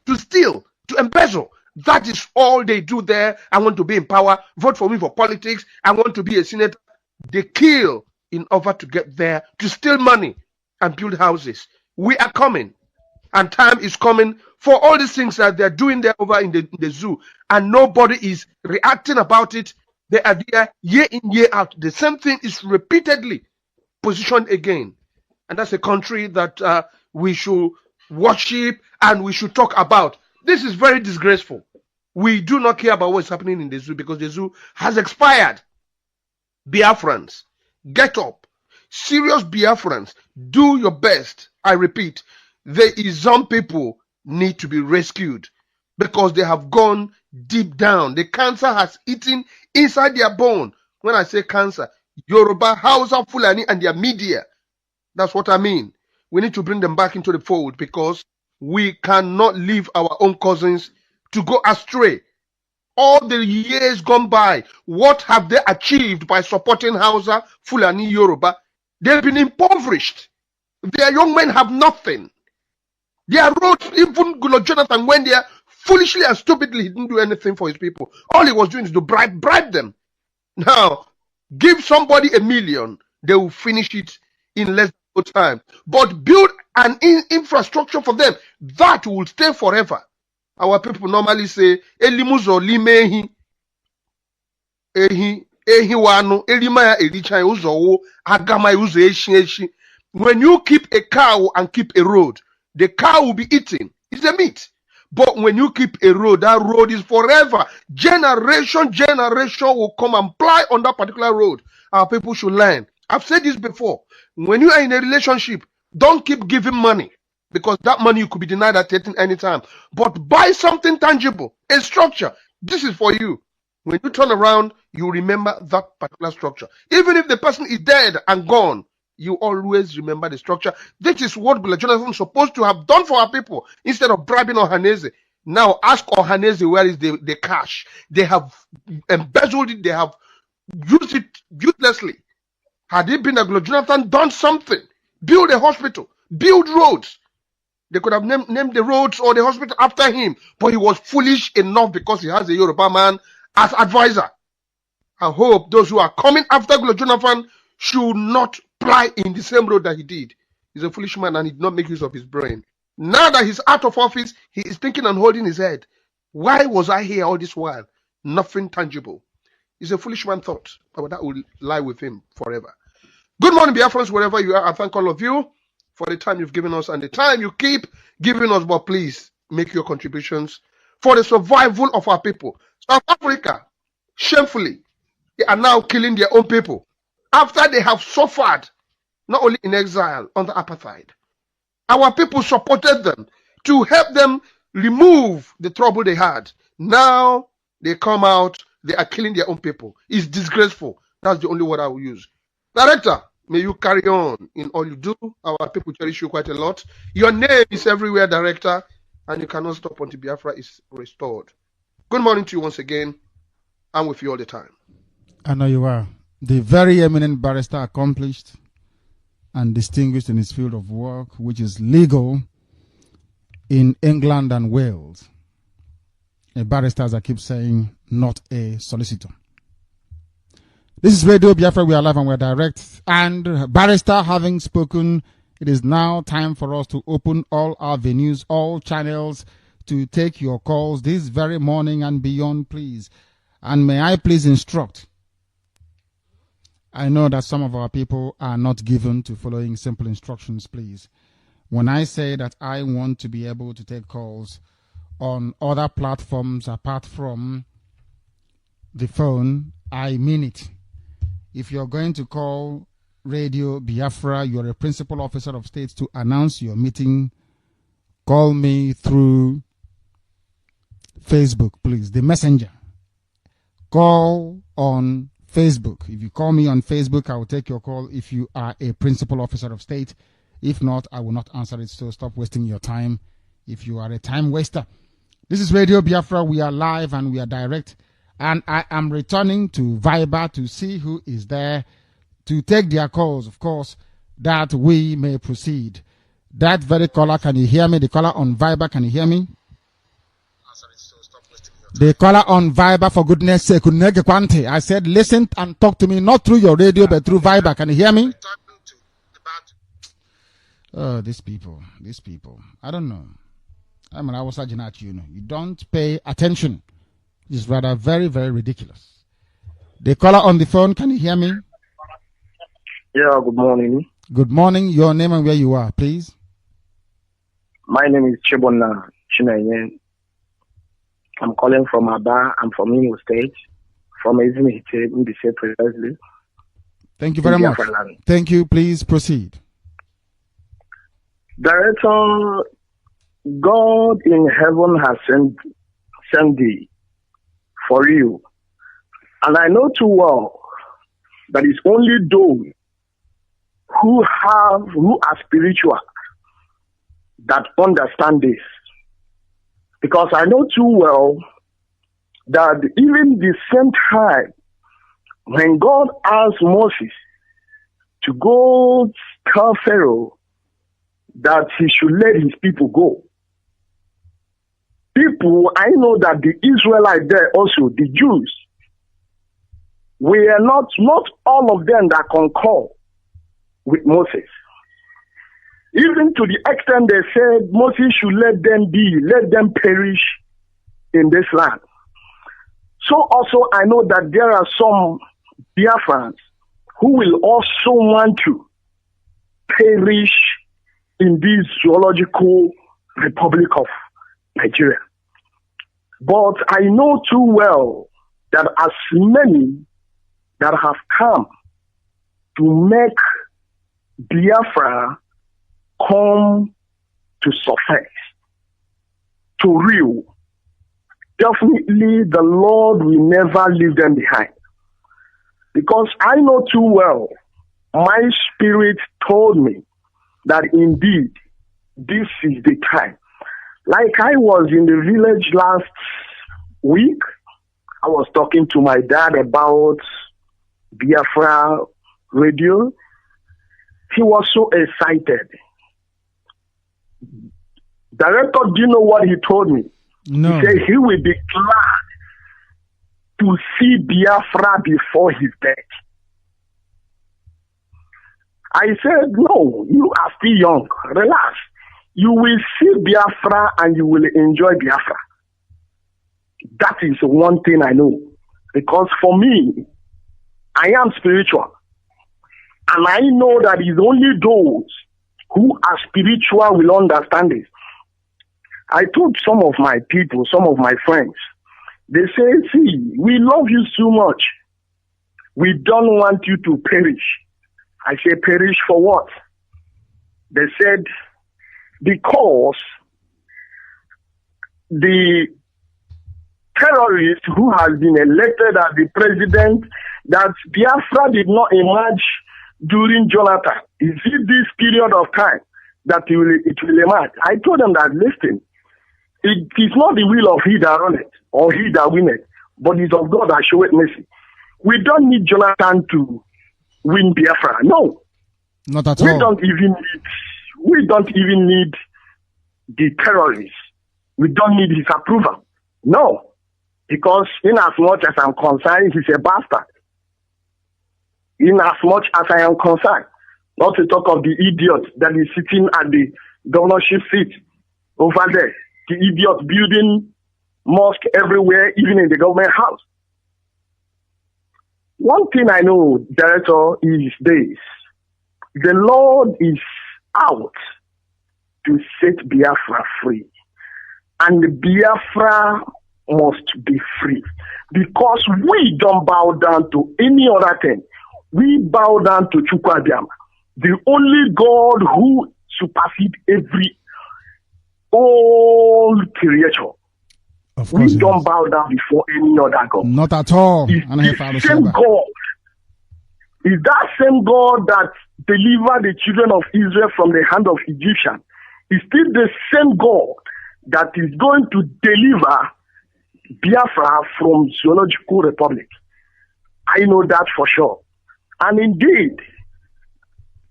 to steal, to embezzle. That is all they do there. I want to be in power. Vote for me for politics. I want to be a senator. They kill in order to get there, to steal money and build houses. We are coming. And time is coming for all these things that they're doing there over in the zoo. And nobody is reacting about it. They are there year in, year out. The same thing is repeatedly positioned again. And that's a country that we should worship and we should talk about. This is very disgraceful. We do not care about what's happening in the zoo because the zoo has expired. Biafrans, get up. Serious Biafrans, do your best. I repeat, there is some people need to be rescued because they have gone deep down. The cancer has eaten inside their bone. When I say cancer, Yoruba, Hausa, Fulani, and their media. That's what I mean. We need to bring them back into the fold because we cannot leave our own cousins to go astray. All the years gone by, what have they achieved by supporting Hausa, Fulani, Yoruba? They've been impoverished. Their young men have nothing. Their roads, even Goodluck Jonathan, when they are foolishly and stupidly, he didn't do anything for his people. All he was doing is to bribe them. Now, give somebody $1 million, they will finish it in less than no time. But build an infrastructure for them that will stay forever. Our people normally say, "Elimuzo limehi, ehi wano, elimaya elicha uzo agama uzo eshi." When you keep a cow and keep a road, the cow will be eaten. It's the meat. But when you keep a road, that road is forever. Generation will come and ply on that particular road. Our people should learn. I've said this before. When you are in a relationship, don't keep giving money because that money you could be denied at any time. But buy something tangible, a structure. This is for you. When you turn around, you remember that particular structure. Even if the person is dead and gone, you always remember the structure. This is what Goodluck Jonathan is supposed to have done for our people instead of bribing Ohaneze. Now ask Ohaneze where is the cash. They have embezzled it. They have used it uselessly. Had it been that Goodluck Jonathan done something, build a hospital, build roads, they could have named the roads or the hospital after him. But he was foolish enough because he has a Yoruba man as advisor. I hope those who are coming after Goodluck Jonathan should not ply in the same road that he did. He's a foolish man and he did not make use of his brain. Now that he's out of office, he is thinking and holding his head. Why was I here all this while? Nothing tangible. He's a foolish man thought, but that will lie with him forever. Good morning, Biafrans, wherever you are. I thank all of you for the time you've given us and the time you keep giving us. But please make your contributions for the survival of our people. South Africa, shamefully, they are now killing their own people after they have suffered, not only in exile, under apartheid. Our people supported them to help them remove the trouble they had. Now they come out, they are killing their own people. It's disgraceful. That's the only word I will use. Director, may you carry on in all you do. Our people cherish you quite a lot. Your name is everywhere, Director, and you cannot stop until Biafra is restored. Good morning to you once again. I'm with you all the time. I know you are. The very eminent barrister, accomplished and distinguished in his field of work, which is legal in England and Wales. A barrister, as I keep saying, not a solicitor. This is Radio Biafra. We are live and we are direct. And barrister having spoken, it is now time for us to open all our venues, all channels, to take your calls this very morning and beyond, please. And may I please instruct, I know that some of our people are not given to following simple instructions, please. When I say that I want to be able to take calls on other platforms apart from the phone, I mean it. If you're going to call Radio Biafra, you're a principal officer of state to announce your meeting, call me through Facebook, please. The messenger. Call on Facebook. If you call me on Facebook, I will take your call if you are a principal officer of state. If not, I will not answer it. So stop wasting your time if you are a time waster. This is Radio Biafra. We are live and we are direct. And I am returning to Viber to see who is there to take their calls, of course, that we may proceed. That very caller, can you hear me? The caller on Viber, can you hear me? The caller on Viber, for goodness sake, I said listen and talk to me, not through your radio, but through Viber. Can you hear me? Oh, these people. I don't know. I mean, I was saying at you, you don't pay attention. It's rather very, very ridiculous. The caller on the phone, can you hear me? Yeah, good morning. Good morning. Your name and where you are, please. My name is Chibona Chinayen. I'm calling from Aba. I'm from Imo State, from Izmir, Mbise precisely. Thank you very much. Thank you. Please proceed. Director, God in heaven has sent thee for you. And I know too well that it's only those who are spiritual that understand this. Because I know too well that even the same time when God asked Moses to go tell Pharaoh that he should let his people go, I know that the Israelites there also, the Jews, were not all of them that concur with Moses. Even to the extent they said Moses should let them perish in this land. So also I know that there are some Biafrans who will also want to perish in this zoological Republic of Nigeria. But I know too well that as many that have come to make Biafra come to surface, to real, definitely the Lord will never leave them behind. Because I know too well, my spirit told me that indeed this is the time. Like I was in the village last week, I was talking to my dad about Biafra radio. He was so excited. Director, do you know what he told me? No. He said he will be glad to see Biafra before his death. I said, no, you are still young. Relax. You will see Biafra and you will enjoy Biafra. That is one thing I know. Because for me, I am spiritual. And I know that it's only those who are spiritual will understand this. I told some of my people, some of my friends, they say, see, we love you so much. We don't want you to perish. I say, perish for what? They said, because the terrorist who has been elected as the president, that Biafra did not emerge during Jonathan. Is it this period of time that it will emerge? I told them that, listen, it is not the will of he that runneth or he that winneth, but it is of God that showeth mercy. We don't need Jonathan to win Biafra. No. Not at all. We don't even need the terrorists. We don't need his approval. No. Because in as much as I'm concerned, he's a bastard. In as much as I am concerned, not to talk of the idiot that is sitting at the governorship seat over there. The idiot building mosque everywhere, even in the government house. One thing I know, Director, is this. The Lord is out to set Biafra free. And Biafra must be free. Because we don't bow down to any other thing. We bow down to Chukwuabiama, the only God who supersedes every old creature. Of course we don't bow down before any other God. Not at all. It's the same God. Is that same God that delivered the children of Israel from the hand of Egyptians? Is still the same God that is going to deliver Biafra from Zoological Republic. I know that for sure. And indeed,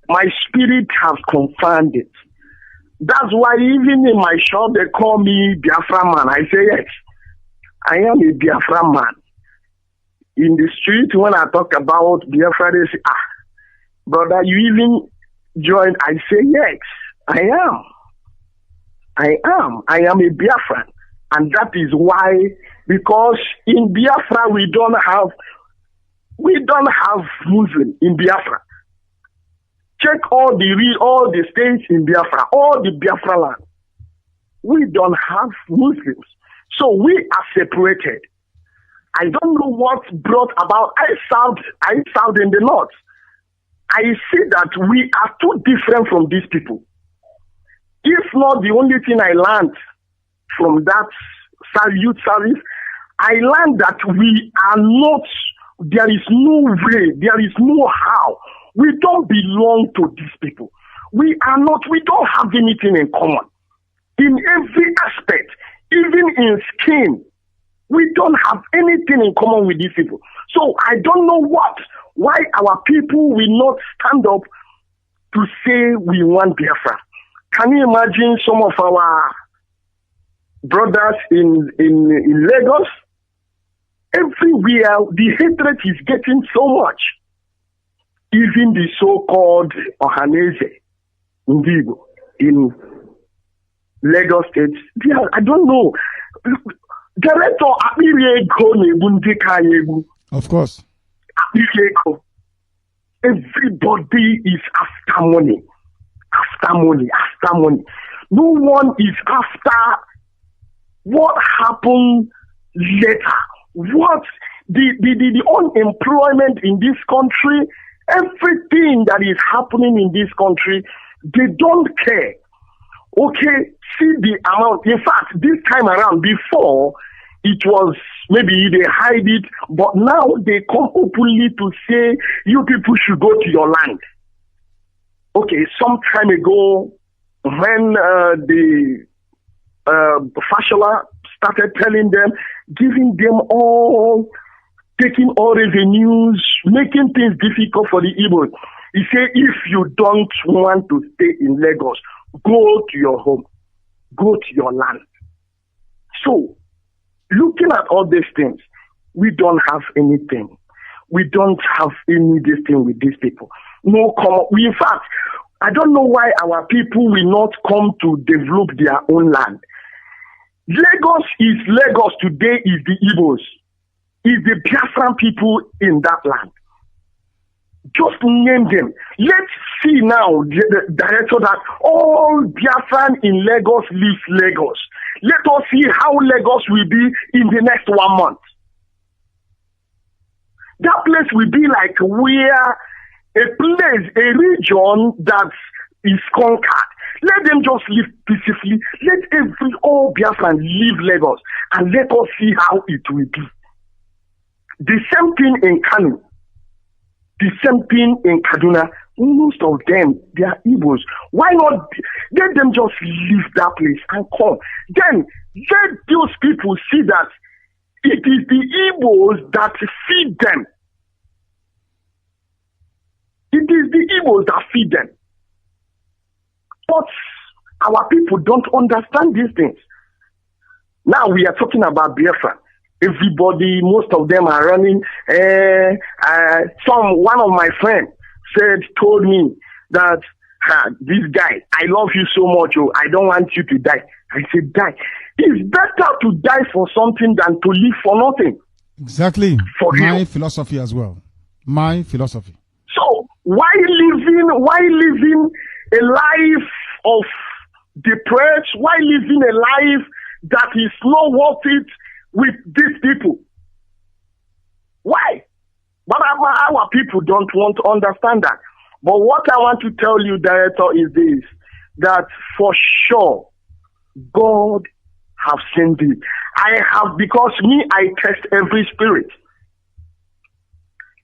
my spirit has confirmed it. That's why even in my shop, they call me Biafra man. I say, yes, I am a Biafra man. In the street, when I talk about Biafra, they say, brother, you even joined. I say, yes, I am. I am a Biafran. And that is why, because in Biafra, we don't have Muslim in Biafra. Check all the states in Biafra, all the Biafra land. We don't have Muslims. So we are separated. I don't know what brought about. I served in the north. I see that we are too different from these people. If not, the only thing I learned from that youth service, I learned that we are not, there is no way, there is no how. We don't belong to these people. We don't have anything in common. In every aspect, even in skin, we don't have anything in common with these people. So I don't know why our people will not stand up to say we want Biafra. Can you imagine some of our brothers in Lagos? Everywhere, the hatred is getting so much. Even the so-called Ohanese in Lagos State, I don't know. Of course. Everybody is after money. After money. No one is after what happened later. What the unemployment in this country, everything that is happening in this country, they don't care. Okay, see the amount. In fact, this time around, before, it was maybe they hide it, but now they come openly to say, you people should go to your land. Okay, some time ago, when the Fashola started telling them, giving them all, taking all revenues, making things difficult for the Igbos. He said, if you don't want to stay in Lagos, go to your home, go to your land. So, looking at all these things, we don't have anything. We don't have any this thing with these people. No common. In fact, I don't know why our people will not come to develop their own land. Lagos today is the Igbos, is the Biafran people in that land. Just name them. Let's see now the director that all Biafran in Lagos leaves Lagos. Let us see how Lagos will be in the next 1 month. That place will be like where a place, a region that is conquered. Let them just live peacefully. Let all Biafran leave Lagos and let us see how it will be. The same thing in Kanu. The same thing in Kaduna. Most of them, they are Igbos. Why not let them just leave that place and come? Then let those people see that it is the Igbos that feed them. It is the Igbos that feed them. But our people don't understand these things. Now we are talking about Biafra. Everybody, most of them are running. One of my friends told me that this guy, I love you so much. Oh, I don't want you to die. I said, die. It's better to die for something than to live for nothing. Exactly. For my real. philosophy as well. My philosophy. So why living a life of depression? Why living a life that is not worth it with these people. Why? But our people don't want to understand that. But what I want to tell you, Director, is this, that for sure, God have seen it. I have, because me, I test every spirit.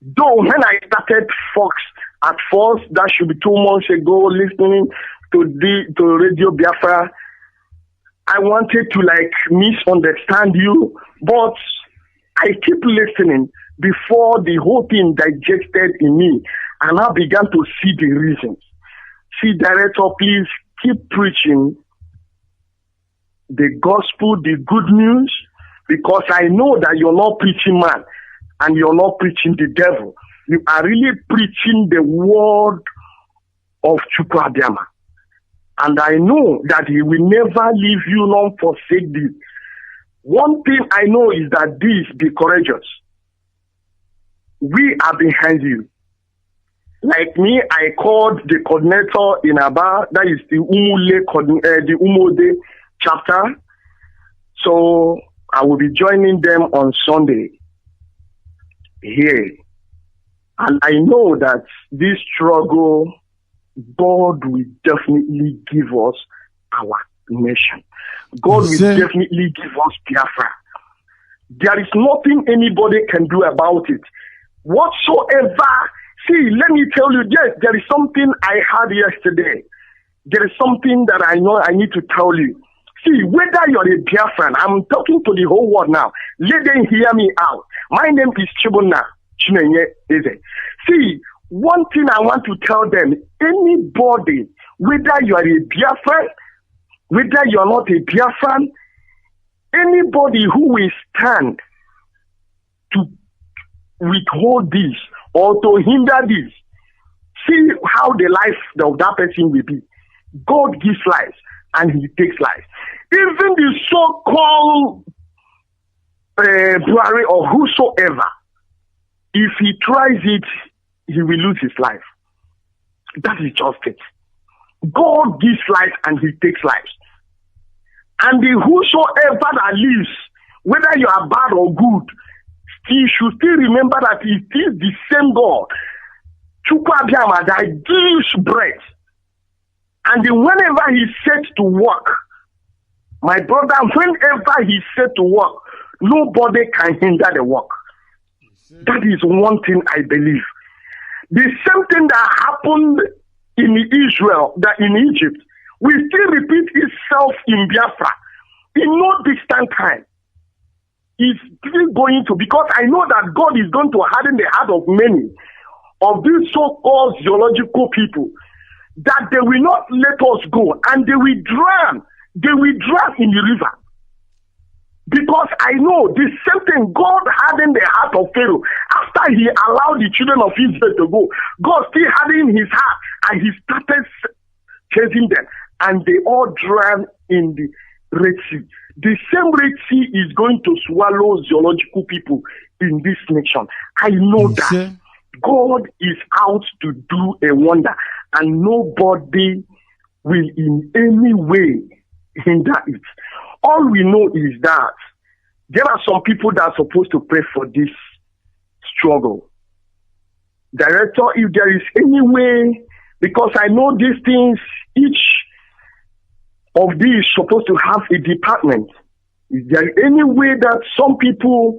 Though when I started Fox at first, that should be 2 months ago, listening to Radio Biafra, I wanted to like misunderstand you, but I keep listening before the whole thing digested in me, and I began to see the reasons. See, Director, please keep preaching the gospel, the good news, because I know that you're not preaching man and you're not preaching the devil. You are really preaching the word of Chukwuabiama. And I know that he will never leave you nor forsake thee. One thing I know is that this, be courageous. We are behind you. Like me, I called the coordinator in Aba, that is the Umode chapter. So I will be joining them on Sunday here. And I know that this struggle, God will definitely give us our nation. God will definitely give us Biafra. There is nothing anybody can do about it. Whatsoever, see, let me tell you, yes, there is something I had yesterday. There is something that I know I need to tell you. See, whether you're a Biafran, I'm talking to the whole world now. Let them hear me out. My name is Chibuna Chinenye Eze. See, one thing I want to tell them, anybody, whether you are a Biafran, whether you are not a Biafran, anybody who will stand to withhold this or to hinder this, see how the life of that person will be. God gives life and he takes life. Even the so-called Buhari or whosoever, if he tries it, he will lose his life. That is just it. God gives life and he takes life. And the whosoever that lives, whether you are bad or good, he should still remember that it is the same God, Chukwuabiama, that gives bread. And then whenever he said to work, my brother, whenever he said to work, nobody can hinder the work. That is one thing I believe. The same thing that happened in Israel, that in Egypt, will still repeat itself in Biafra in no distant time. It's still going to, because I know that God is going to harden the heart of many of these so-called geological people, that they will not let us go, and they will drown in the river. Because I know the same thing, God hardened the heart of Pharaoh. After he allowed the children of Israel to go, God still hardened his heart, and he started chasing them, and they all drowned in the Red Sea. The same Red Sea is going to swallow geological people in this nation. I know that. God is out to do a wonder, and nobody will in any way hinder it. All we know is that there are some people that are supposed to pray for this struggle. Director, if there is any way, because I know these things, each of these is supposed to have a department. Is there any way that some people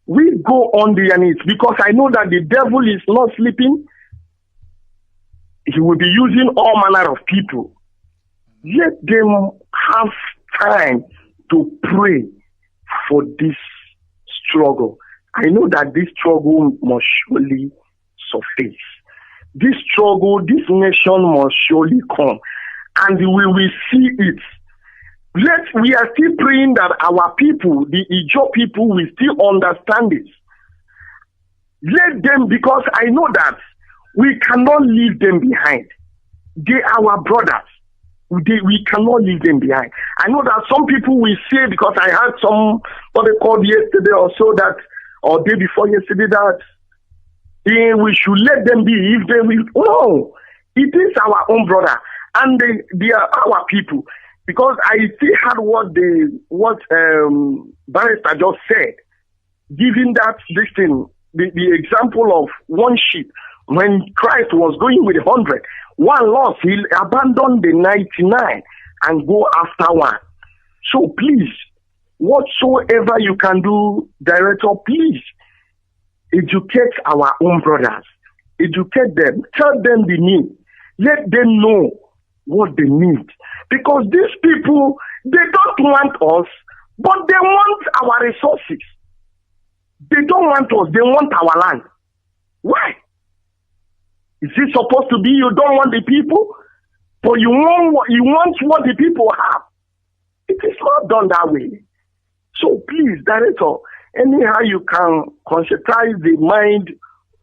will go on their knees? Because I know that the devil is not sleeping. He will be using all manner of people. Let them have time to pray for this struggle. I know that this struggle must surely surface. This struggle, this nation must surely come, and we will see it. We are still praying that our people, the Ijo people, will still understand this. Let them, because I know that we cannot leave them behind. They are our brothers. We cannot leave them behind. I know that some people will say, because I had somebody called yesterday or so, that, or day before yesterday, that we should let them be if they will. No, it is our own brother, and they are our people. Because I still had what Barrister just said, giving that this thing, the example of one sheep. When Christ was going with 100, one lost, he abandoned the 99 and go after one. So please, whatsoever you can do, Director, please educate our own brothers. Educate them. Tell them the need. Let them know what they need. Because these people, they don't want us, but they want our resources. They don't want us, they want our land. Why? Is it supposed to be you don't want the people, but you want what the people have? It is not done that way. So please, Director, anyhow you can conscientize the mind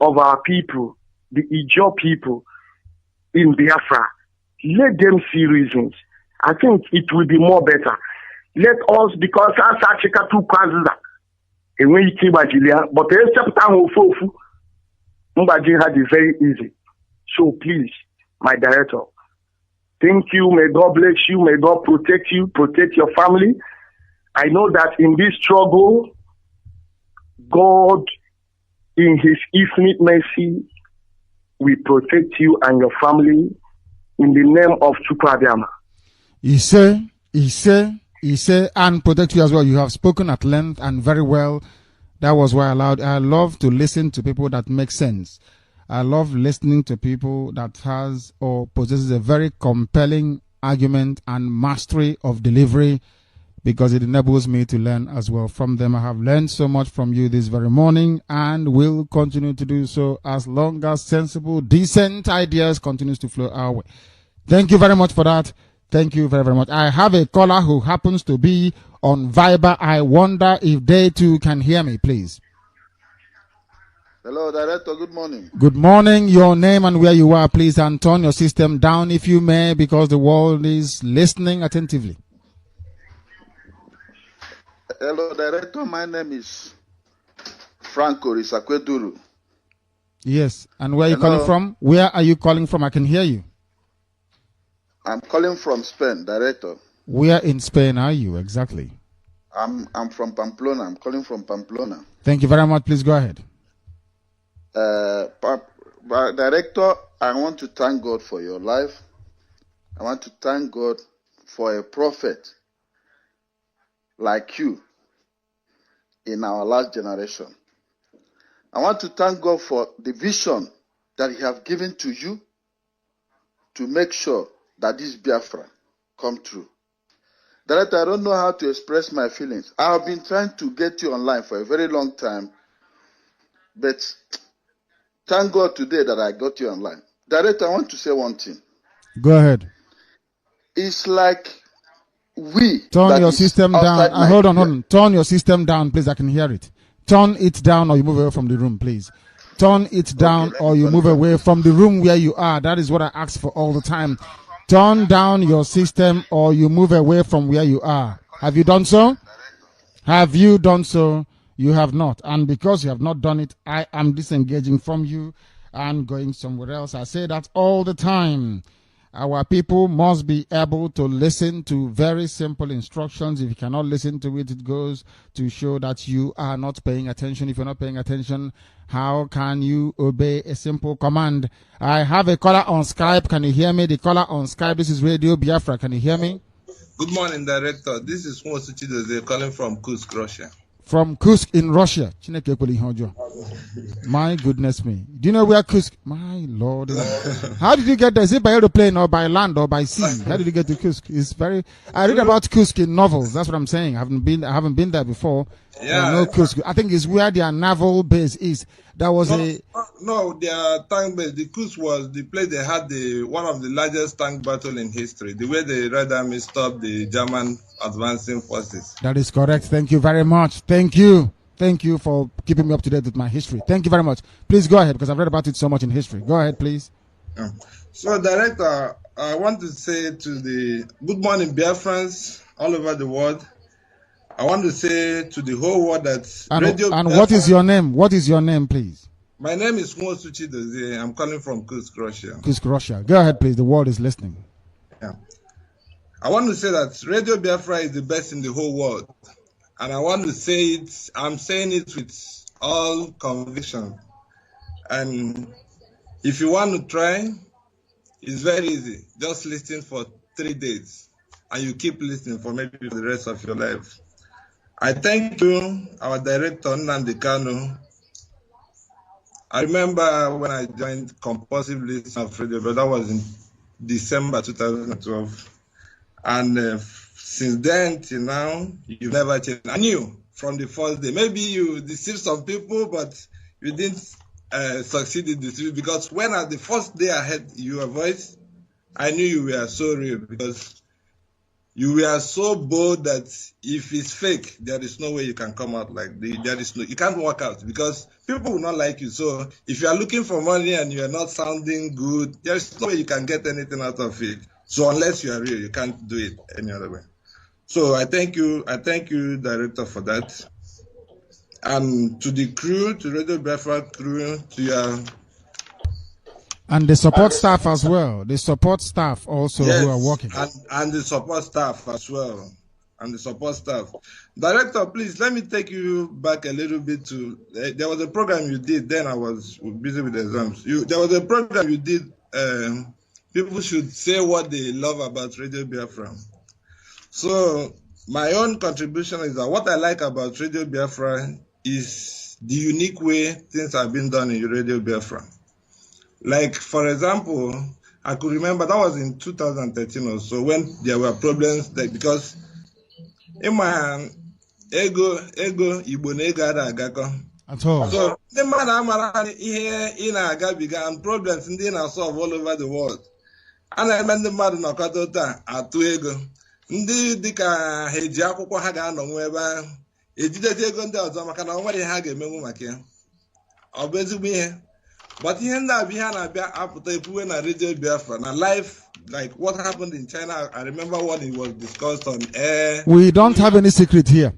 of our people, the Ijaw people in Biafra. Let them see reasons. I think it will be more better. Let us, because as Achika two Kazuza, and when you keep Bajilia, but the chapter of Fofu, Mbaji had it very easy. So please, my Director, thank you. May God bless you. May God protect you, protect your family. I know that in this struggle, God, in His infinite mercy, will protect you and your family in the name of Chukwabiyama. He say, and protect you as well. You have spoken at length and very well. That was why I love to listen to people that make sense. I love listening to people that has or possesses a very compelling argument and mastery of delivery, because it enables me to learn as well from them. I have learned so much from you this very morning and will continue to do so as long as sensible, decent ideas continues to flow our way. Thank you very much for that. Thank you very, very much. I have a caller who happens to be on Viber. I wonder if they too can hear me, please. Hello, Director. Good morning. Good morning. Your name and where you are, please, and turn your system down if you may, because the world is listening attentively. Hello, Director. My name is Franco Risakweduru. Yes. And where are you calling from? Where are you calling from? I can hear you. I'm calling from Spain, Director. Where in Spain are you exactly? I'm from Pamplona. I'm calling from Pamplona. Thank you very much. Please go ahead. Director, I want to thank God for your life. I want to thank God for a prophet like you in our last generation. I want to thank God for the vision that He has given to you to make sure that this Biafra come true. Director, I don't know how to express my feelings. I have been trying to get you online for a very long time, but thank God today that I got you online. Director, I want to say one thing. Go ahead. It's like we... Turn your system down. Hold on. Turn your system down, please. I can hear it. Turn it down or you move away from the room, please. Turn it down or you move away from the room where you are. That is what I ask for all the time. Turn down your system or you move away from where you are. Have you done so? Have you done so? You have not. And because you have not done it, I am disengaging from you and going somewhere else. I say that all the time. Our people must be able to listen to very simple instructions. If you cannot listen to it, it goes to show that you are not paying attention. If you're not paying attention, how can you obey a simple command? I have a caller on Skype. Can you hear me? The caller on Skype, this is Radio Biafra. Can you hear me? Good morning, Director. This is Susu calling from Kursk, Russia. From Kursk in Russia. My goodness me. Do you know where Kursk? My Lord. How did you get there? Is it by aeroplane or by land or by sea? How did you get to Kursk? It's very. I read about Kursk in novels. That's what I'm saying. I haven't been there before. Yeah. I know Kursk. I think it's where their naval base is. There was their tank base. The Kursk was the place they had one of the largest tank battle in history. The way the Red Army stopped the German advancing forces. That is correct. Thank you very much. Thank you. Thank you for keeping me up to date with my history. Thank you very much. Please go ahead, because I've read about it so much in history. Go ahead, please. So, Director, I want to say to the good morning Biafrans all over the world. I want to say to the whole world that and what is your name? What is your name, please? My name is Suzu. I'm calling from Kursk, Russia. Kursk, Russia. Go ahead, please. The world is listening. Yeah. I want to say that Radio Biafra is the best in the whole world. And I want to say it, I'm saying it with all conviction. And if you want to try, it's very easy. Just listen for 3 days. And you keep listening for maybe the rest of your life. I thank you, our director, Nnamdi KANU. I remember when I joined compulsive listening of radio, but that was in December 2012. And since then till now, you've never changed. I knew from the first day. Maybe you deceived some people, but you didn't succeed in deceiving, because when at the first day I heard your voice, I knew you were so real, because you were so bold that if it's fake, there is no way you can come out like this. You can't walk out, because people will not like you. So if you are looking for money and you are not sounding good, there is no way you can get anything out of it. So unless you are real, you can't do it any other way. So I thank you, Director, for that. And to the crew, to Radio Biafra crew, to your... And the support staff as well. The support staff also, yes, who are working. And the support staff as well. And the support staff. Director, please, let me take you back a little bit to... there was a program you did, then I was busy with exams. There was a program you did, people should say what they love about Radio Biafra. So my own contribution is that what I like about Radio Biafra is the unique way things have been done in Radio Biafra. Like, for example, I could remember that was in 2013 or so, when there were problems, like, because in my ego Igbo negara agako. At all. So the man amara here in Agabiga and problems in the solve all over the world. And I remember the man nokatota atu ego. Ndị dịka heji akwụkwọ ha ga-anọ nwe ebe ahụ ejidezi ego ndị ọzọ maka na onwe ha ga-emenwu maka ya. Ọ bụ ezigbo ihe. But ihe ndị abịa ha na-abịa apụta ekwuwe na Radio Biafra na life, like what happened in China. I remember when it was discussed on air. We don't have any secret here,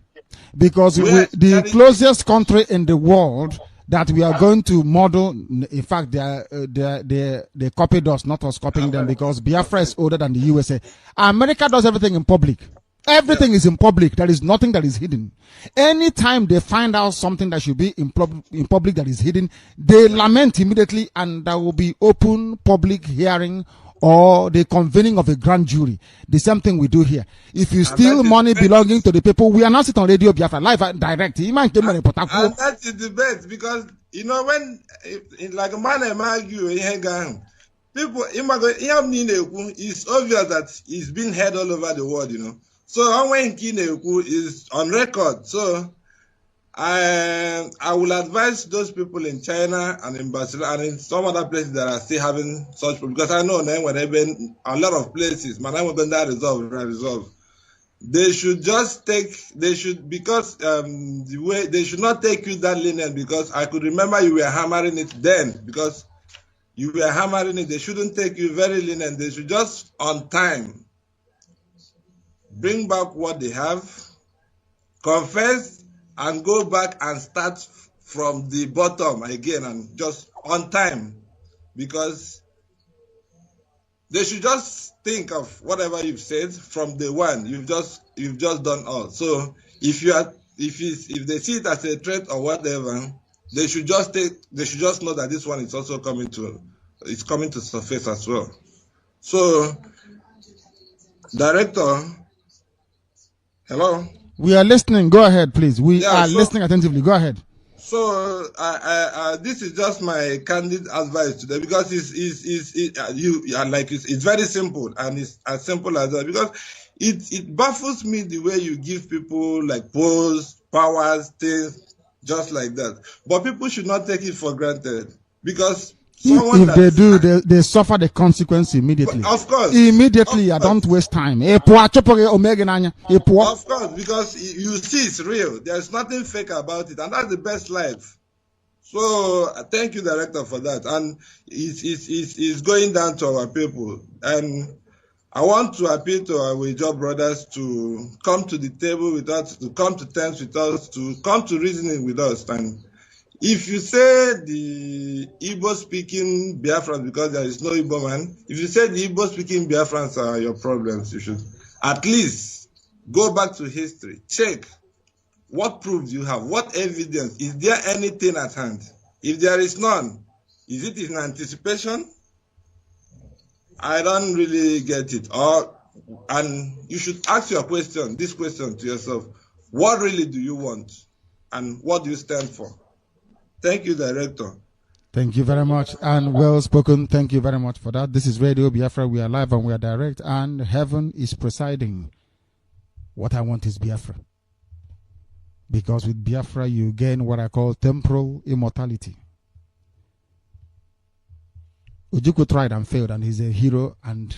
because the closest country in the world that we are going to model, in fact, they copied us, not us copying them, because Biafra is older than the USA. America does everything in public. Everything is in public. There is nothing that is hidden. Anytime they find out something that should be in public that is hidden, they lament immediately, and there will be open public hearing or the convening of a grand jury. The same thing we do here. If you steal money belonging to the people, we announce it on Radio Biafra, live and direct. And that is the best, because, you know, when, like a man argue, people, it's obvious that it's been heard all over the world, you know. So when Kineku is on record, so I will advise those people in China and in Barcelona and in some other places that are still having such problems, because I know now when they've been a lot of places, man, I want that resolve. They should just because the way they should not take you that lenient, because I could remember you were hammering it then, because you were hammering it. They shouldn't take you very lenient. They should just on time bring back what they have, confess, and go back and start from the bottom again, and just on time, because they should just think of whatever you've said from the one. You've just done all. So if they see it as a threat or whatever, they should just know that this one is also coming to surface as well. So, Director, hello? We are listening. Go ahead, please. We are listening attentively. Go ahead. So this is just my candid advice today, because it's very simple, and it's as simple as that, because it baffles me the way you give people like posts, powers, things just like that. But people should not take it for granted, because if they do, they suffer the consequence immediately. Of course. Immediately, I don't waste time. Of course, because you see it's real. There's nothing fake about it, and that's the best life. So thank you, Director, for that. And it's going down to our people. And I want to appeal to our job brothers to come to the table with us, to come to terms with us, to come to reasoning with us. And if you say the Igbo-speaking Biafrans, because there is no Igbo man, if you say the Igbo-speaking Biafrans are your problems, you should At least go back to history. Check what proof you have. What evidence? Is there anything at hand? If there is none, is it in anticipation? I don't really get it. And you should ask this question to yourself. What really do you want? And what do you stand for? Thank you, Director. Thank you very much, and well spoken. Thank you very much for that. This is Radio Biafra. We are live and we are direct, and heaven is presiding. What I want is Biafra. Because with Biafra, you gain what I call temporal immortality. Ojukwu tried and failed, and he's a hero and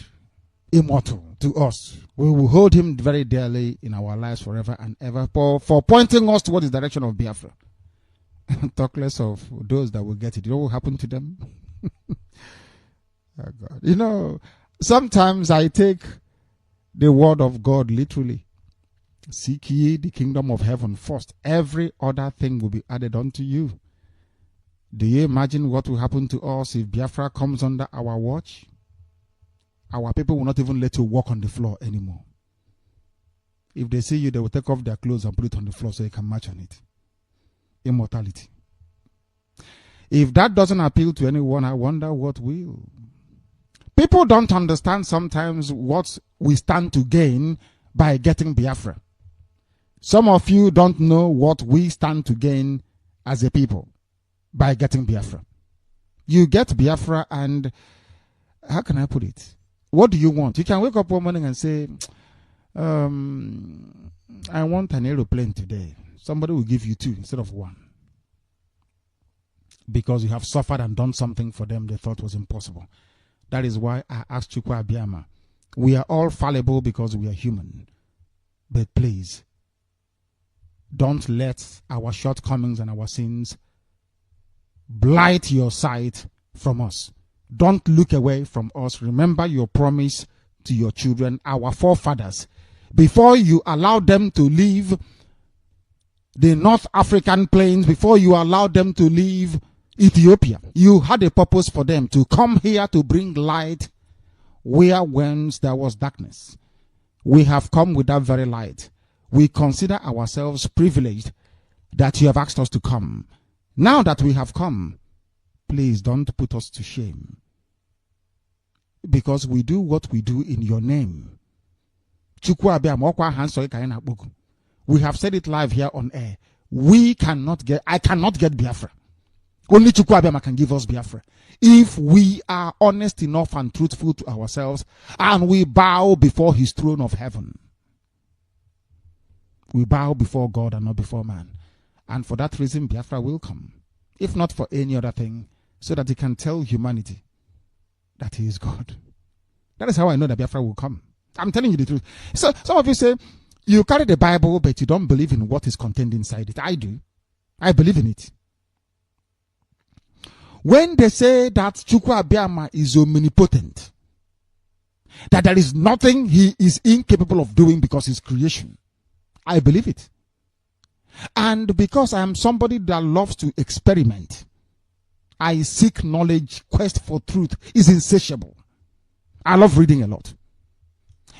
immortal to us. We will hold him very dearly in our lives forever and ever for pointing us toward the direction of Biafra. Talk less of those that will get it. You know what will happen to them? Oh God. You know, sometimes I take the word of God literally. Seek ye the kingdom of heaven first. Every other thing will be added unto you. Do you imagine what will happen to us if Biafra comes under our watch? Our people will not even let you walk on the floor anymore. If they see you, they will take off their clothes and put it on the floor so you can march on it. Immortality. If that doesn't appeal to anyone, I wonder what will. People don't understand sometimes what we stand to gain by getting Biafra. Some of you don't know what we stand to gain as a people by getting Biafra. You get Biafra and, how can I put it? What do you want? You can wake up one morning and say, I want an aeroplane today. Somebody will give you 2 instead of 1. Because you have suffered and done something for them they thought was impossible. That is why I asked Chukwu Abiyama. We are all fallible because we are human. But please, don't let our shortcomings and our sins blight your sight from us. Don't look away from us. Remember your promise to your children, our forefathers. Before you allow them to leave the North African plains, before you allow them to leave Ethiopia, you had a purpose for them to come here to bring light where once there was darkness. We have come with that very light. We consider ourselves privileged that you have asked us to come. Now that we have come, please don't put us to shame. Because we do what we do in your name. We have said it live here on air. I cannot get Biafra. Only Chukwu Abiyama can give us Biafra. If we are honest enough and truthful to ourselves and we bow before his throne of heaven. We bow before God and not before man. And for that reason, Biafra will come. If not for any other thing, so that he can tell humanity that he is God. That is how I know that Biafra will come. I'm telling you the truth. So some of you say, you carry the Bible, but you don't believe in what is contained inside it. I do. I believe in it. When they say that Chukwu Abiyama is omnipotent, that there is nothing he is incapable of doing because he's creation, I believe it. And because I am somebody that loves to experiment, I seek knowledge, quest for truth is insatiable. I love reading a lot.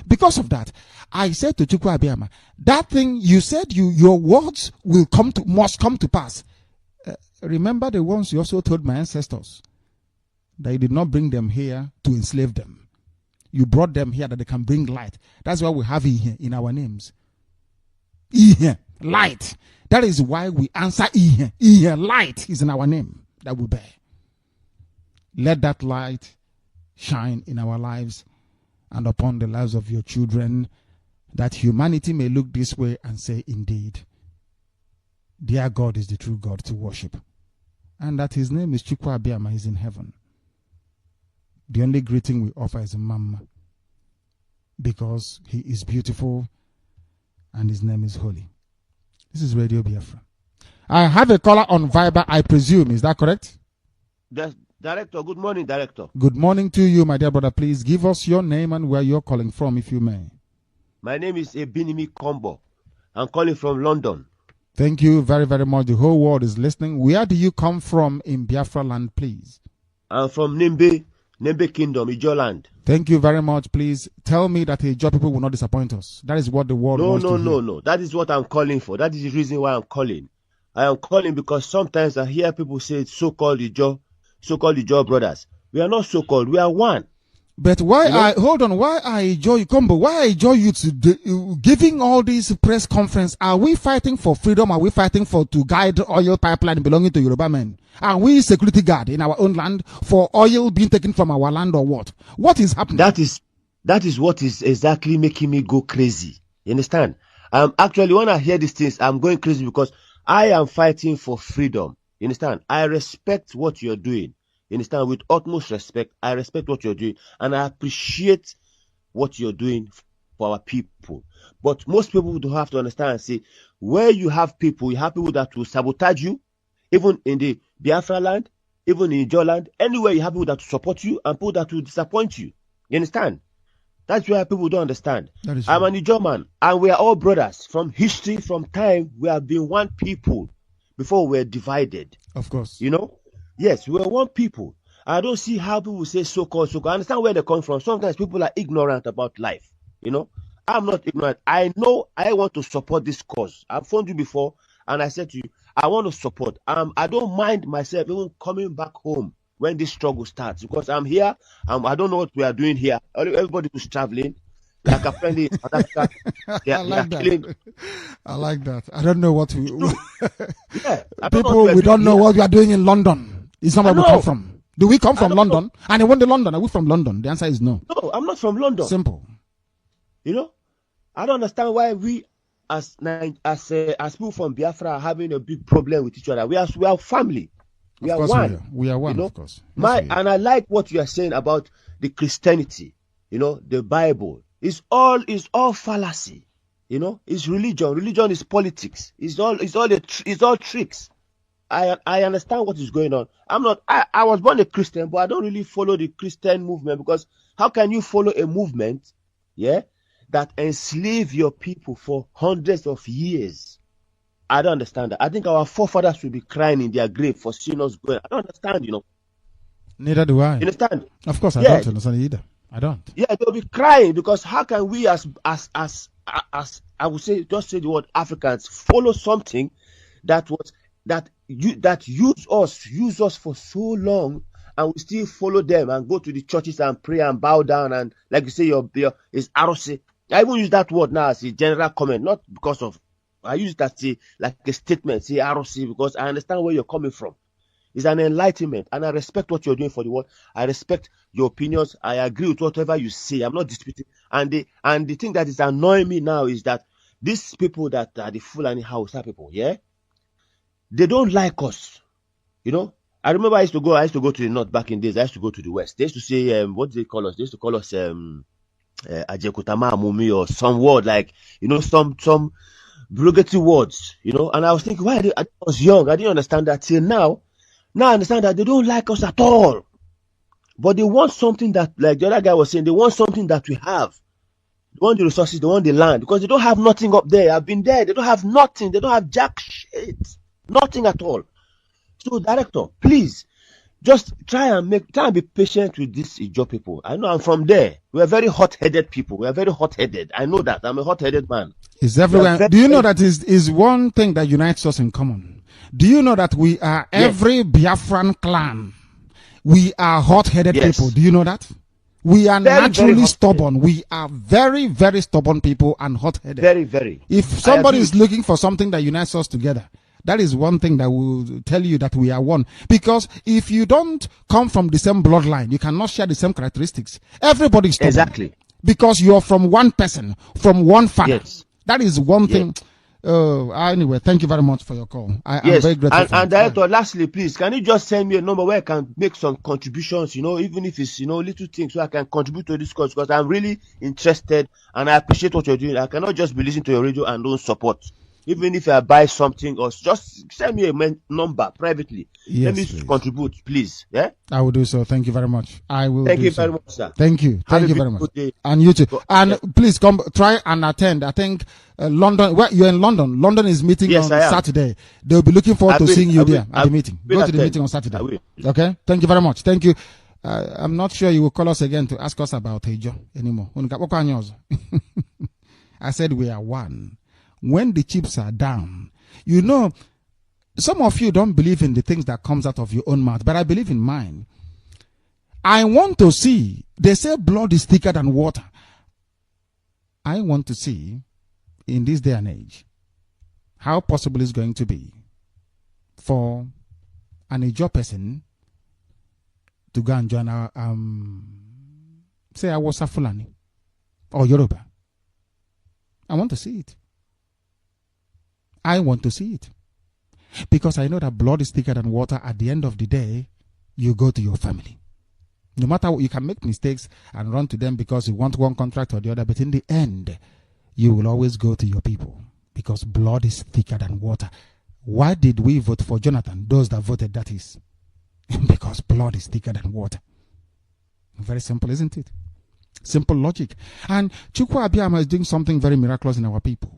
Because of that, I said to Chukwu Abiyama, that thing you said your words must come to pass. Remember the ones you also told my ancestors that you did not bring them here to enslave them. You brought them here that they can bring light. That's why we have here in our names. Light. That is why we answer light is in our name that we bear. Let that light shine in our lives and upon the lives of your children, that humanity may look this way and say, indeed, their God is the true God to worship. And that his name is Chukwu Abiyama, he's in heaven. The only greeting we offer is Mama, because he is beautiful and his name is holy. This is Radio Biafra. I have a caller on Viber, I presume. Is that correct? Director, good morning, Director. Good morning to you, my dear brother. Please give us your name and where you're calling from, if you may. My name is Ebinimi Kombo. I'm calling from London. Thank you very, very much. The whole world is listening. Where do you come from in Biafra land, please? I'm from Nimbe Nembe Kingdom, Ijo land. Thank you very much. Please tell me that Ijo people will not disappoint us. That is what the world wants to hear. No. That is what I'm calling for. That is the reason why I'm calling. I am calling because sometimes I hear people say so-called Ijo brothers. We are not so-called. We are one. But why hold on? Why I enjoy combo? Why I enjoy you to giving all these press conference? Are we fighting for freedom? Are we fighting to guide oil pipeline belonging to Yoruba men? Are we security guard in our own land for oil being taken from our land or what? What is happening? That is what is exactly making me go crazy. You understand? Actually, when I hear these things, I'm going crazy because I am fighting for freedom. You understand? I respect what you're doing. You understand? With utmost respect, I respect what you're doing and I appreciate what you're doing for our people. But most people do have to understand and say, where you have people that will sabotage you, even in the Biafra land, even in Ijo land, anywhere you have people that will support you and people that will disappoint you. You understand? That's why people don't understand. I'm an Ijo man and we are all brothers. From history, from time, we have been one people before we were divided. Of course. You know? Yes, we are one people. I don't see how people say so-called. I understand where they come from. Sometimes people are ignorant about life. You know, I'm not ignorant. I know I want to support this cause. I've phoned you before and I said to you, I want to support. I don't mind myself even coming back home when this struggle starts because I'm here. I don't know what we are doing here. Everybody who's traveling, like a friend in South Africa, I like that. I don't know what we. People, we don't know what we are doing in London. It's not where we come from. Do we come from London? And I went to London. Are we from London? The answer is no. No, I'm not from London. Simple. You know, I don't understand why we, as people from Biafra, are having a big problem with each other. We are family. We are one. We are one, you know? Of course. And I like what you are saying about the Christianity. You know, the Bible. It's all fallacy. You know, it's religion. Religion is politics. It's all tricks. I understand what is going on. I was born a Christian, but I don't really follow the Christian movement because how can you follow a movement, that enslave your people for hundreds of years? I don't understand that. I think our forefathers will be crying in their grave for seeing us going. I don't understand, you know. Neither do I. You understand? Of course, I don't understand either. I don't. Yeah, they'll be crying because how can we as I would say, just say the word Africans, follow something that use us for so long, and we still follow them and go to the churches and pray and bow down and, like you say, your is ROC. I even use that word now as a general comment, not because of. I use it as like a statement, say ROC, because I understand where you're coming from. It's an enlightenment, and I respect what you're doing for the world. I respect your opinions. I agree with whatever you say. I'm not disputing. And the thing that is annoying me now is that these people that are the Fulani Hausa people, they don't like us. You know, I remember I used to go to the north back in days. I used to go to the west. They used to say, what do they call us? They used to call us Ajekutama Mumi or some word like, you know, some derogatory words, you know. And I was thinking, I was young. I didn't understand that till now. Now I understand that they don't like us at all. But they want something that, like the other guy was saying, they want something that we have. They want the resources, they want the land, because they don't have nothing up there. I've been there. They don't have nothing. They don't have jack shit. Nothing at all. So, director, please, just try and be patient with these Ijo people. I know I'm from there. We are very hot-headed people. We are very hot-headed. I know that. I'm a hot-headed man. It's everywhere. Do you know that is one thing that unites us in common? Do you know that we are every Biafran clan? We are hot-headed people. Do you know that? We are naturally stubborn. We are very, very stubborn people and hot-headed. Very, very. If somebody is looking for something that unites us together, that is one thing that will tell you that we are one. Because if you don't come from the same bloodline, you cannot share the same characteristics. Everybody is stubborn. Exactly. Because you are from one person, from one father. Yes. That is one thing. Anyway, thank you very much for your call. I'm very grateful. And Director, lastly, please, can you just send me a number where I can make some contributions, you know, even if it's, you know, little things, so I can contribute to this cause, because I'm really interested and I appreciate what you're doing. I cannot just be listening to your radio and don't support. Even if I buy something, or just send me a number privately. Yes, let me contribute, please. Yeah, I will do so. Thank you very much. I will. Thank you very much, sir. Thank you. Thank you very much. And you too. And please come, try and attend. I think London. Well, you're in London. London is meeting on Saturday. They'll be looking forward to seeing you there at the meeting. Go to the meeting on Saturday. Okay. Thank you very much. Thank you. I'm not sure you will call us again to ask us about Ejo anymore. I said we are one. When the chips are down, you know, some of you don't believe in the things that comes out of your own mouth, but I believe in mine. I want to see, they say blood is thicker than water. I want to see, in this day and age, how possible it's going to be for an Ijaw person to go and join our, say I was a Fulani or Yoruba. I want to see it. I want to see it. Because I know that blood is thicker than water. At the end of the day, you go to your family. No matter what, you can make mistakes and run to them because you want one contract or the other, but in the end, you will always go to your people because blood is thicker than water. Why did we vote for Jonathan? Those that voted, that is. Because blood is thicker than water. Very simple, isn't it? Simple logic. And Chukwu Abiyama is doing something very miraculous in our people.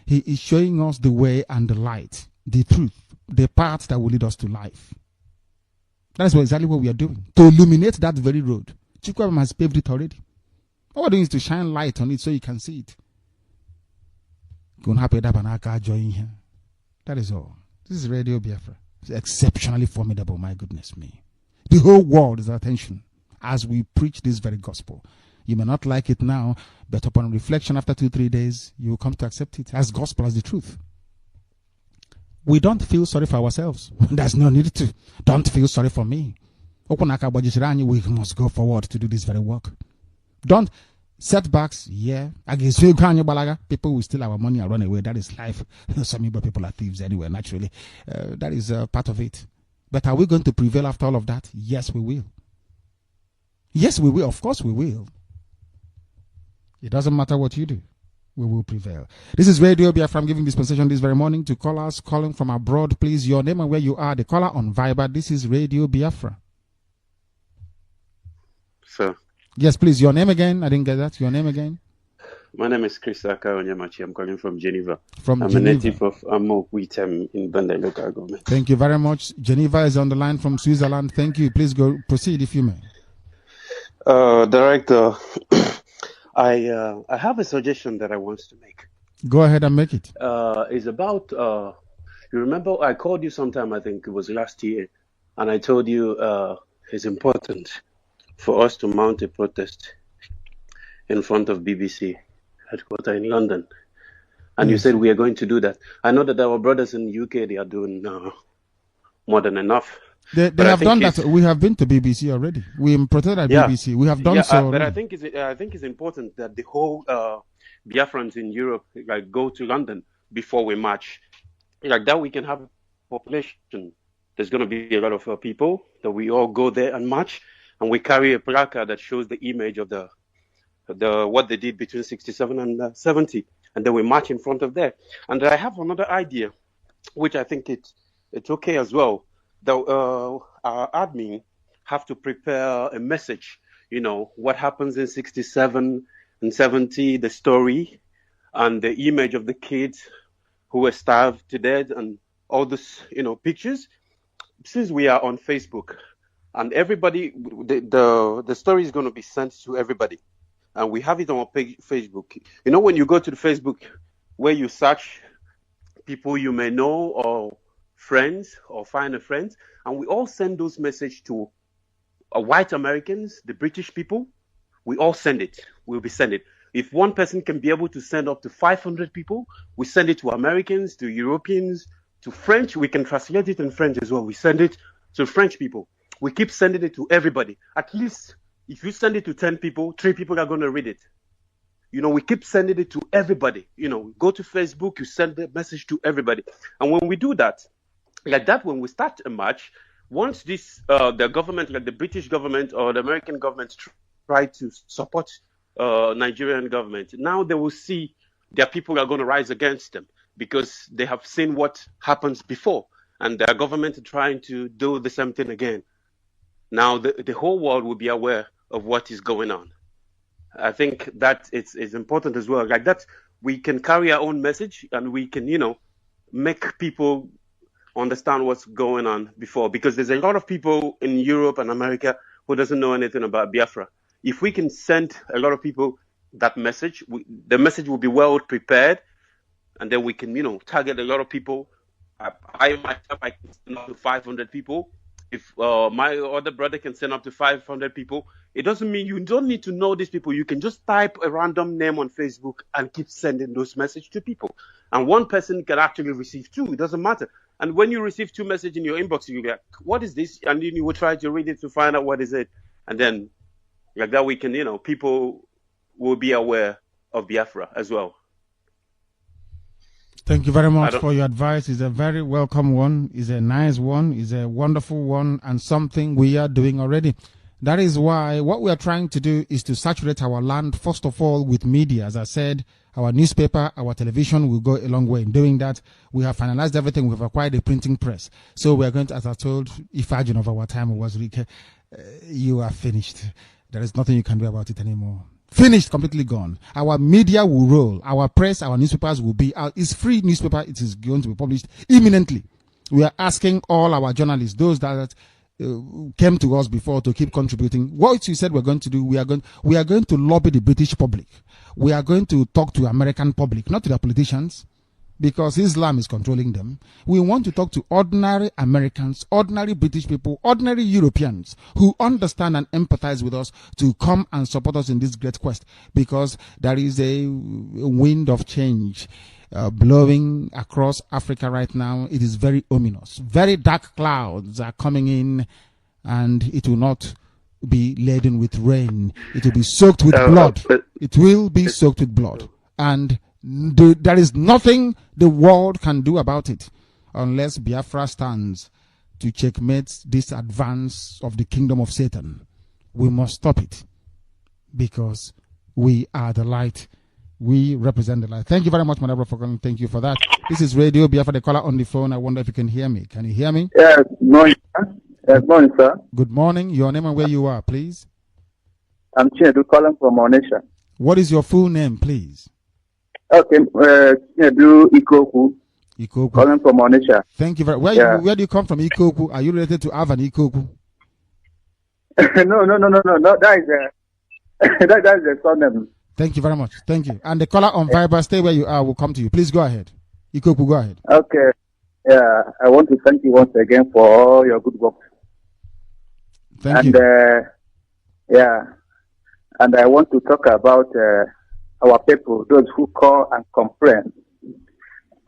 He is showing us the way and the light, the truth, the path that will lead us to life. That is exactly what we are doing. To illuminate that very road. Chukwu Abiyama has paved it already. All we're doing is to shine light on it so you can see it. Join here. That is all. This is Radio Biafra. It's exceptionally formidable, my goodness me. The whole world is our attention as we preach this very gospel. You may not like it now, but upon reflection after 2-3 days, you will come to accept it as gospel, as the truth. We don't feel sorry for ourselves. There's no need to. Don't feel sorry for me. We must go forward to do this very work. Don't setbacks, yeah. People will steal our money and run away. That is life. Some Igbo people are thieves anyway, naturally. That is part of it. But are we going to prevail after all of that? Yes, we will. Yes, we will. Of course, we will. It doesn't matter what you do. We will prevail. This is Radio Biafra. I'm giving dispensation this very morning to callers calling from abroad. Please, your name and where you are. The caller on Viber. This is Radio Biafra. Sir. Yes, please. Your name again. I didn't get that. Your name again. My name is Chris Aka Onyemachi. I'm calling from Geneva. I'm a native of Amokwitem in Bandai local government. Thank you very much. Geneva is on the line from Switzerland. Thank you. Please go proceed if you may. Director, I have a suggestion that I want to make. Go ahead and make it. It's about, you remember I called you sometime, I think it was last year, and I told you it's important for us to mount a protest in front of BBC headquarters in London. And you said we are going to do that. I know that our brothers in the UK, they are doing more than enough. They have done that. We have been to BBC already. We protested at BBC. We have done so. But I think it's important that the whole Biafrans in Europe go to London before we march. Like that, we can have a population. There's going to be a lot of people that we all go there and march, and we carry a placard that shows the image of the what they did between 67 and 70, and then we march in front of there. And I have another idea, which I think it's okay as well. Our admin have to prepare a message, what happens in 67 and 70, the story and the image of the kids who were starved to death and all this, pictures. Since we are on Facebook and everybody, the story is going to be sent to everybody and we have it on our page, Facebook. When you go to the Facebook where you search people you may know or friends or find a friend, and we all send those messages to white Americans, the British people. We all send it. We'll be sending it. If one person can be able to send up to 500 people, we send it to Americans, to Europeans, to French. We can translate it in French as well. We send it to French people. We keep sending it to everybody. At least if you send it to 10 people, 3 people are going to read it. We keep sending it to everybody. Go to Facebook, you send the message to everybody. And when we do that, like that, when we start a march, once this the government, like the British government or the American government, try to support Nigerian government, now they will see their people are going to rise against them because they have seen what happens before, and their government are trying to do the same thing again. Now the whole world will be aware of what is going on. I think that it's important as well. Like that, we can carry our own message and we can, make people understand what's going on before, because there's a lot of people in Europe and America who doesn't know anything about Biafra. If we can send a lot of people that message, the message will be well prepared, and then we can, target a lot of people. I myself, I can send up to 500 people. If my other brother can send up to 500 people, it doesn't mean you don't need to know these people. You can just type a random name on Facebook and keep sending those messages to people. And one person can actually receive 2. It doesn't matter. And when you receive 2 messages in your inbox, you'll be like, what is this? And then you will try to read it to find out what is it. And then like that we can, people will be aware of Biafra as well. Thank you very much for your advice. It's a very welcome one. It's a nice one. It's a wonderful one, and something we are doing already. That is why what we are trying to do is to saturate our land, first of all, with media. As I said, our newspaper, our television will go a long way in doing that. We have finalized everything. We've acquired a printing press. So we are going to, as I told Ifajin of our time, was Rike, you are finished. There is nothing you can do about it anymore. Finished, completely gone. Our media will roll. Our press, our newspapers will be out. It's free newspaper. It is going to be published imminently. We are asking all our journalists, those that came to us before, to keep contributing. What you said we're going to do, we are going to lobby the British public. We are going to talk to American public, not to the politicians, because Islam is controlling them. We want to talk to ordinary Americans, ordinary British people, ordinary Europeans who understand and empathize with us to come and support us in this great quest, because there is a wind of change blowing across Africa right now. It is very ominous. Very dark clouds are coming in, and it will not be laden with rain. It will be soaked with blood. It will be soaked with blood. And there is nothing the world can do about it unless Biafra stands to checkmate this advance of the kingdom of Satan. We must stop it, because we are the light. We represent the light. Thank you very much, Madam, for calling. Thank you for that. This is Radio Biafra, the caller on the phone. I wonder if you can hear me. Can you hear me? Yes, morning. Yes, morning, sir. Good morning. Your name and where you are, please. I'm Chinedu calling from Onisha. What is your full name, please? Okay, Chinedu Ikoku. Ikoku. Calling from Onisha. Thank you very much. Where do you come from, Ikoku? Are you related to Avan Ikoku? No. That is the surname. Thank you very much. Thank you. And the caller on Viber, stay where you are. We'll come to you. Please go ahead. Ikoku, go ahead. Okay. Yeah, I want to thank you once again for all your good work. Thank you. And I want to talk about our people, those who call and complain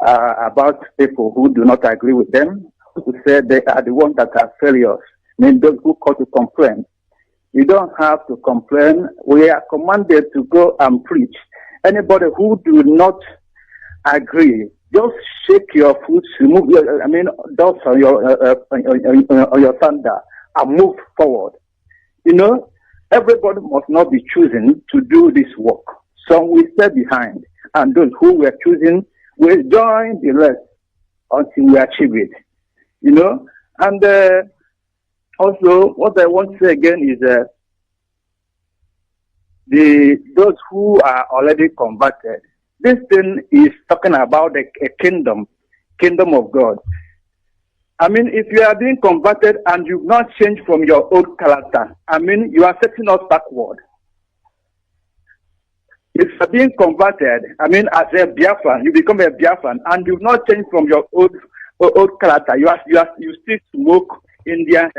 about people who do not agree with them, who say they are the ones that are failures. I mean, those who call to complain. You don't have to complain. We are commanded to go and preach. Anybody who do not agree, just shake your foot, remove your, dust on your thunder, and move forward. Everybody must not be choosing to do this work. Some will stay behind, and those who were choosing will join the rest until we achieve it. And also, what I want to say again is those who are already converted. This thing is talking about a kingdom of God. If you are being converted and you've not changed from your old character, you are setting us backward. If you are being converted, as a Biafran, you become a Biafran, and you've not changed from your old character. You still smoke Indian,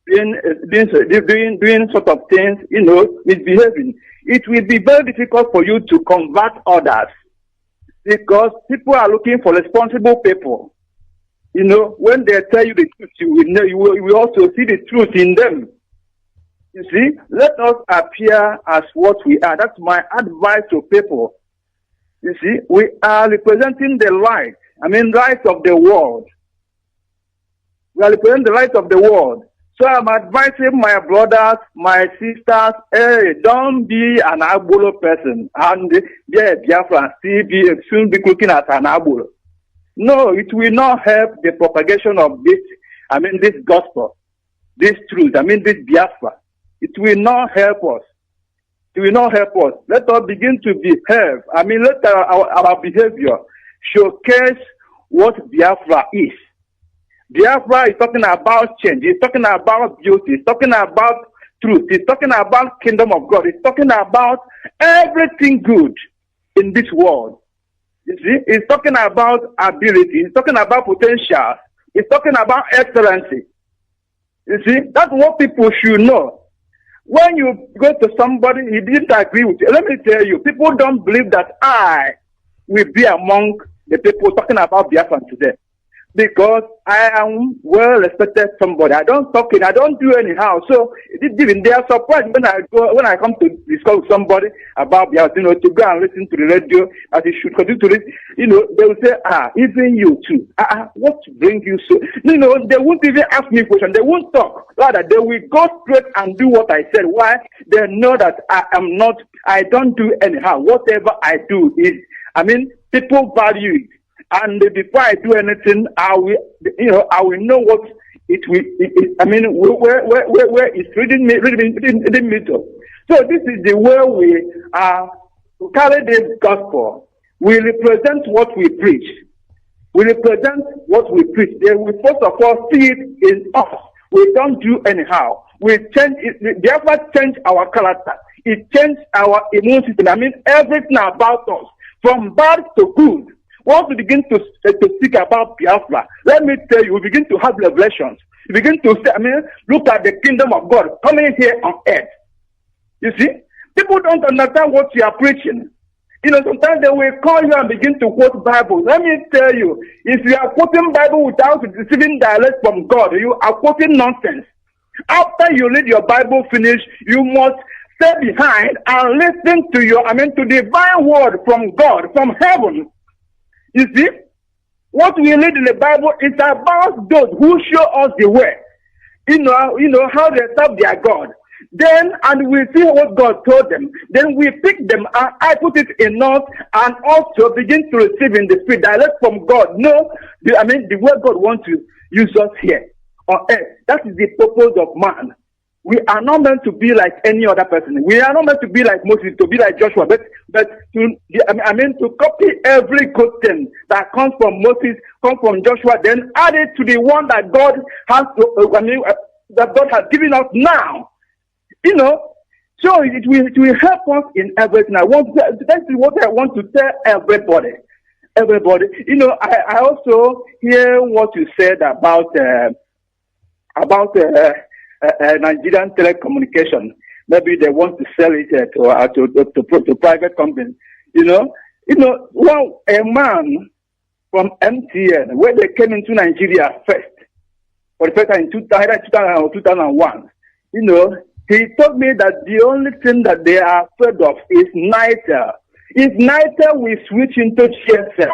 doing sort of things, misbehaving. It will be very difficult for you to convert others, because people are looking for responsible people. When they tell you the truth, you will also see the truth in them. You see, let us appear as what we are. That's my advice to people. You see, we are representing the light. Light of the world. We are representing the light of the world. So I'm advising my brothers, my sisters, hey, don't be an Agbolo person and be a Biafran, soon be looking at an Agbolo. No, it will not help the propagation of this, this gospel, this truth, this Biafra. It will not help us. It will not help us. Let us begin to behave. Let our behavior showcase what Biafra is. Biafra is talking about change. It's talking about beauty. It's talking about truth. He's talking about kingdom of God. He's talking about everything good in this world. You see, he's talking about ability. He's talking about potential. He's talking about excellency. You see, that's what people should know. When you go to somebody, he didn't agree with you. Let me tell you, people don't believe that I will be among the people talking about Biafran today. Because I am well respected somebody. I don't talk it, I don't do anyhow. So even they are surprised when I come to discuss with somebody about Biafra, to go and listen to the radio as you should continue to listen. They will say, even you too. What brings you so? They won't even ask me questions. They won't talk. Rather, they will go straight and do what I said. Why? They know that I don't do anyhow. Whatever I do is, people value it. And before I do anything, I will know what it will. Where it's reading me to. So this is the way we carry this gospel. We represent what we preach. We represent what we preach. They will first of all see it in us. We don't do anyhow. We change it. The effort change our character. It changed our immune system. Everything about us, from bad to good. Once we begin to speak about Biafra, let me tell you, we begin to have revelations. We begin to say, look at the kingdom of God coming here on earth. You see, people don't understand what you are preaching. Sometimes they will call you and begin to quote Bible. Let me tell you, if you are quoting Bible without receiving direct from God, you are quoting nonsense. After you read your Bible finish, you must stay behind and listen to to divine word from God, from heaven. You see, what we read in the Bible is about those who show us the way. How they serve their God. Then, and we see what God told them. Then we pick them and I put it in us and also begin to receive in the spirit direct from God. No, the way God wants to use us here on earth. That is the purpose of man. We are not meant to be like any other person. We are not meant to be like Moses, to be like Joshua, but to copy every good thing that comes from Moses, comes from Joshua, then add it to the one that God has that God has given us now. So it will help us in everything. That's what I want to tell everybody. I also hear what you said about Nigerian telecommunication. Maybe they want to sell it to private companies. A man from MTN, when they came into Nigeria for the first time in 2000 or 2001, he told me that the only thing that they are afraid of is NITEL. If NITEL will switch into GSM,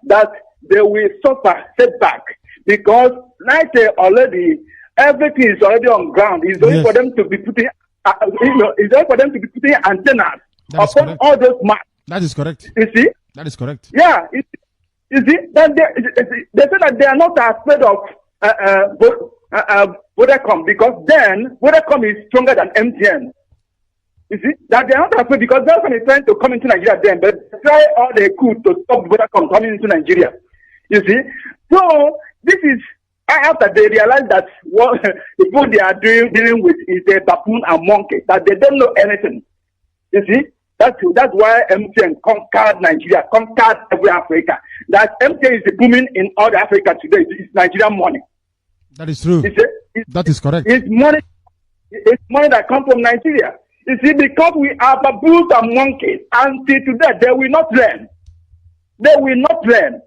that they will suffer setback because NITEL already. Everything is already on ground. It's only for them to be putting, it's only for them to be putting antennas upon all those maps. That is correct. You see? That is correct. Yeah. You see? Then they say that they are not afraid of Vodacom because then Vodacom is stronger than MTN. You see? That they are not afraid because Vodacom is trying to come into Nigeria then, but they try all they could to stop Vodacom coming into Nigeria. You see? So this is after they realize that what the people they are dealing with is a baboon and monkey, that they don't know anything. You see, that's why MTN conquered Nigeria, conquered every Africa. That MTN is booming in all Africa today. It's Nigerian money. That is true. That is correct. It's money that comes from Nigeria. You see, because we are baboons and monkeys, until today they will not learn. They will not learn.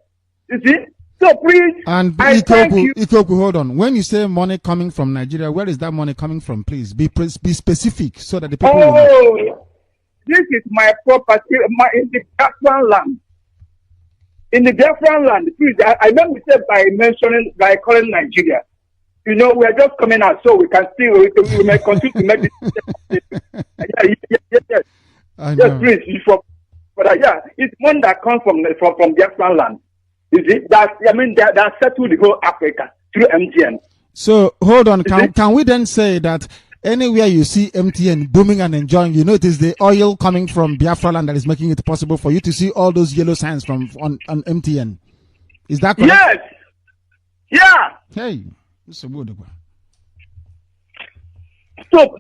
You see. So please, and Ikoku, hold on. When you say money coming from Nigeria, where is that money coming from? Please be specific so that the people will know. This is my property in the Biafran land. In the Biafran land, please, I never said by calling Nigeria. We are just coming out so we can we may continue to make this. Yes. Yes, please. But it's money that comes from Biafran land. You see, that settled the whole Africa through MTN. So hold on, can we then say that anywhere you see MTN booming and enjoying, it is the oil coming from Biafra land that is making it possible for you to see all those yellow signs on MTN? Is that correct? Yes. Yeah. Hey, this is good. So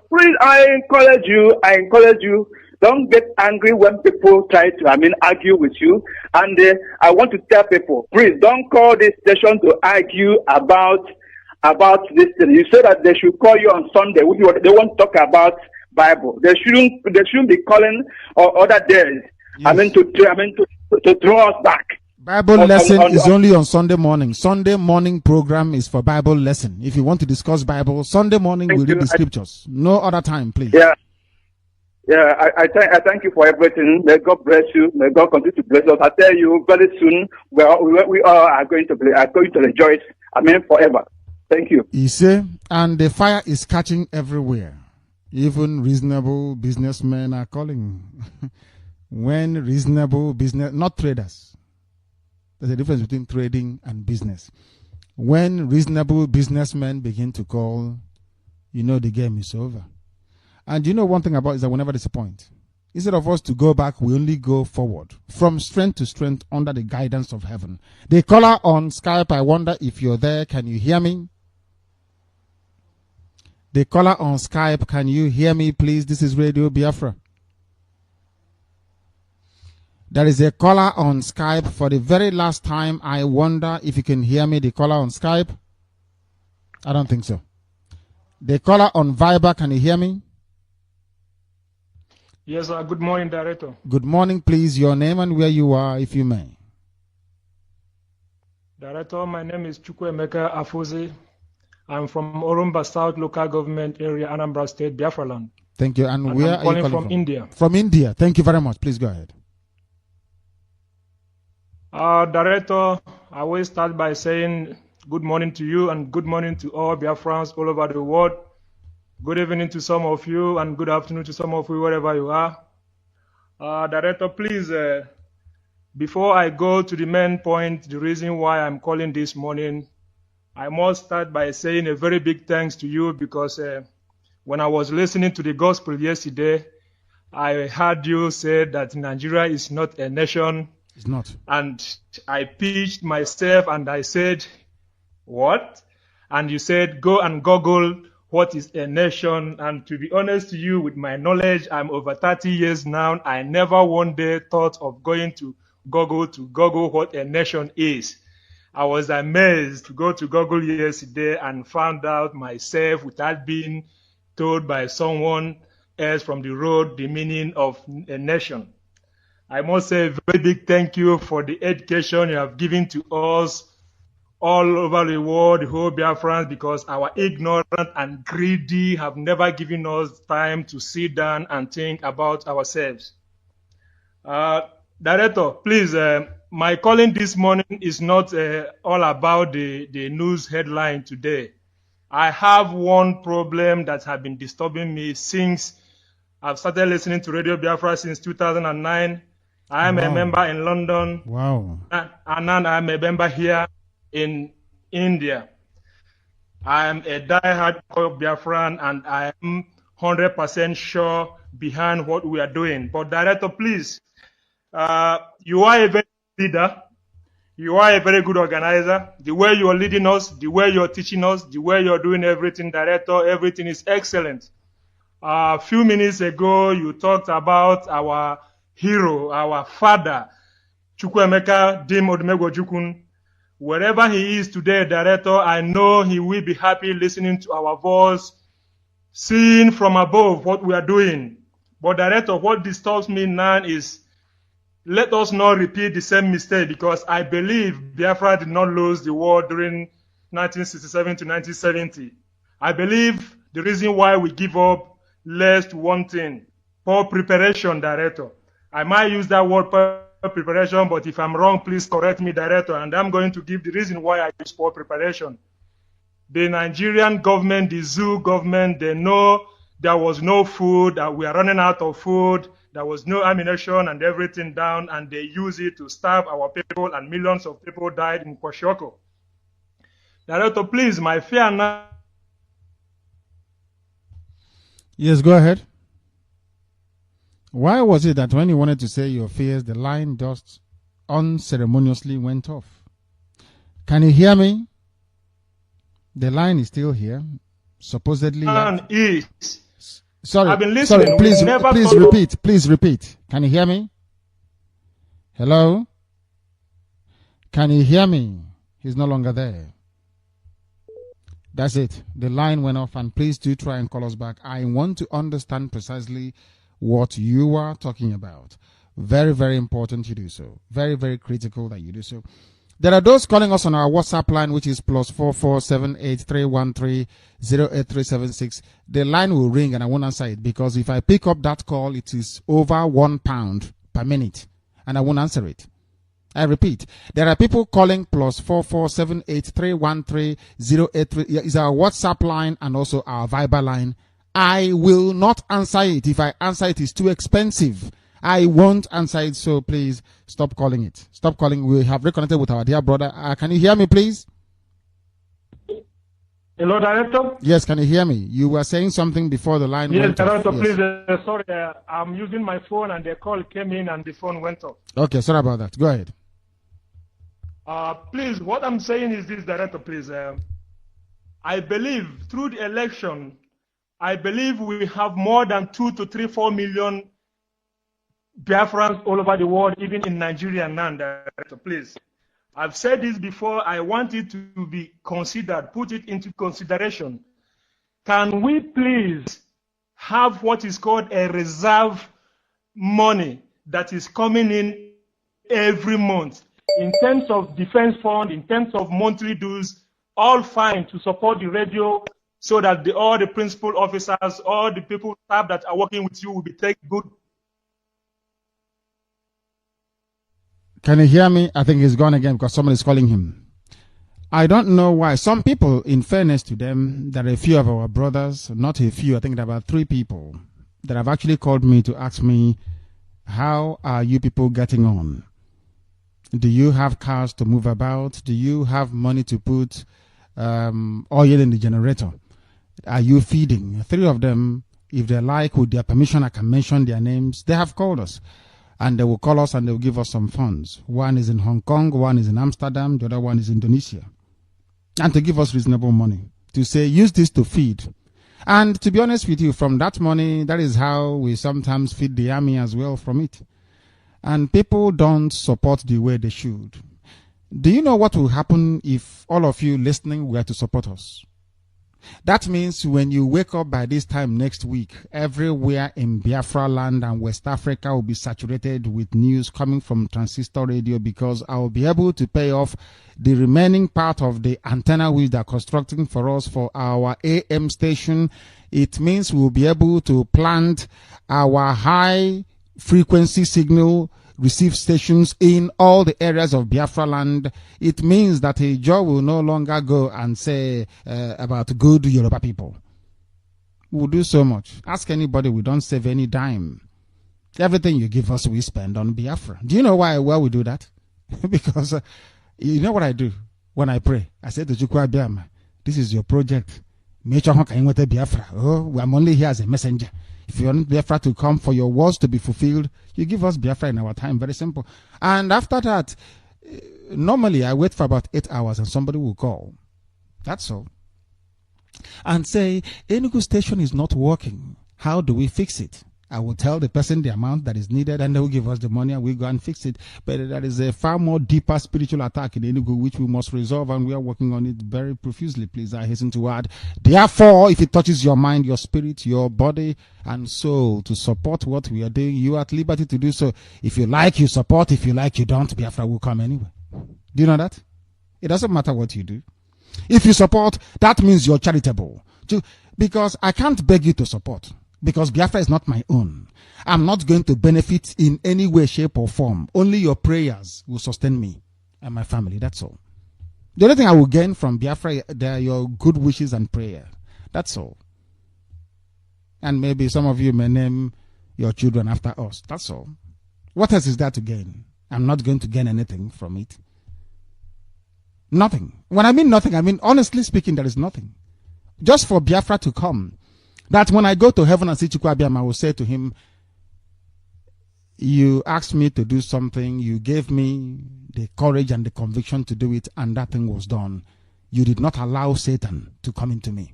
please, I encourage you, don't get angry when people try to, argue with you. And I want to tell people, please don't call this station to argue about this thing. You said that they should call you on Sunday. They won't talk about Bible. They shouldn't be calling other days. Yes. To throw us back. Bible lesson is only on Sunday morning. Sunday morning program is for Bible lesson. If you want to discuss Bible, Sunday morning we'll read the scriptures. No other time, please. Yeah. Yeah, I thank you for everything. May God bless you. May God continue to bless us. I tell you, very soon we all are going to rejoice. Forever. Thank you. You see, and the fire is catching everywhere. Even reasonable businessmen are calling. When reasonable business, not traders. There's a difference between trading and business. When reasonable businessmen begin to call, the game is over. And one thing about it is that we never disappoint. Instead of us to go back, we only go forward from strength to strength under the guidance of heaven. The caller on Skype, I wonder if you're there. Can you hear me? The caller on Skype, can you hear me, please? This is Radio Biafra. There is a caller on Skype. For the very last time, I wonder if you can hear me, the caller on Skype. I don't think so. The caller on Viber, can you hear me? Yes, sir. Good morning, Director. Good morning, please. Your name and where you are, if you may. Director, my name is Chukwuemeka Afozi. I'm from Orumba South Local Government Area, Anambra State, Biafra land. Thank you. And where are you calling from? India. From India. Thank you very much. Please go ahead. Director, I will start by saying good morning to you and good morning to all Biafrans all over the world. Good evening to some of you and good afternoon to some of you wherever you are. Director, please, before I go to the main point, the reason why I'm calling this morning, I must start by saying a very big thanks to you because when I was listening to the gospel yesterday, I heard you say that Nigeria is not a nation. It's not. And I pitched myself and I said, what? And you said, go and Google what is a nation. And to be honest to you, with my knowledge, I'm over 30 years now. I never one day thought of going to Google what a nation is. I was amazed to go to Google yesterday and found out myself without being told by someone else from the road the meaning of a nation. I must say a very big thank you for the education you have given to us all over the world, the whole Biafrans, because our ignorant and greedy have never given us time to sit down and think about ourselves. Director, please, my calling this morning is not all about the news headline today. I have one problem that has been disturbing me since I've started listening to Radio Biafra since 2009. I am a member in London. Wow. And now I'm a member here in India. I am a diehard Biafran and I am 100% sure behind what we are doing. But Director, please, you are a very good leader. You are a very good organizer. The way you are leading us, the way you are teaching us, the way you are doing everything, Director, everything is excellent. A few minutes ago, you talked about our hero, our father, Chukwuemeka Dim Odumegwu Ojukwu. Wherever he is today, Director, I know he will be happy listening to our voice, seeing from above what we are doing. But Director, what disturbs me now is let us not repeat the same mistake, because I believe Biafra did not lose the war during 1967 to 1970. I believe the reason why we give up lays to one thing: poor preparation, Director. I might use that word poor preparation, but if I'm wrong, please correct me, Director. And I'm going to give the reason why I use poor preparation. The Nigerian government, the zoo government, they know there was no food, that we are running out of food, there was no ammunition and everything down, and they use it to starve our people, and millions of people died in Kwashiorkor. Director, please, my fear now. Yes, go ahead. Why was it that when you wanted to say your fears, the line just unceremoniously went off? Can you hear me? The line is still here. supposedly. Sorry, I've been listening. Sorry, please repeat. Can you hear me? Hello? Can you hear me? He's no longer there. That's it. The line went off, and please do try and call us back. I want to understand precisely what you are talking about. Very, very important you do so. Very, very critical that you do so. There are those calling us on our WhatsApp line, which is +447831308376. The line will ring and I won't answer it, because if I pick up that call, it is over £1 per minute and I won't answer it. I repeat, there are people calling +4478313083 is our WhatsApp line and also our Viber line. I will not answer it. If I answer it, it's too expensive. I won't answer it, so please stop calling it. Stop calling. We have reconnected with our dear brother. Can you hear me, please? Hello, Director? Yes, can you hear me? You were saying something before the line went off. Director, yes. Please, sorry, I'm using my phone and the call came in and the phone went off. Okay, sorry about that. Go ahead. Please, what I'm saying is this, Director, please. I believe through the election, I believe we have more than 2 to 3, 4 million Biafrans all over the world, even in Nigeria now, Director, please. I've said this before. I want it to be considered, put it into consideration. Can we please have what is called a reserve money that is coming in every month in terms of defense fund, in terms of monthly dues, all fine to support the radio so that all the principal officers, all the people, staff that are working with you will be taking good. Can you hear me? I think he's gone again because someone is calling him. I don't know why. Some people, in fairness to them, there are a few of our brothers, not a few, I think there are about 3 people that have actually called me to ask me, how are you people getting on? Do you have cars to move about? Do you have money to put oil in the generator? Are you feeding? 3 of them, if they like, with their permission, I can mention their names. They have called us. And they will call us and they will give us some funds. One is in Hong Kong, one is in Amsterdam, the other one is Indonesia. And to give us reasonable money. To say, use this to feed. And to be honest with you, from that money, that is how we sometimes feed the army as well from it. And people don't support the way they should. Do you know what will happen if all of you listening were to support us? That means when you wake up by this time next week, everywhere in Biafra land and West Africa will be saturated with news coming from transistor radio, because I will be able to pay off the remaining part of the antenna which they are constructing for us for our AM station. It means we will be able to plant our high frequency signal receive stations in all the areas of Biafra land. It means that a Joe will no longer go and say about good Yoruba people. We'll do so much. Ask anybody, we don't save any dime. Everything you give us, we spend on Biafra. Do you know why we do that? Because you know what I do when I pray? I say to Chukwu Abiyama, this is your project. Biafra. Oh, I'm only here as a messenger. If you want Biafra to come for your words to be fulfilled, you give us Biafra in our time. Very simple. And after that, normally I wait for about 8 hours and somebody will call. That's all. And say, Enugu station is not working. How do we fix it? I will tell the person the amount that is needed and they will give us the money and we go and fix it. But there is a far more deeper spiritual attack in Enugu which we must resolve, and we are working on it very profusely, please. I hasten to add. Therefore, if it touches your mind, your spirit, your body and soul to support what we are doing, you are at liberty to do so. If you like, you support. If you like, you don't. Biafra will come anyway. Do you know that? It doesn't matter what you do. If you support, that means you're charitable. Because I can't beg you to support. Because Biafra is not my own. I'm not going to benefit in any way, shape, or form. Only your prayers will sustain me and my family. That's all. The only thing I will gain from Biafra, they are your good wishes and prayer. That's all. And maybe some of you may name your children after us. That's all. What else is there to gain? I'm not going to gain anything from it. Nothing. When I mean nothing, I mean, honestly speaking, there is nothing. Just for Biafra to come. That when I go to heaven and see Chukwu Abiyama, I will say to him, you asked me to do something, you gave me the courage and the conviction to do it, and that thing was done. You did not allow Satan to come into me.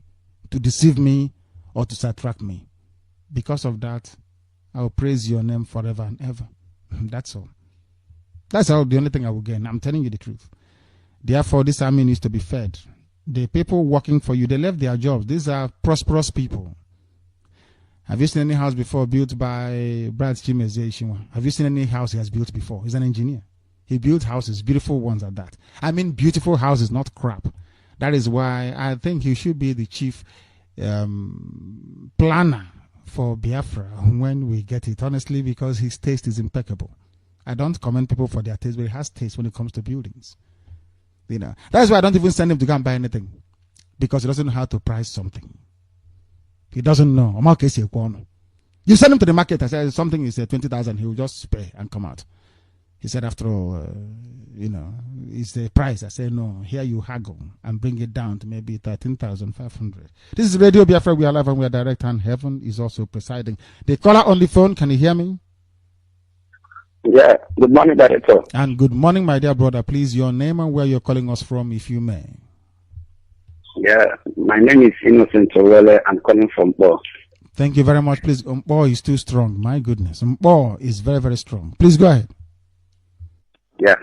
to deceive me or to sidetrack me. Because of that, I will praise your name forever and ever. That's all. That's all. The only thing I will gain. I'm telling you the truth. Therefore, this army needs to be fed. The people working for you, they left their jobs. These are prosperous people. Have you seen any house before built by Brad Chimeze? Have you seen any house he has built before? He's an engineer. He built houses, beautiful ones at that. I mean, beautiful houses, not crap. That is why I think he should be the chief planner for Biafra when we get it, honestly, because his taste is impeccable. I don't commend people for their taste, but he has taste when it comes to buildings. You know, that's why I don't even send him to go and buy anything, because he doesn't know how to price something. He doesn't know. You send him to the market, I said something is 20,000, he will just spray and come out. He said, after all, you know, it's the price. I said, no, here you haggle and bring it down to maybe 13,500. This is Radio Biafra. We are live and we are direct, and Heaven is also presiding. The caller on the phone, can you hear me? Yeah, good morning, Director. And good morning, my dear brother. Please, your name and where you're calling us from, if you may. Yeah, my name is Innocent Owele. I'm calling from Bo. Thank you very much. Please, Bo is too strong. My goodness. Bo is very, very strong. Please go ahead. Yeah.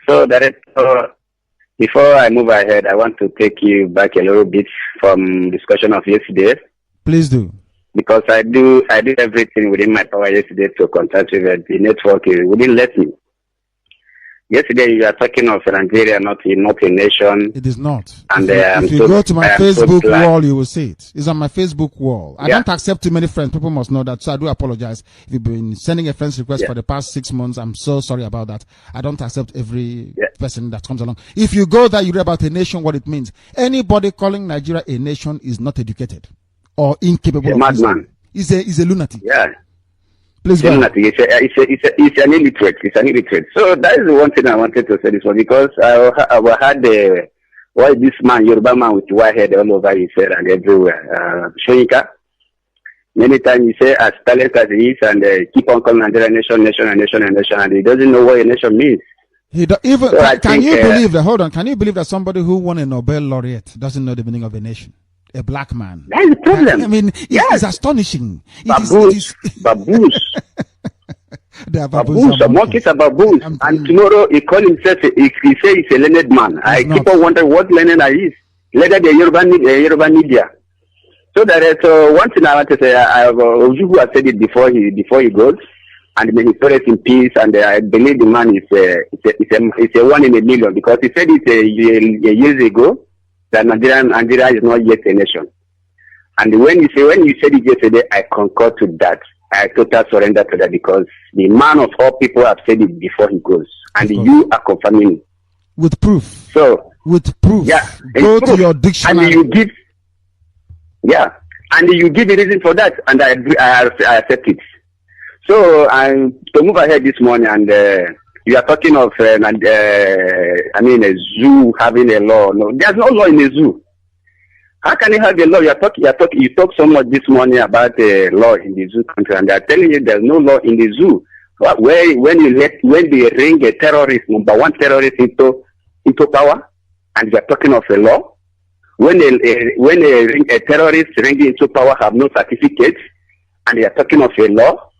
So, Director, before I move ahead, I want to take you back a little bit from discussion of yesterday. Please do. Because I did everything within my power yesterday to contact you, but the network wouldn't let me. Yesterday, you are talking of Nigeria, not a nation. It is not. And if you go to my Facebook wall, you will see it. It's on my Facebook wall. I don't accept too many friends. People must know that. So I do apologize. If you've been sending a friend's request for the past 6 months, I'm so sorry about that. I don't accept every person that comes along. If you go there, you read about a nation, what it means. Anybody calling Nigeria a nation is not educated or incapable of madman. He's a lunatic. Yeah. Please go ahead. It's an illiterate. It's an illiterate. So that is the one thing I wanted to say this one, because I had why this man, Yoruba man with white head all over his head and everywhere. Shoyinka. Many times he say as talent as he is, and keep on calling Nigeria nation, and he doesn't know what a nation means. Can you believe that? Hold on. Can you believe that somebody who won a Nobel laureate doesn't know the meaning of a nation? A black man. That's the problem. I mean, it's astonishing. Baboons. They are baboons. Some monkeys are baboons. And tomorrow he call himself, he say he's a learned man. I keep on wondering what learned I is. Later the Yoruba media. So that one thing I want to say, Ojubu has said it before he goes, and may he rest in peace. And I believe the man is a 1 in a million, because he said it years ago that Nigeria is not yet a nation. And when you said it yesterday, I concur to that. I totally surrender to that, because the man of all people have said it before he goes, and you are confirming it with proof. So with proof, yeah, go to your dictionary. And you give, and you give a reason for that, and I accept it. So to move ahead this morning, and you are talking of, a zoo having a law. No, there's no law in a zoo. How can you have a law? You talk so much this morning about the law in the zoo country, and they are telling you there's no law in the zoo. When they bring a terrorist, number one terrorist into power, and you are talking of a law. When a terrorist ring into power have no certificate, and they are talking of a law.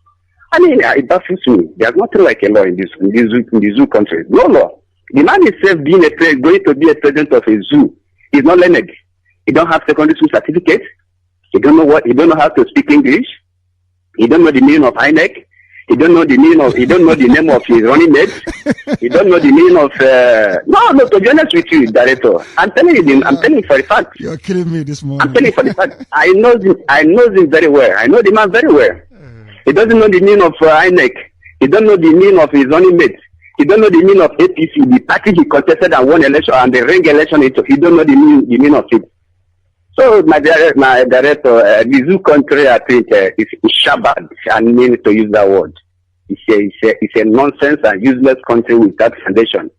I mean, it baffles me. There's nothing like a law in the zoo country. No law. The man himself going to be a president of a zoo is not learned. He don't have secondary school certificate. He don't know how to speak English. He don't know the meaning of INEC. He don't know the name of his running mate. He don't know the meaning of no, to be honest with you, Director. I'm telling you for a fact. You're killing me this morning. I'm telling you for the fact. I know him very well. I know the man very well. He doesn't know the meaning of INEC. He don't know the meaning of his running mate. He don't know the meaning of APC, the party he contested and won election, and the ring election. He don't know the meaning of it. So my director, the zoo country, I think is shabbat. I mean to use that word. It's a nonsense and useless country without foundation.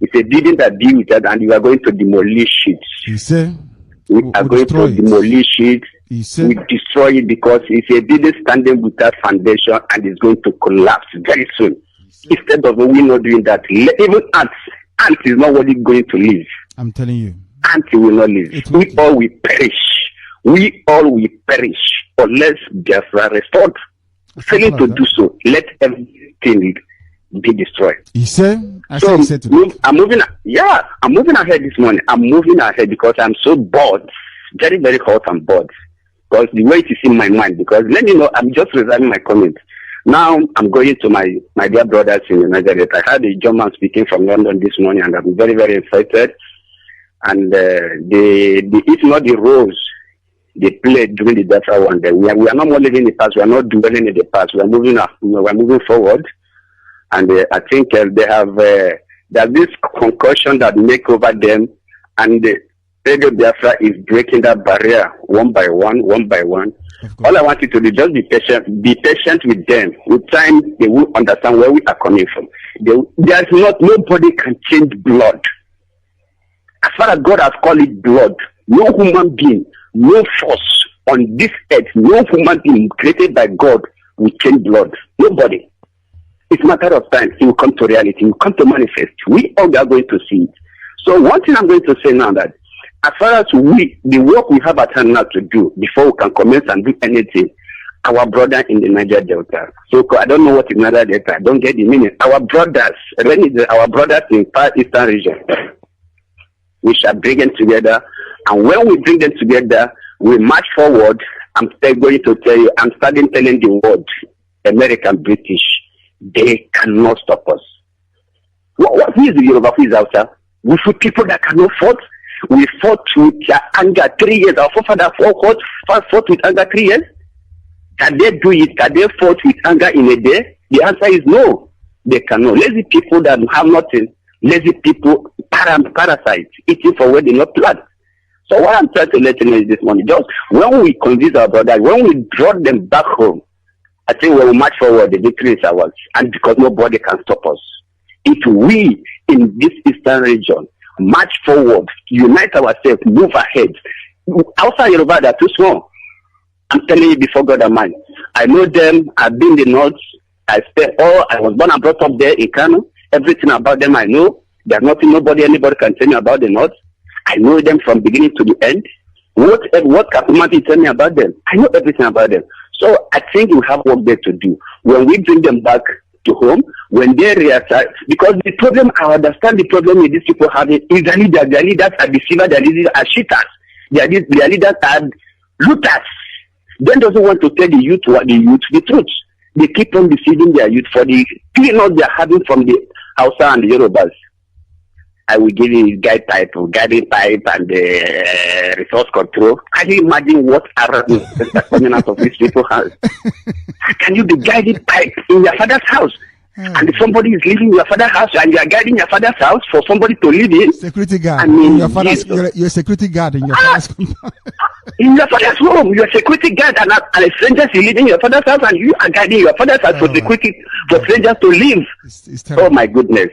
It's a building that deals with that, and you are going to demolish it. You say we are going to demolish it. We destroy it, because it's a building standing without foundation, and it's going to collapse very soon. Instead of we not doing that, even ants is not what is going to live. I'm telling you. Ants will not live. We all will perish. we all will perish unless Biafra restored. Failing to do so, let everything be destroyed. You say? I'm moving. Yeah, I'm moving ahead this morning. I'm moving ahead because I'm so bored, very, very hot and bored. Because the way it is in my mind. Because let me know, I'm just reserving my comments. Now I'm going to my dear brothers in the Nigeria. I had a German speaking from London this morning, and I'm very, very excited. And it's not the roles they played during the Biafra one day. We are not more living in the past. We are not dwelling in the past. We are moving up. We are moving forward. And I think they have this concussion that make over them, and the Radio Biafra is breaking that barrier one by one. All I want you to do, just be patient with them. With time, they will understand where we are coming from. Nobody can change blood. As far as God has called it blood, no human being, no force on this earth, no human being created by God will change blood. Nobody. It's a matter of time. It will come to reality. It will come to manifest. We all are going to see it. So one thing I'm going to say now that as far as the work we have at hand now to do before we can commence and do anything, our brother in the Niger Delta. So I don't know what is Niger Delta. I don't get the meaning. Our brothers in Far Eastern region, we shall bring them together. And when we bring them together, we march forward. I'm still going to tell you, I'm starting telling the world, American, British, they cannot stop us. What is the Yoruba? Who is Hausa? We fought people that cannot fight. We fought with anger 3 years. Our forefathers fought with anger 3 years. Can they do it? Can they fight with anger in a day? The answer is no. They cannot. Lazy people that have nothing. Lazy people, parasites, eating for where they not plant. So what I'm trying to let you know is this morning, just when we convince our brothers, when we draw them back home, I think when we march forward, the victory is ours. And because nobody can stop us. If we in this eastern region march forward, unite ourselves, move ahead. Outside Yoruba, they're too small. I'm telling you before God and man. I know them. I've been in the north. I was born and brought up there in Kanu. Everything about them I know. There's nothing anybody can tell me about the north. I know them from beginning to the end. What can tell me about them? I know everything about them. So I think we have work there to do. When we bring them back to home, when they realize, because the problem, I understand the problem with these people having is their leaders are deceivers, their leaders are cheaters, their leaders are looters. Then doesn't want to tell the youth the truth. They keep on deceiving their youth for the peanuts they are having from the Hausa and the Yorubas. I will give you guiding pipe and the resource control. Can you imagine what arrogance coming out of these people's house? Can you be guiding pipe in your father's house? And somebody is leaving your father's house and you are guiding your father's house for somebody to live in? Security guard. I mean, you're a security guard in your father's home. In your father's home, you're a security guard and a stranger is living in your father's house and you are guiding your father's house for security, for strangers to live. It's oh my goodness.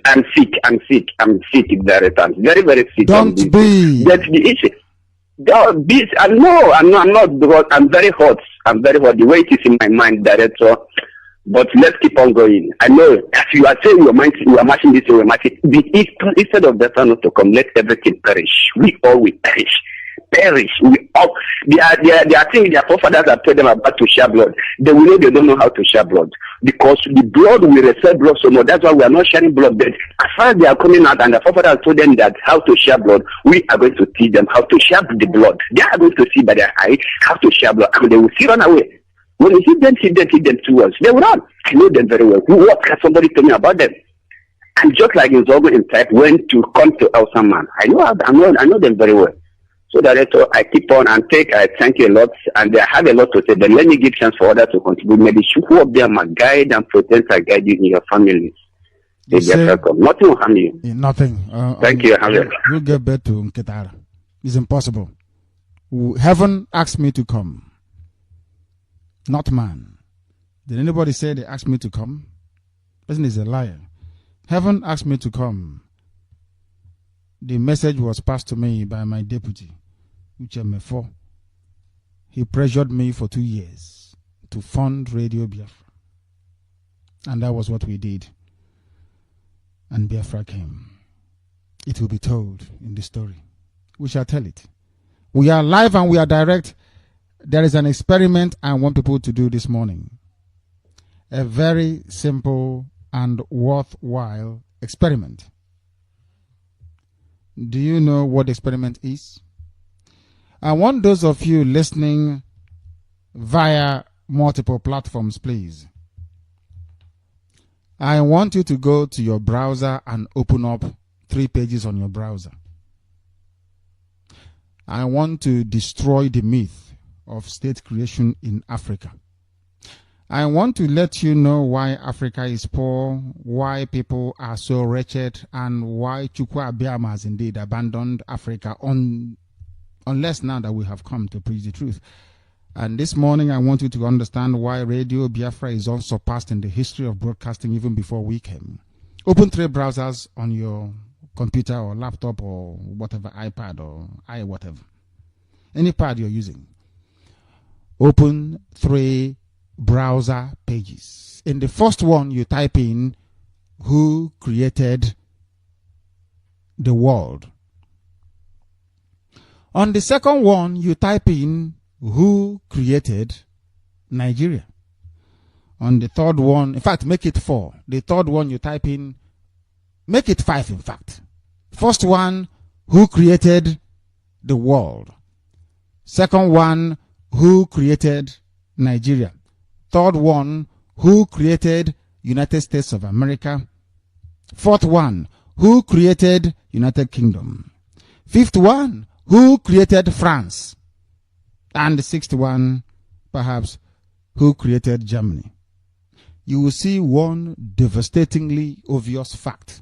I'm sick. Very, very, very sick. Don't be. That's the issue. I'm not, because I'm very hot. The way it is in my mind, director. But let's keep on going. I know, as you are saying, you are marching this way, we're marching. Instead of the sun to come, let everything perish. We all will perish. We all. They are saying their forefathers have told them about to share blood. They will know they don't know how to share blood. Because the blood will receive blood so much. That's why we are not sharing blood. But as far as they are coming out and the forefathers told them that how to share blood, we are going to teach them how to share the blood. They are going to see by their eye how to share blood. And they will see run away. When you hit them towards, they will run. I know them very well. What can somebody tell me about them? And just like Nzogo in type went to come to Elsa Man. I know them very well. So director, I keep on and I thank you a lot, and I have a lot to say, but let me give chance for others to contribute. Maybe who of them are guide and protect and guide you in your family. Nothing will harm you. Nothing. Thank you. We'll get back to Nketara. It's impossible. Heaven asked me to come. Not man. Did anybody say they asked me to come? Person is a liar. Heaven asked me to come. The message was passed to me by my deputy, Uchemefo. He pressured me for 2 years to fund Radio Biafra. And that was what we did. And Biafra came. It will be told in the story. We shall tell it. We are live and we are direct. There is an experiment I want people to do this morning. A very simple and worthwhile experiment. Do you know what the experiment is? I want those of you listening via multiple platforms, please. I want you to go to your browser and open up 3 pages on your browser. I want to destroy the myth of state creation in Africa. I want to let you know why Africa is poor, why people are so wretched, and why Chukwu Abịama has indeed abandoned Africa, unless now that we have come to preach the truth. And this morning I want you to understand why Radio Biafra is unsurpassed in the history of broadcasting even before we came. Open 3 browsers on your computer or laptop or whatever, iPad or whatever. Any pad you're using. Open 3 browser pages. In the first one, you type in who created the world. On the second one, you type in who created Nigeria. On the third one, in fact, make it 4. The third one, you type in, make it 5, in fact. First one, who created the world. Second one, who created Nigeria. Third one, who created United States of America. Fourth one, who created United Kingdom. Fifth one, who created France. And the 6th one, perhaps, who created Germany. You will see one devastatingly obvious fact.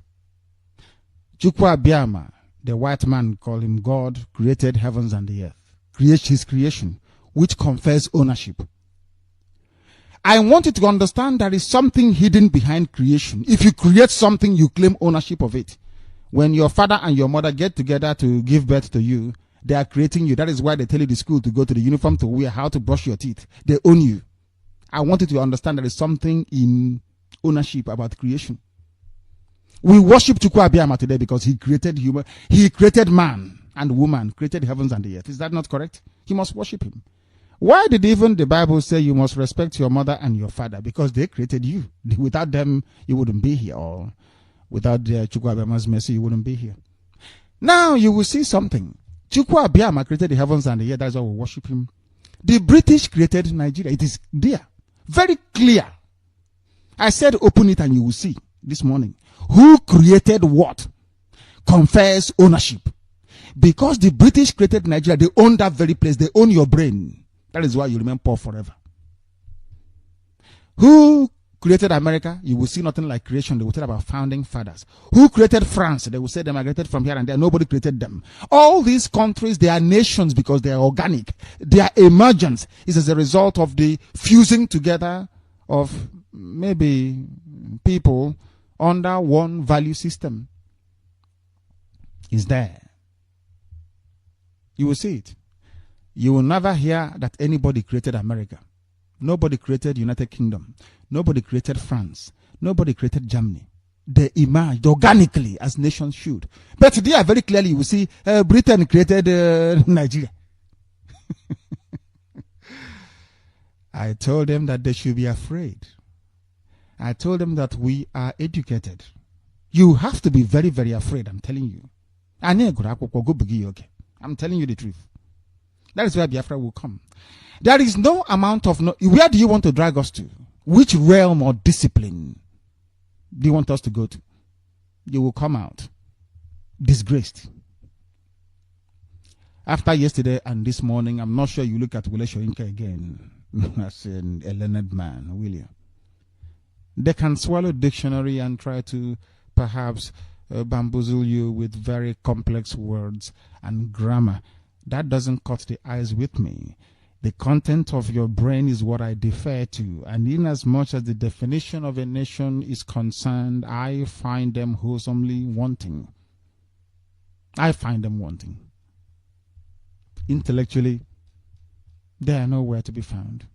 Chukwu Abịama, the white man, call him God, created heavens and the earth. His creation, which confers ownership. I want you to understand there is something hidden behind creation. If you create something, you claim ownership of it. When your father and your mother get together to give birth to you, they are creating you. That is why they tell you the school to go to, the uniform to wear, how to brush your teeth. They own you. I want you to understand there is something in ownership about creation. We worship Chukwu Abịama today because he created human. He created man and woman, created heavens and the earth. Is that not correct? You must worship him. Why did even the Bible say you must respect your mother and your father? Because they created you. Without them, you wouldn't be here. Or without Chukwu Abịama's mercy, you wouldn't be here. Now you will see something. Chukwu Abịama created the heavens and the earth. That's why we worship him. The British created Nigeria. It is there. Very clear. I said open it and you will see this morning. Who created what? Confers ownership. Because the British created Nigeria, they own that very place. They own your brain. That is why you remain poor forever. Who created America? You will see nothing like creation. They will tell about founding fathers. Who created France? They will say they migrated from here and there. Nobody created them. All these countries, they are nations because they are organic. Their emergence is as a result of the fusing together of maybe people under one value system. Is there. You will see it. You will never hear that anybody created America. Nobody created United Kingdom. Nobody created France. Nobody created Germany. They emerged organically as nations should. But there very clearly you will see Britain created Nigeria. I told them that they should be afraid. I told them that we are educated. You have to be very, very afraid, I'm telling you. I'm telling you the truth. That is where Biafra will come. There is no amount of... Where do you want to drag us to? Which realm or discipline do you want us to go to? You will come out disgraced. After yesterday and this morning, I'm not sure you look at Wole Soyinka again as a learned man, will you? They can swallow dictionary and try to perhaps bamboozle you with very complex words and grammar. That doesn't cut the eyes with me. The content of your brain is what I defer to. And in as much as the definition of a nation is concerned, I find them wholesomely wanting. I find them wanting. Intellectually, they are nowhere to be found.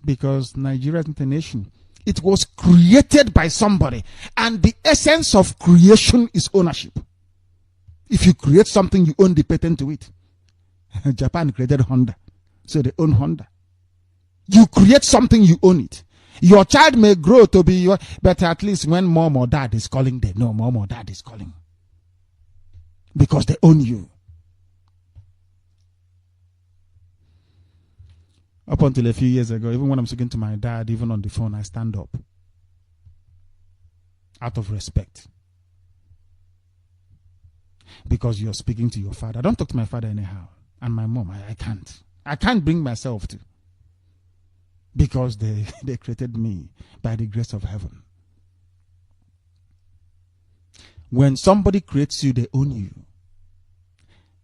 Because Nigeria isn't a nation. It was created by somebody. And the essence of creation is ownership. If you create something, you own the patent to it. Japan created Honda, so they own Honda. You create something, you own it. Your child may grow to be your, but at least when mom or dad is calling, they know mom or dad is calling. Because they own you. Up until a few years ago, even when I'm speaking to my dad, even on the phone, I stand up. Out of respect. Because you're speaking to your father. I don't talk to my father anyhow. And my mom, I can't. I can't bring myself to. Because they created me by the grace of heaven. When somebody creates you, they own you.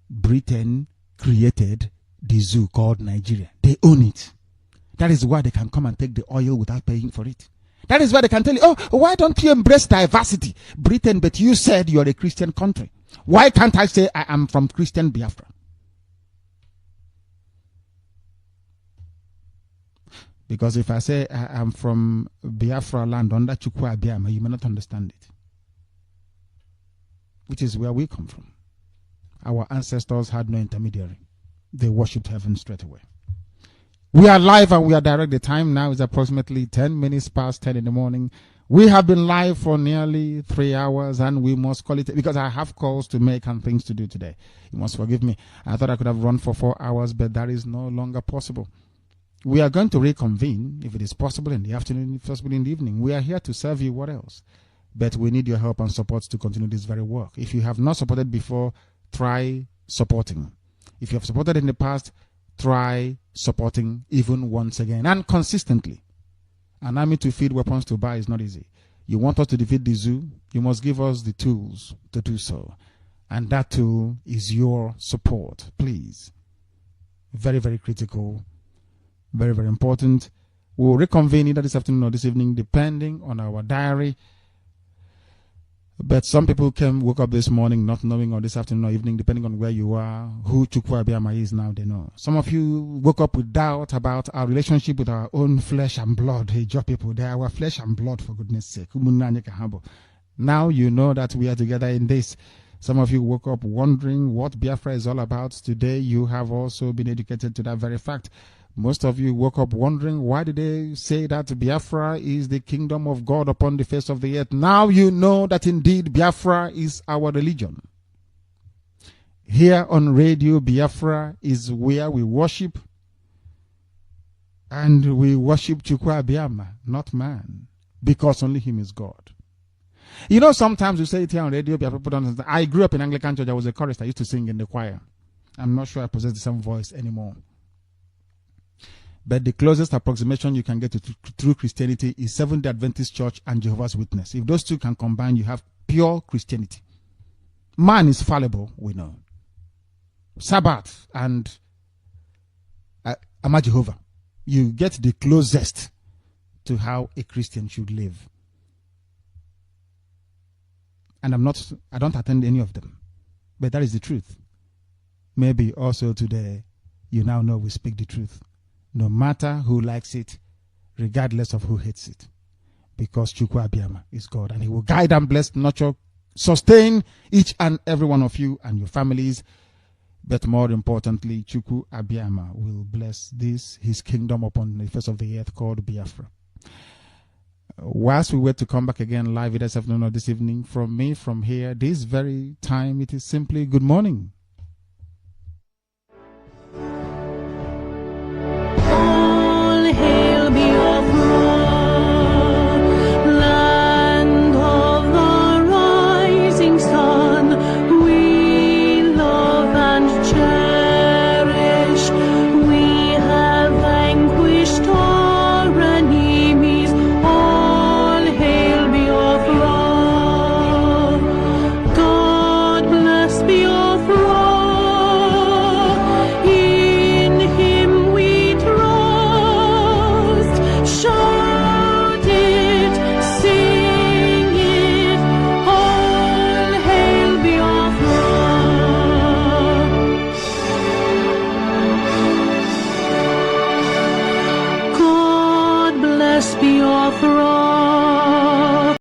Britain created the zoo called Nigeria. They own it. That is why they can come and take the oil without paying for it. That is why they can tell you, oh, why don't you embrace diversity? Britain, but you said you're a Christian country. Why can't I say I am from Christian Biafra? Because if I say I am from Biafra land under Chukwu Abiyama, you may not understand it. Which is where we come from. Our ancestors had no intermediary. They worshipped heaven straight away. We are live and we are direct. The time now is approximately 10 minutes past 10 in the morning. We have been live for nearly 3 hours and we must call it, because I have calls to make and things to do today. You must forgive me. I thought I could have run for 4 hours, but that is no longer possible. We are going to reconvene, if it is possible, in the afternoon, if possible in the evening. We are here to serve you. What else? But we need your help and support to continue this very work. If you have not supported before, try supporting. If you have supported in the past, try supporting even once again and consistently. An army to feed, weapons to buy is not easy. You want us to defeat the zoo, you must give us the tools to do so. And that tool is your support, please. Very, very critical. Very, very important. We'll reconvene either this afternoon or this evening, depending on our diary. But some people woke up this morning not knowing, or this afternoon or evening, depending on where you are, who Chukwu Abiyama is now, they know. Some of you woke up with doubt about our relationship with our own flesh and blood. Hey, job people, they are our flesh and blood, for goodness sake. Now you know that we are together in this. Some of you woke up wondering what Biafra is all about. Today you have also been educated to that very fact. Most of you woke up wondering, why did they say that Biafra is the kingdom of God upon the face of the earth? Now you know that indeed Biafra is our religion. Here on radio, Biafra is where we worship. And we worship Chukwu Abiyama, not man. Because only him is God. You know, sometimes we say it here on radio, people don't understand. I grew up in Anglican church. I was a chorist. I used to sing in the choir. I'm not sure I possess the same voice anymore. But the closest approximation you can get to true Christianity is Seventh-day Adventist Church and Jehovah's Witness. If those two can combine, you have pure Christianity. Man is fallible, we know. Sabbath and Ama Jehovah. You get the closest to how a Christian should live. And I don't attend any of them. But that is the truth. Maybe also today, you now know we speak the truth. No matter who likes it, regardless of who hates it. Because Chukwu Abiyama is God. And he will guide and bless, nurture, sustain each and every one of you and your families. But more importantly, Chukwu Abiyama will bless his kingdom upon the face of the earth called Biafra. Whilst we wait to come back again live this afternoon or this evening, from me, from here, this very time, it is simply good morning.